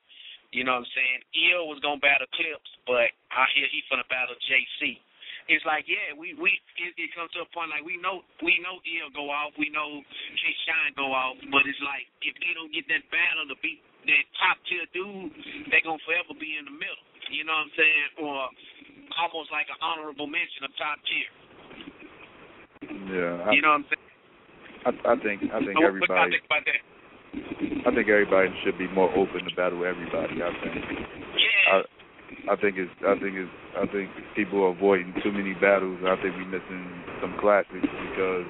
You know what I'm saying? Ill was gonna battle Clips, but I hear he finna battle JC. It's like, yeah, it comes to a point like we know Ill go off, we know K Shine go off, but it's like if they don't get that battle to beat that top tier dude, they gonna forever be in the middle. You know what I'm saying? Or almost like an honorable mention of top tier. Yeah. You know what I'm saying? I think everybody. What do you think about that? I think everybody should be more open to battle everybody. I think. Yeah. I think people are avoiding too many battles. I think we're missing some classics because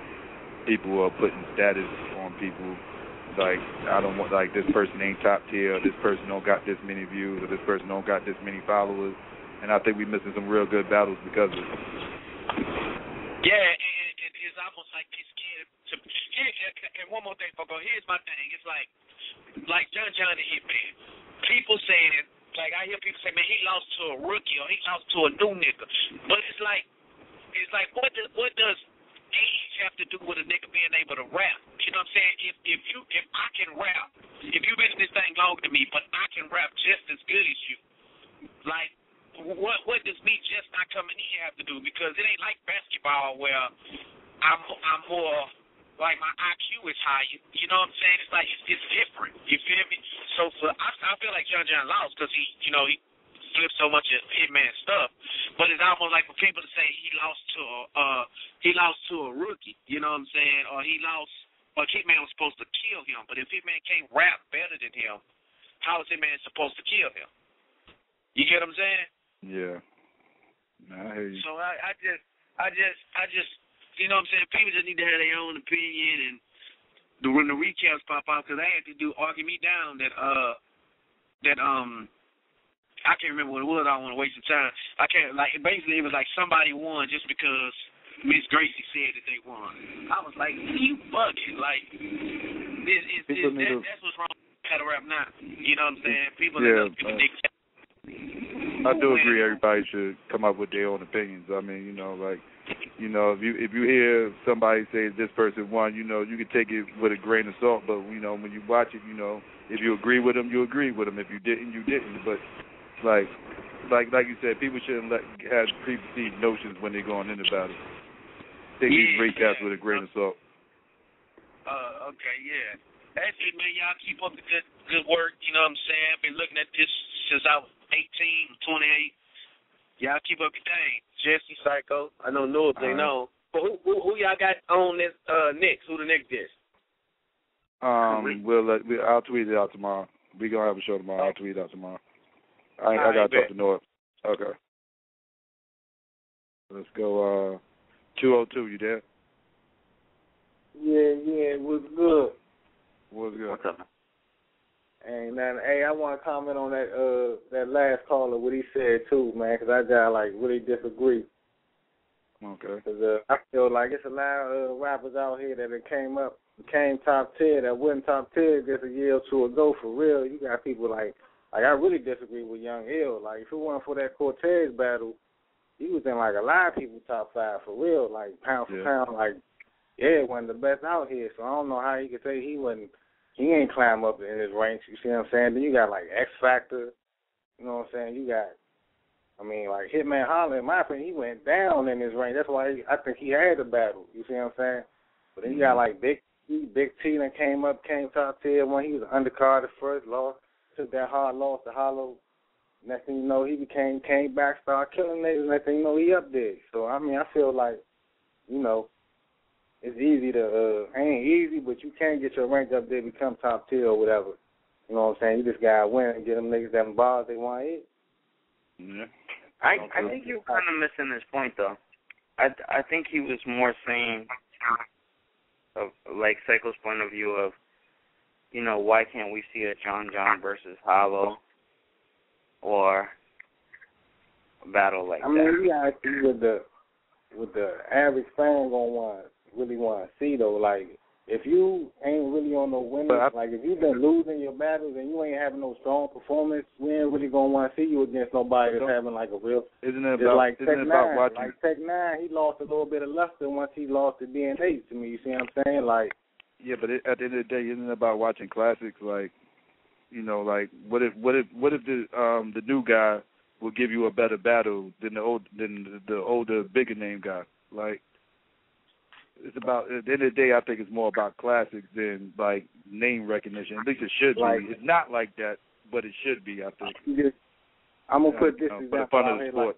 people are putting status on people. Like, I don't want, like, this person ain't top tier, or this person don't got this many views, or this person don't got this many followers. And I think we're missing some real good battles because of it. Yeah, and it's almost like it's scared to. And one more thing, Fogo. Here's my thing. It's like John the Hitman. People saying, like, I hear people say, man, he lost to a rookie or he lost to a new nigga. But it's like what does age have to do with a nigga being able to rap? You know what I'm saying? If I can rap, if you've been in this thing longer than me, but I can rap just as good as you, like, what does me just not coming in have to do? Because it ain't like basketball where I'm more like my IQ is higher. You know what I'm saying? It's like it's different. You feel me? So I feel like John lost because he flipped so much of Hitman stuff. But it's almost like for people to say he lost to a rookie. You know what I'm saying? Or he lost. Or Hitman was supposed to kill him. But if Hitman can't rap better than him, how is Hitman supposed to kill him? You get what I'm saying? Yeah. I hear you. So I just, you know what I'm saying? People just need to have their own opinion, and when the recaps pop out, because I had to argue me down that I can't remember what it was. I don't want to waste your time. I can't, like, basically it was like somebody won just because Miss Gracie said that they won. I was like, you bugging. Like, that's what's wrong with battle rap now. You know what I'm saying? People dictate. I do agree everybody should come up with their own opinions. I mean, if you hear somebody say this person won, you can take it with a grain of salt, but when you watch it, if you agree with them, you agree with them. If you didn't, you didn't. But like you said, people shouldn't have preconceived notions when they're going into battle. Take these recaps with a grain of salt. Okay, yeah. That's it, man. Y'all keep up the good work. You know what I'm saying? I've been looking at this since I was 18, 28. Y'all keep up your thing. Jesse, Psycho. I know Noah, they know. But who y'all got on this next? Who the next is? I'll tweet it out tomorrow. We gonna have a show tomorrow. I'll tweet it out tomorrow. I gotta talk to Noah. Okay. Let's go. 202. You there? Yeah. What's good? What's good? What's up? Ain't nothing. Hey, I want to comment on that last caller, what he said too, man, because I got really disagree. Okay. Because I feel like it's a lot of rappers out here that became top tier that wasn't top tier just a year or two ago. For real, you got people like I really disagree with Young Ill. Like if it weren't for that Cortez battle, he was in like a lot of people top 5 for real, like pound for pound, like one of the best out here. So I don't know how you could say he ain't climb up in his ranks, you see what I'm saying? Then you got like X Factor, you know what I'm saying? You got, like Hitman Holler, in my opinion, he went down in his rank. That's why I think he had the battle, you see what I'm saying? But then you got like Big T that came top tier when he was undercard at first, lost, took that hard loss to Hollow. Next thing you know, he came back, started killing niggas. Next thing you know, he up there. So, I feel like, it's easy to, ain't easy, but you can get your rank up there, become top tier or whatever. You know what I'm saying? You just gotta win and get them niggas them bars they want to hit. Yeah. I think you're kind of missing this point, though. I think he was more saying, of like Psycho's point of view of, why can't we see a John versus Hollow or a battle like that? You gotta see what the average fan really want to see though. Like if you ain't really on no winning, like if you've been losing your battles and you ain't having no strong performance, we ain't really gonna want to see you against nobody that's having like a real. Isn't it about watching? Like Tech Nine, he lost a little bit of luster once he lost the DNA to me. You see what I'm saying? Like, yeah, but at the end of the day, isn't it about watching classics? Like, you know, like what if the new guy will give you a better battle than the older bigger name guy? Like, it's about, at the end of the day, I think it's more about classics than like name recognition. At least it should be. It's not like that, but it should be, I think. I'm gonna put this example for the fun out of the here, sport.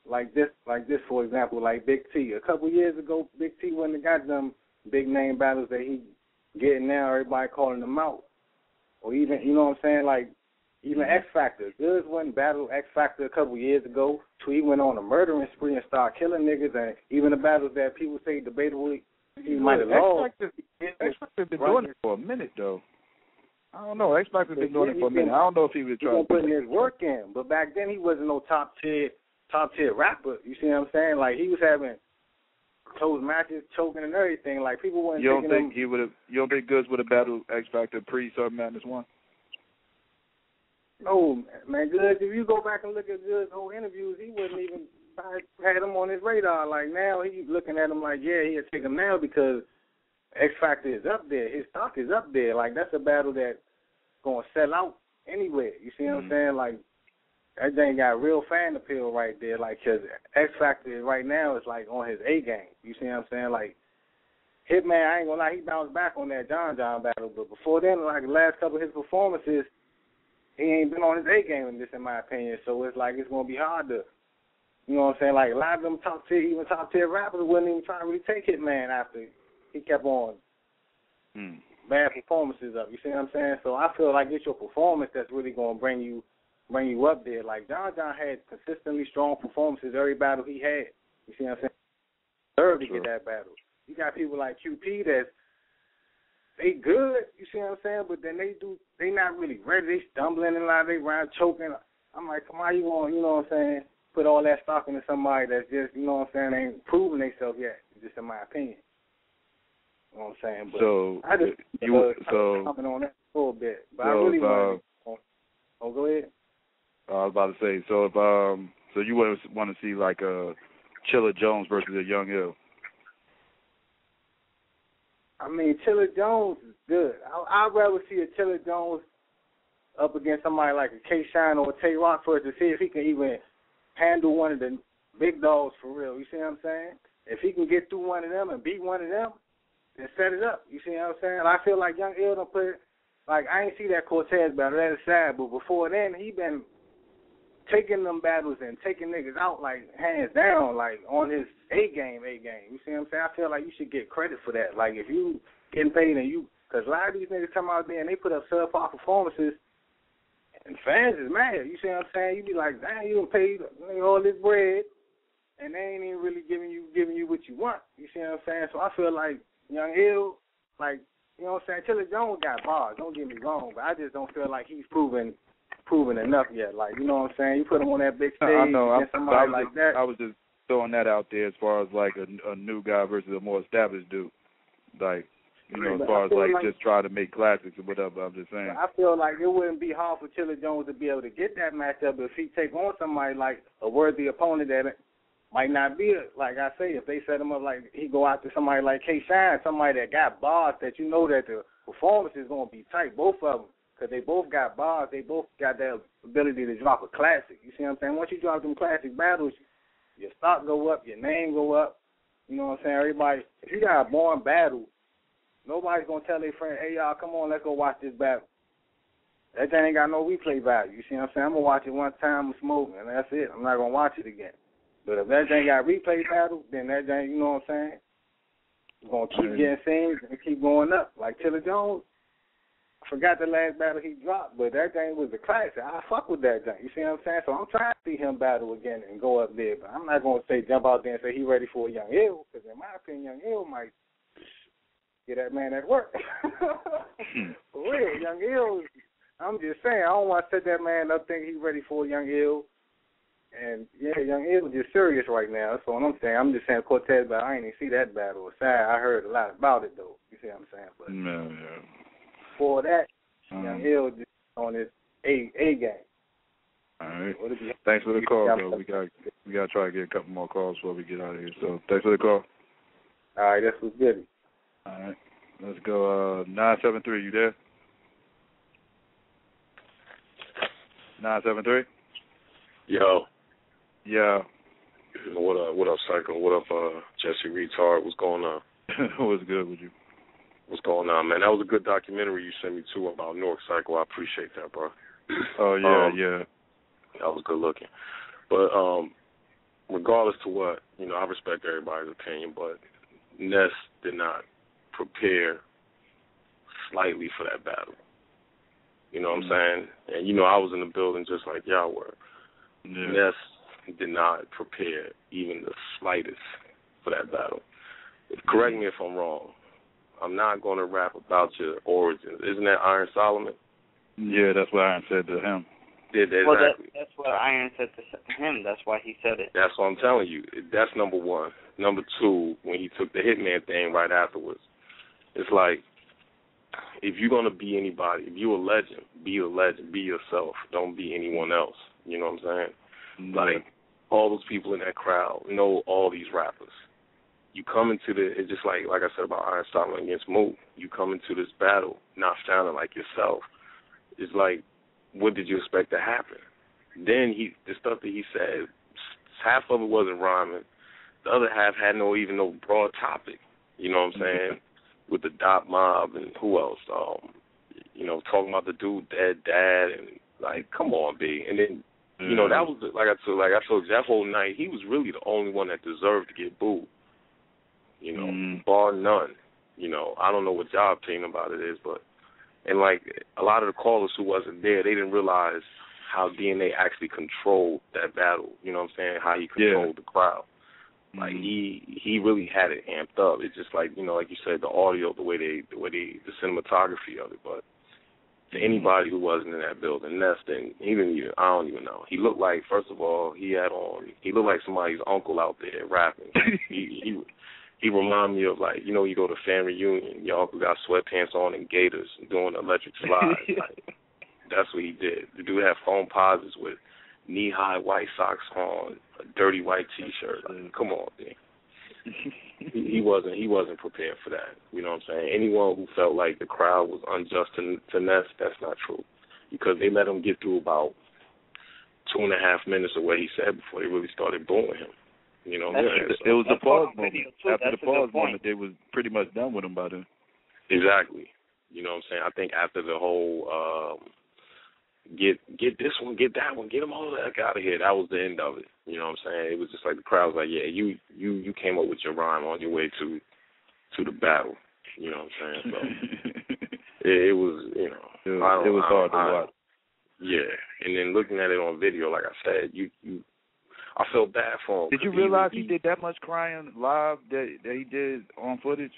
like this for example, like Big T. A couple years ago, Big T wouldn't have got them big name battles that he getting now. Everybody calling him out, or even, you know what I'm saying, like even X Factor. Goods wouldn't battle X Factor a couple years ago. Tweet went on a murdering spree and started killing niggas, and even the battles that people say debatably he might have lost. X Factor been doing it for a minute though. I don't know. X Factor been doing it for a minute. I don't know if he was trying to put his work in, but back then he wasn't no top tier rapper. You see what I'm saying? Like he was having close matches, choking and everything. Like people weren't. You don't think he would have? You don't think Goods would have battled X Factor pre-Sub Madness 1? No, man, Goods. If you go back and look at Goods' whole interviews, he wasn't even had him on his radar. Like now, he's looking at him like, yeah, he'll take him now because X Factor is up there. His stock is up there. Like that's a battle that's gonna sell out anywhere. You see what I'm saying? Like that thing got real fan appeal right there. Like, cause X Factor right now is like on his A game. You see what I'm saying? Like Hitman, I ain't gonna lie, he bounced back on that John battle, but before then, like the last couple of his performances, he ain't been on his A game in this, in my opinion. So it's like it's gonna be hard to, you know what I'm saying? Like a lot of them top tier rappers wouldn't even try to really take Hitman after he kept on bad performances up. You see what I'm saying? So I feel like it's your performance that's really gonna bring you up there. Like John had consistently strong performances every battle he had. You see what I'm saying? Deserve to get that battle. You got people like QP that's they good, you see what I'm saying, but then they not really ready. They stumbling and like they round choking. I'm like, come on, you want, you know what I'm saying, put all that stock into somebody that's just, you know what I'm saying, ain't proven themselves yet, just in my opinion. You know what I'm saying? But so I just comment on that a little bit. But I really want to go ahead. I was about to say, so if so you want to see like a Chilla Jones versus a Young Ill. I mean, Chilla Jones is good. I'd rather see a Chilla Jones up against somebody like a K-Shine or a Tay Rockford to see if he can even handle one of the big dogs for real. You see what I'm saying? If he can get through one of them and beat one of them, then set it up. You see what I'm saying? I feel like Young Ill don't put, like, I ain't see that Cortez battle. That is sad. But before then, he been taking them battles and taking niggas out, like, hands down, like, on his A game. You see what I'm saying? I feel like you should get credit for that. Like, if you getting paid and you, because a lot of these niggas come out there and they put up subpar performances, and fans is mad. You see what I'm saying? You be like, damn, you done paid all this bread, and they ain't even really giving you what you want. You see what I'm saying? So I feel like Young Ill, like, you know what I'm saying? Chilla Jones got bars. Don't get me wrong, but I just don't feel like he's proven enough yet. Like, you know what I'm saying? You put him on that big stage against somebody like that. I was just throwing that out there as far as like a new guy versus a more established dude. Like, you know, as far as like just try to make classics or whatever. I'm just saying. I feel like it wouldn't be hard for Chilla Jones to be able to get that matchup if he take on somebody like a worthy opponent that might not be like I say, if they set him up like he go out to somebody like K-Shine, somebody that got bars that you know that the performance is going to be tight, both of them, because they both got bars, they both got that ability to drop a classic. You see what I'm saying? Once you drop them classic battles, your stock go up, your name go up. You know what I'm saying? Everybody, if you got a born battle, nobody's going to tell their friend, hey, y'all, come on, let's go watch this battle. That thing ain't got no replay value. You see what I'm saying? I'm going to watch it one time with smoke, and that's it. I'm not going to watch it again. But if that thing got replay battle, then that thing, you know what I'm saying, it's going to keep getting seen and keep going up. Like Chilla Jones, I forgot the last battle he dropped, but that thing was a classic. I fuck with that thing. You see what I'm saying? So I'm trying to see him battle again and go up there. But I'm not going to say jump out there and say he ready for a Young Ill, because in my opinion, Young Ill might get that man at work. For real, Young Ill, I'm just saying, I don't want to set that man up thinking he's ready for a Young Ill. And, yeah, Young Ill is just serious right now. That's what I'm saying. I'm just saying Cortez, but I ain't even see that battle. Sad, I heard a lot about it, though. You see what I'm saying? But yeah. for that, Young Hill just on his A game. All right. Thanks for the call, bro. We got to try to get a couple more calls before we get out of here. So thanks for the call. All right, that's what's good. All right. Let's go. 973, you there? 973. Yo. Yeah. What up, Psycho? What up, Jesse Retard? What's going on? What's good with you? What's going on, man? That was a good documentary you sent me, too, about Newark Psycho. I appreciate that, bro. Oh, yeah. That was good looking. But regardless to what, I respect everybody's opinion, but Ness did not prepare slightly for that battle. You know what I'm saying? And, I was in the building just like y'all were. Yeah. Ness did not prepare even the slightest for that battle. Correct me if I'm wrong. I'm not going to rap about your origins. Isn't that Iron Solomon? Yeah, that's what Iron said to him. Yeah, exactly. Well, that's what Iron said to him. That's why he said it. That's what I'm telling you. That's number one. Number two, when he took the Hitman thing right afterwards, it's like, if you're going to be anybody, if you're a legend, be yourself. Don't be anyone else. You know what I'm saying? Like, all those people in that crowd know all these rappers. You come into it's just like I said about Iron Solomon against Mook. You come into this battle not sounding like yourself. It's like, what did you expect to happen? Then the stuff that he said, half of it wasn't rhyming. The other half had no broad topic. You know what I'm saying? With the Dot Mob and who else? Talking about the dude dead dad and like, come on, B. And then that was like I told you, that whole night he was really the only one that deserved to get booed. Bar none. I don't know what y'all opinion about it is, but and like a lot of the callers who wasn't there, they didn't realize how DNA actually controlled that battle. You know what I'm saying? How he controlled the crowd. Like he really had it amped up. It's just like like you said, the audio, the cinematography of it. But to anybody who wasn't in that building, Ness didn't. I don't even know. He looked like, first of all, he looked like somebody's uncle out there rapping. He reminded me of like, you go to family reunion, your uncle got sweatpants on and gaiters and doing electric slides. Like, that's what he did. The dude had foam posits with knee-high white socks on, a dirty white T-shirt. Like, come on, man. He wasn't prepared for that. You know what I'm saying? Anyone who felt like the crowd was unjust to Ness, that's not true. Because they let him get through about 2.5 minutes of what he said before they really started booing him. You know, it was the pause moment. After the pause moment, they was pretty much done with him by then. Exactly. You know what I'm saying? I think after the whole get this one, get that one, get them all the heck out of here, that was the end of it. You know what I'm saying? It was just like the crowd was like, yeah, you came up with your rhyme on your way to the battle. You know what I'm saying? So it was, it was hard to watch. Yeah, and then looking at it on video, like I said, I felt bad for him. Did you realize he did that much crying live that he did on footage?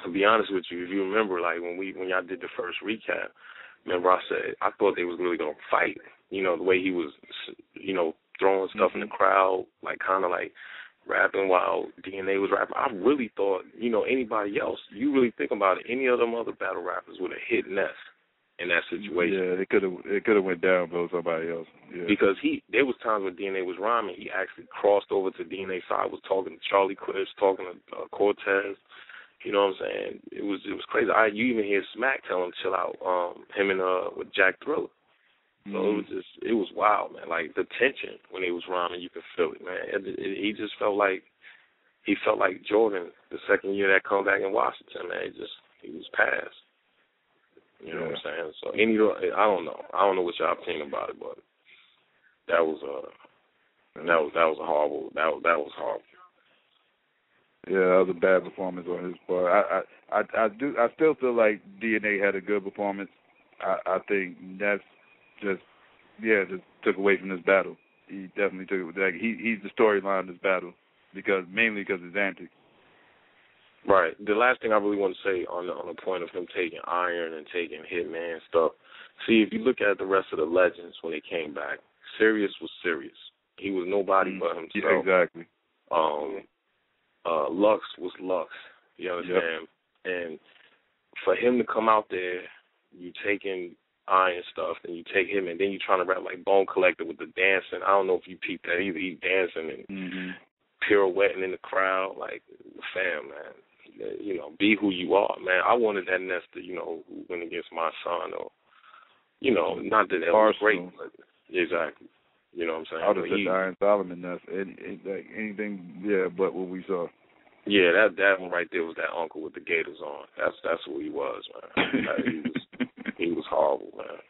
To be honest with you, if you remember, like when y'all did the first recap, remember I said I thought they was really gonna fight. The way he was, throwing stuff in the crowd, like kind of like rapping while DNA was rapping. I really thought, anybody else, you really think about it, any of them other battle rappers would have hit Ness in that situation. Yeah, it could have went down for somebody else. Yeah. Because there was times when DNA was rhyming, he actually crossed over to DNA's side, was talking to Charlie Clips, talking to Cortez. You know what I'm saying? It was crazy. You even hear Smack tell him chill out. Him and with Jack Thriller. So it was wild, man. Like the tension when he was rhyming, you could feel it, man. He just felt like Jordan the second year that comeback in Washington, man. He was past. You know what I'm saying? So I don't know. I don't know what y'all think about it, but that was horrible. That was horrible. Yeah, that was a bad performance on his part. I still feel like DNA had a good performance. I think that's just took away from this battle. He definitely took it. Like he's the storyline of this battle mainly because of his antics. Right. The last thing I really want to say on the point of him taking Iron and taking Hitman stuff. See, if you look at the rest of the legends when they came back, Sirius was Sirius. He was nobody but himself. Yeah, exactly. Lux was Lux. You understand? And for him to come out there, you taking Iron stuff, and you take him, and then you trying to rap like Bone Collector with the dancing. I don't know if you peeped that either. He dancing and pirouetting in the crowd. Like, fam, man, you know, be who you are, man. I wanted that Ness to, you know, win against my son, or, you know, not that it was great, but exactly. You know what I'm saying? I would have said the Iron Solomon Ness. Like anything, yeah, but what we saw. Yeah, that one right there was that uncle with the gators on. That's who he was, man. He was horrible, man.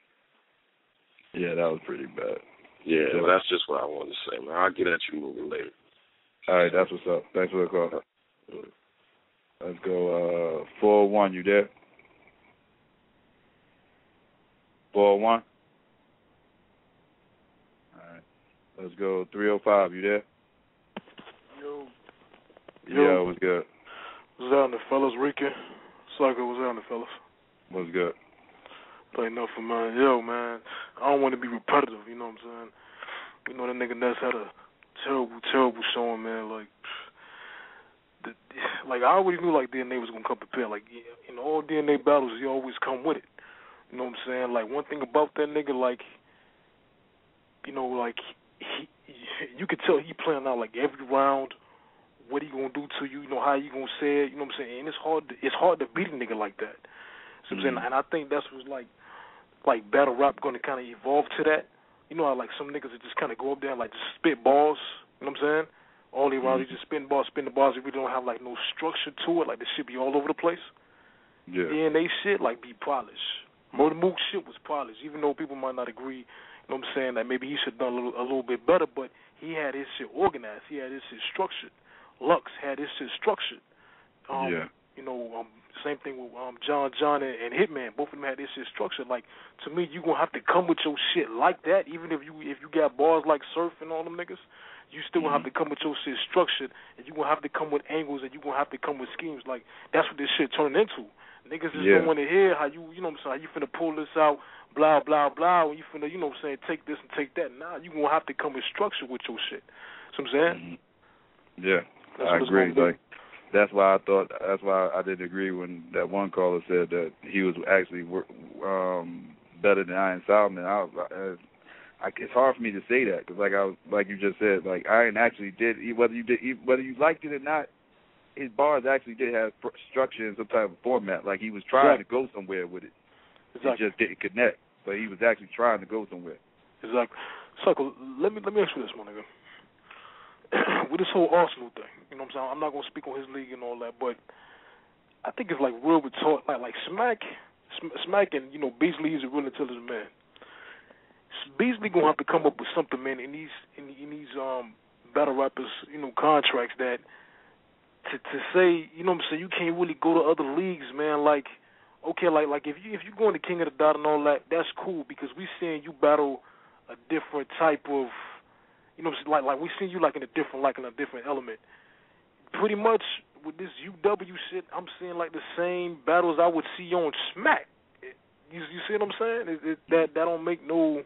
Yeah, that was pretty bad. Yeah, but that's just what I wanted to say, man. I'll get at you a little bit later. All right, that's what's up. Thanks for the call. Let's go 401, you there? 401? All right. Let's go 305, you there? Yo, what's good? What's happening, fellas? Ricky. Psycho, what's happening, fellas? What's good? Ain't enough for mine. Yo, man, I don't want to be repetitive, you know what I'm saying? You know, that nigga Ness had a terrible, terrible showing, man. Like I already knew, like, DNA was going to come prepared. Like, in all DNA battles, he always come with it. You know what I'm saying? Like, one thing about that nigga, like, you know, like, you could tell he planned out, like, every round, what he going to do to you, you know, how you going to say it, you know what I'm saying? And it's hard to beat a nigga like that. You know what I'm saying? And I think that's what's, like battle rap going to kind of evolve to that. You know how, like, some niggas that just kind of go up there and, like, just spit balls, you know what I'm saying? All the rounds, you just spin the bars, they really don't have, like, no structure to it. Like, the shit be all over the place. Yeah. DNA shit, like, be polished. Murder Mook shit was polished, even though people might not agree, you know what I'm saying, that maybe he should have done a little bit better, but he had his shit organized. He had his shit structured. Lux had his shit structured. You know, same thing with John and Hitman. Both of them had this shit structured. Like, to me, you gonna have to come with your shit like that. Even if you got bars like Surf and all them niggas, you still gonna have to come with your shit structured, and you gonna have to come with angles, and you gonna have to come with schemes. Like, that's what this shit turning into. Niggas just don't want to hear how you know what I'm saying, how you finna pull this out, blah blah blah. When you finna, you know what I'm saying, take this and take that. Nah, you gonna have to come with structure with your shit. See what I'm saying? Yeah, I agree. Like, that's why I didn't agree when that one caller said that he was actually better than Iron Solomon. It's hard for me to say that because, like you just said, like, Iron actually did, whether you liked it or not, his bars actually did have structure in some type of format. Like, he was trying to go somewhere with it. Exactly. It just didn't connect, but he was actually trying to go somewhere. Exactly. So, let me ask you this, my nigga. With this whole Arsenal thing, you know what I'm saying? I'm not gonna speak on his league and all that, but I think it's like real retort. Like Smack, and you know, Beasley is a real intelligent man. Beasley gonna have to come up with something, man, in these battle rappers, you know, contracts that to say, you know what I'm saying, you can't really go to other leagues, man. Like, okay, like if you going to King of the Dot and all that, that's cool because we seeing you battle a different type of. You know, like we see you like in a different element. Pretty much with this UW shit, I'm seeing like the same battles I would see on Smack. You see what I'm saying? That don't make no,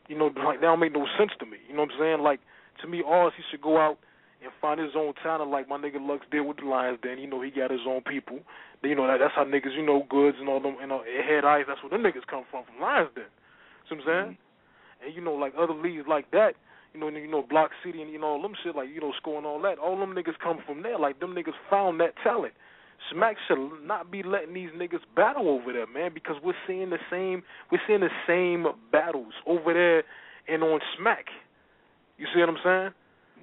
you know, like that don't make no sense to me. You know what I'm saying? Like, to me, Oz, he should go out and find his own talent, like my nigga Lux did with the Lions. Then you know he got his own people. Then, you know that's how niggas, you know, Goods and all them, you know, Head Eyes. That's where them niggas come from Lions. Then, see what I'm saying? And, you know, like other leagues like that, you know, Block City and, you know, all them shit, like, you know, scoring all that, all them niggas come from there. Like, them niggas found that talent. Smack should not be letting these niggas battle over there, man, because we're seeing the same battles over there and on Smack. You see what I'm saying?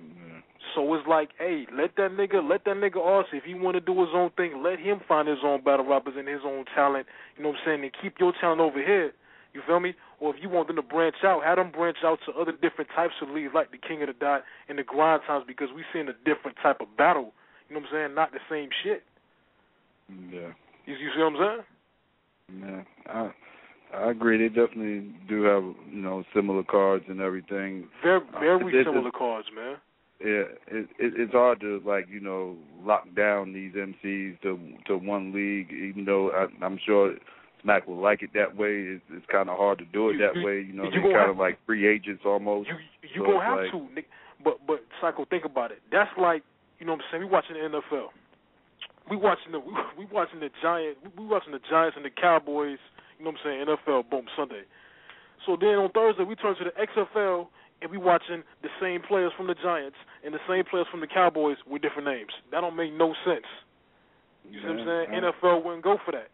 Mm-hmm. So it's like, hey, let that nigga also, if he want to do his own thing, let him find his own battle rappers and his own talent, you know what I'm saying, and keep your talent over here. You feel me? Or if you want them to branch out, have them branch out to other different types of leagues like the King of the Dot and the Grind Times because we seeing a different type of battle. You know what I'm saying? Not the same shit. Yeah. You see what I'm saying? Yeah. I agree. They definitely do have, you know, similar cards and everything. Very similar cards, man. Yeah. It's hard to, like, you know, lock down these MCs to one league, even though I'm sure Smack will like it that way. It's kind of hard to do it that way. You know, they're kind of like free agents almost. You so gonna have to, Nick. But Psycho, think about it. That's like, you know what I'm saying, we watching the NFL. we watching the Giants and the Cowboys. You know what I'm saying? NFL, boom, Sunday. So then on Thursday we turn to the XFL and we watching the same players from the Giants and the same players from the Cowboys with different names. That don't make no sense. You see what I'm saying? NFL wouldn't go for that.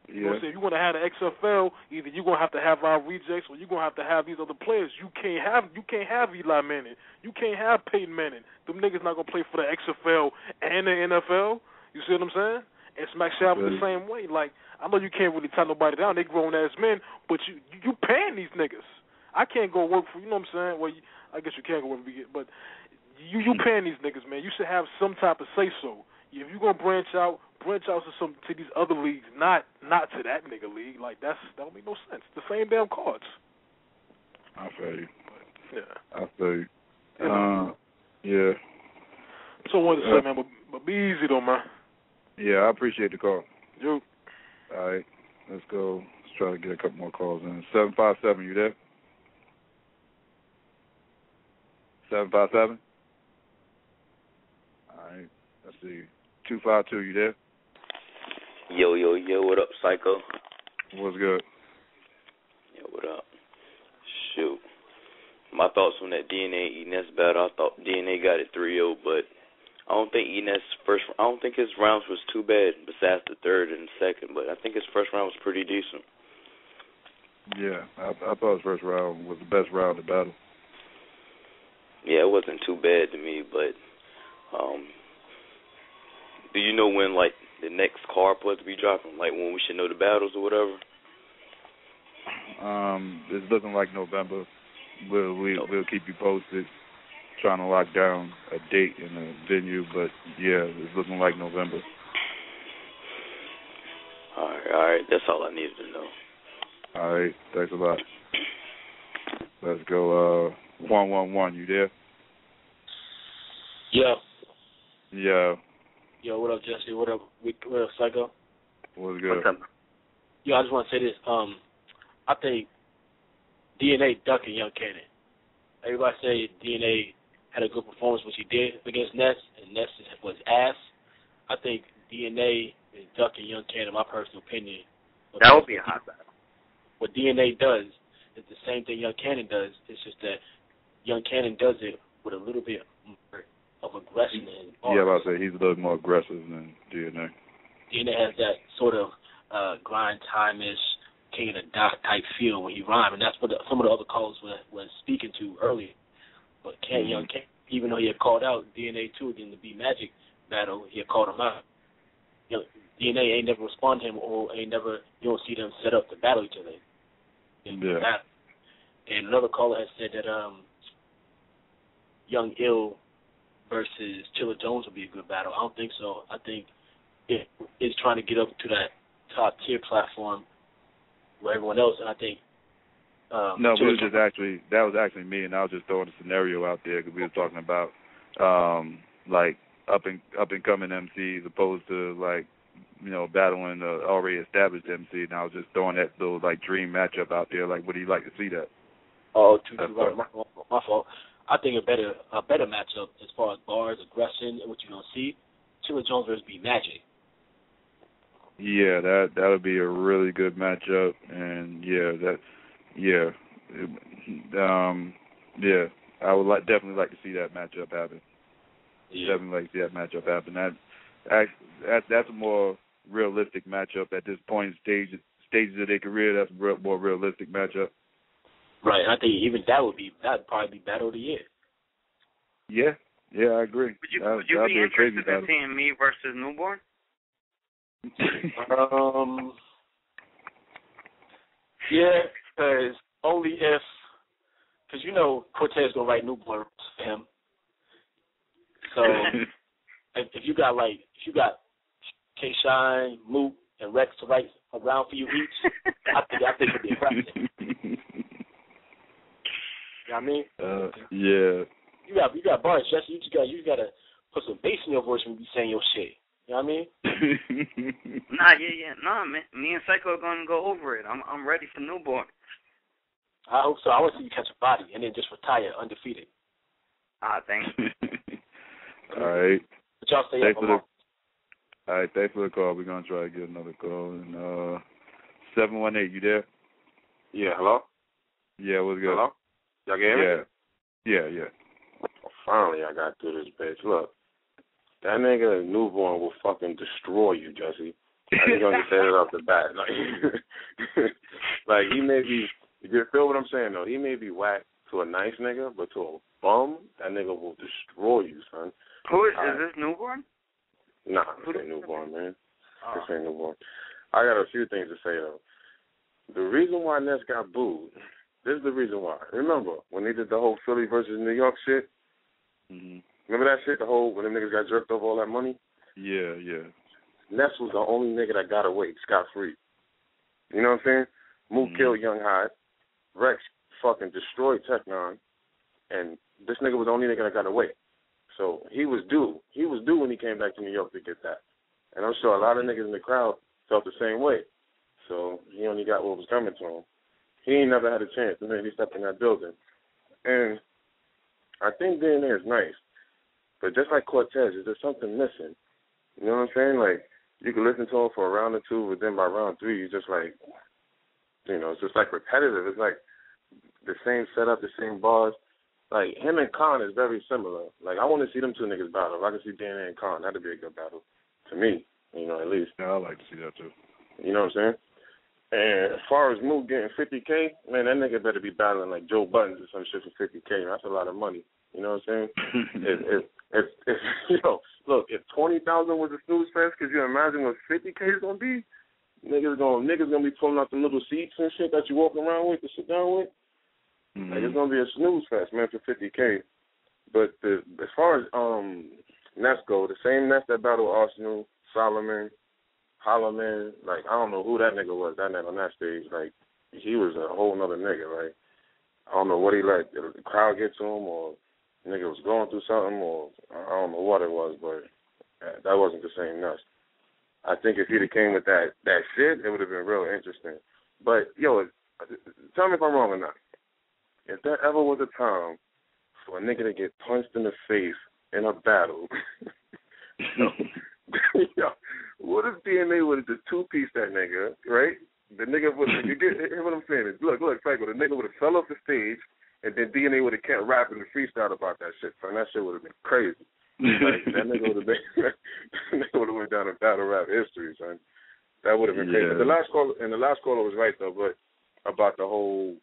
Yeah. You know what I'm saying? If you want to have the XFL, either you're gonna have to have our rejects or you're gonna have to have these other players. You can't have Eli Manning. You can't have Peyton Manning. Them niggas not gonna play for the XFL and the NFL. You see what I'm saying? And Smack Shab was the same way. Like, I know you can't really tie nobody down. They grown ass men, but you paying these niggas. I can't go work for, you know what I'm saying? Well, I guess you can't go work for, but you paying these niggas, man. You should have some type of say so. If you gonna branch out to these other leagues, not to that nigga league. Like that don't make no sense. The same damn cards. I feel you. Yeah. I feel you. Yeah. So I wanted to say, man, but be easy though, man. Yeah, I appreciate the call. You. All right, let's go. Let's try to get a couple more calls in. 757, you there? 757. All right. Let's see. 252, you there? Yo, what up, Psycho? What's good? Yo, what up? Shoot. My thoughts on that DNA E.Ness battle, I thought DNA got it 3-0, but I don't think I don't think his rounds was too bad, besides the third and second, but I think his first round was pretty decent. Yeah, I thought his first round was the best round of the battle. Yeah, it wasn't too bad to me, but do you know when, like, the next card supposed to be dropping? Like, when we should know the battles or whatever? It's looking like November. We'll keep you posted. Trying to lock down a date and a venue, but yeah, it's looking like November. All right. That's all I needed to know. All right. Thanks a lot. Let's go. 111. You there? Yeah. Yeah. Yo, what up, Jesse? What up, Psycho? What's good? What's up? Yo, I just want to say this. I think DNA ducking Young Cannon. Everybody say DNA had a good performance, which he did against Ness, and Ness was ass. I think DNA is ducking Young Cannon, my personal opinion. That would be a hot battle. What DNA does is the same thing Young Cannon does. It's just that Young Cannon does it with a little bit more of aggression. Yeah, I was about to say he's a little more aggressive than DNA. DNA has that sort of grind time-ish, king of the dot type feel when he rhymes, and that's what some of the other callers were speaking to earlier. But Young Cannon, even though he had called out DNA too in the B Magic battle, he had called him out. You know, DNA ain't never respond to him, or you don't see them set up to battle each other. Yeah. And another caller has said that Young Ill versus Chilla Jones would be a good battle. I don't think so. I think it is trying to get up to that top tier platform where everyone else, and I think no, that was actually me, and I was just throwing a scenario out there because we were talking about like up and coming MCs opposed to like battling the already established MC, and I was just throwing that little like dream matchup out there. Like, would you like to see that? Oh, my fault. I think a better matchup as far as bars, aggression, and what you're gonna see. Chilla Jones versus B Magic. Yeah, that would be a really good matchup, and I would definitely like to see that matchup happen. Yeah. Definitely like to see that matchup happen. That's a more realistic matchup at this point in stages of their career. That's a more realistic matchup. Right. I think even that'd probably be battle of the year. Yeah, I agree. Would you be interested in seeing me versus Newborn? Yeah, because Cortez gonna write Newborn for him. So if you got K Shine, Mook, and Rex to write a round for you each, I think it'd be impressive. You know what I mean? Yeah. You got bars, Jesse. You gotta put some bass in your voice when you be saying your shit. You know what I mean? Nah, man. Me and Psycho are gonna go over it. I'm ready for Newborn. I hope so. I want to see you catch a body and then just retire undefeated. Thanks. All right. But y'all stay up. All right, thanks for the call. We're gonna try to get another call. And 718, you there? Yeah, hello? Yeah, what's good? Hello? Y'all can hear me? Yeah. Finally, I got through this bitch. Look, that nigga newborn will fucking destroy you, Jesse. I ain't gonna say it off the bat. Like he may be, you feel what I'm saying though? He may be whack to a nice nigga, but to a bum, that nigga will destroy you, son. Who is this newborn? Nah, this ain't newborn, man. This ain't newborn. I got a few things to say though. The reason why Ness got booed, this is the reason why. Remember when they did the whole Philly versus New York shit? Mm-hmm. Remember that shit? The whole when them niggas got jerked off all that money? Yeah. Ness was the only nigga that got away scot-free. You know what I'm saying? Mook killed Young Hot. Rex fucking destroyed Tech-Nine. And this nigga was the only nigga that got away. So he was due. He was due when he came back to New York to get that. And I'm sure a lot of niggas in the crowd felt the same way. So he only got what was coming to him. He ain't never had a chance until he stepped in that building. And I think DNA is nice. But just like Cortez, there's something missing. You know what I'm saying? Like, you can listen to him for a round or two, but then by round three, you just like, you know, it's just like repetitive. It's like the same setup, the same bars. Like, him and Khan is very similar. Like, I want to see them two niggas battle. If I can see DNA and Khan, that'd be a good battle. To me, you know, at least. Yeah, I'd like to see that too. You know what I'm saying? And as far as Mook getting $50K, man, that nigga better be battling like Joe Buttons or some shit for $50K. That's a lot of money. You know what I'm saying? if you know, look, if 20,000 was a snooze fest, could you imagine what 50K is gonna be? Niggas gonna be pulling out the little seats and shit that you walk around with to sit down with. Mm-hmm. Like it's gonna be a snooze fest, man, for 50K. But as far as Ness go, the same Ness that battled Arsenal, Solomon, Holloman, like I don't know who that nigga was, that nigga on that stage. Like he was a whole nother nigga. Like I don't know what he let the crowd get to him, or nigga was going through something, or I don't know what it was, but that wasn't the same Ness. I think if he'd have came with that shit, it would have been real interesting. But yo, tell me if I'm wrong or not. If there ever was a time for a nigga to get punched in the face in a battle, yo, what if DNA would have just two-pieced that nigga, right? The nigga would have, you get what I'm saying? Look, Psycho, the nigga would have fell off the stage, and then DNA would have kept rapping and freestyle about that shit, son. That shit would have been crazy. Like, that nigga would have went down in battle rap history, son. That would have been crazy. The last caller was right, though, but about the whole,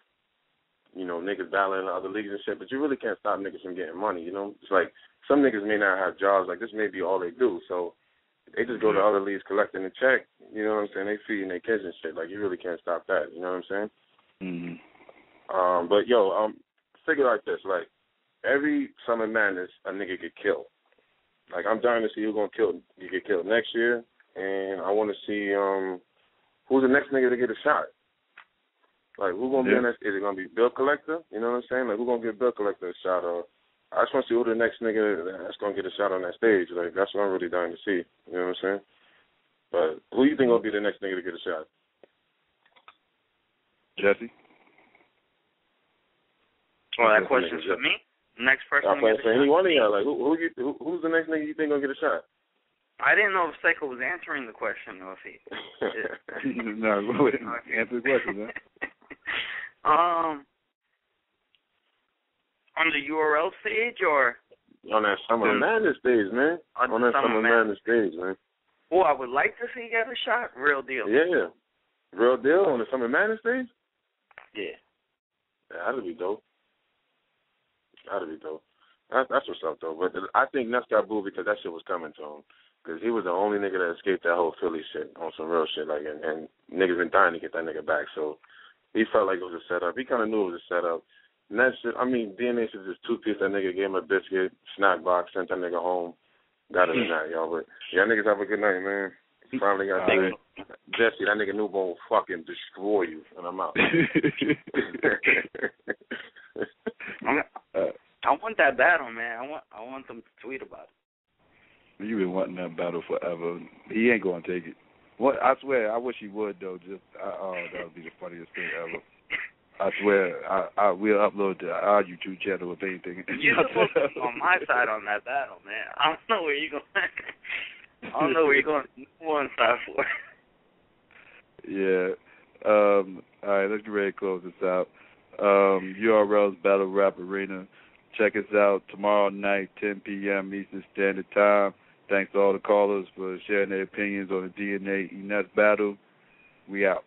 you know, niggas battling in other leagues and shit, but you really can't stop niggas from getting money, you know? It's like some niggas may not have jobs. Like, this may be all they do, so they just go to other leagues collecting a check, you know what I'm saying? They feeding their kids and shit. Like, you really can't stop that, you know what I'm saying? Mm-hmm. But, figure like this, like, every Summer Madness, a nigga get killed. Like, I'm dying to see who's going to get killed next year, and I want to see who's the next nigga to get a shot. Like, who's going to be in that? Is it going to be Bill Collector? You know what I'm saying? Like, who's going to give Bill Collector a shot? Or I just want to see who the next nigga that's going to get a shot on that stage. Like, that's what I'm really dying to see. You know what I'm saying? But who you think will be the next nigga to get a shot? Jesse? Well, that question's for me? Next person to get a shot? Any one of y'all. Like, who's the next nigga you think going to get a shot? I didn't know if Psycho was answering the question, or if he... No, go ahead. Answer the question, man. On the URL stage, or? On that Summer Madness stage, man. On that Summer Madness stage, man. Well, I would like to see you get a shot. Real deal. Yeah. Real deal on the Summer Madness stage? Yeah. That'd be dope. That's what's up, though. But I think Ness got booed because that shit was coming to him. Because he was the only nigga that escaped that whole Philly shit on some real shit. Like, and niggas been dying to get that nigga back. So he felt like it was a setup. He kind of knew it was a setup. And that shit, I mean, DNA should just two-piece that nigga, gave him a biscuit, snack box, sent that nigga home. Got it in that, y'all. But y'all niggas have a good night, man. Finally got paid. Jesse, that nigga newborn will fucking destroy you. And I'm out. I want that battle, man. I want them to tweet about it. You've been wanting that battle forever. He ain't gonna take it. What? I swear, I wish he would though. That would be the funniest thing ever. I swear, I will upload to our YouTube channel if anything. You're supposed to be on my side on that battle, man. I don't know where you going. I don't know where you're going. One side for. Yeah. All right, let's get ready to close this out. URL's Battle Rap Arena. Check us out tomorrow night, 10 p.m. Eastern Standard Time. Thanks to all the callers for sharing their opinions on the DNA E.Ness battle. We out.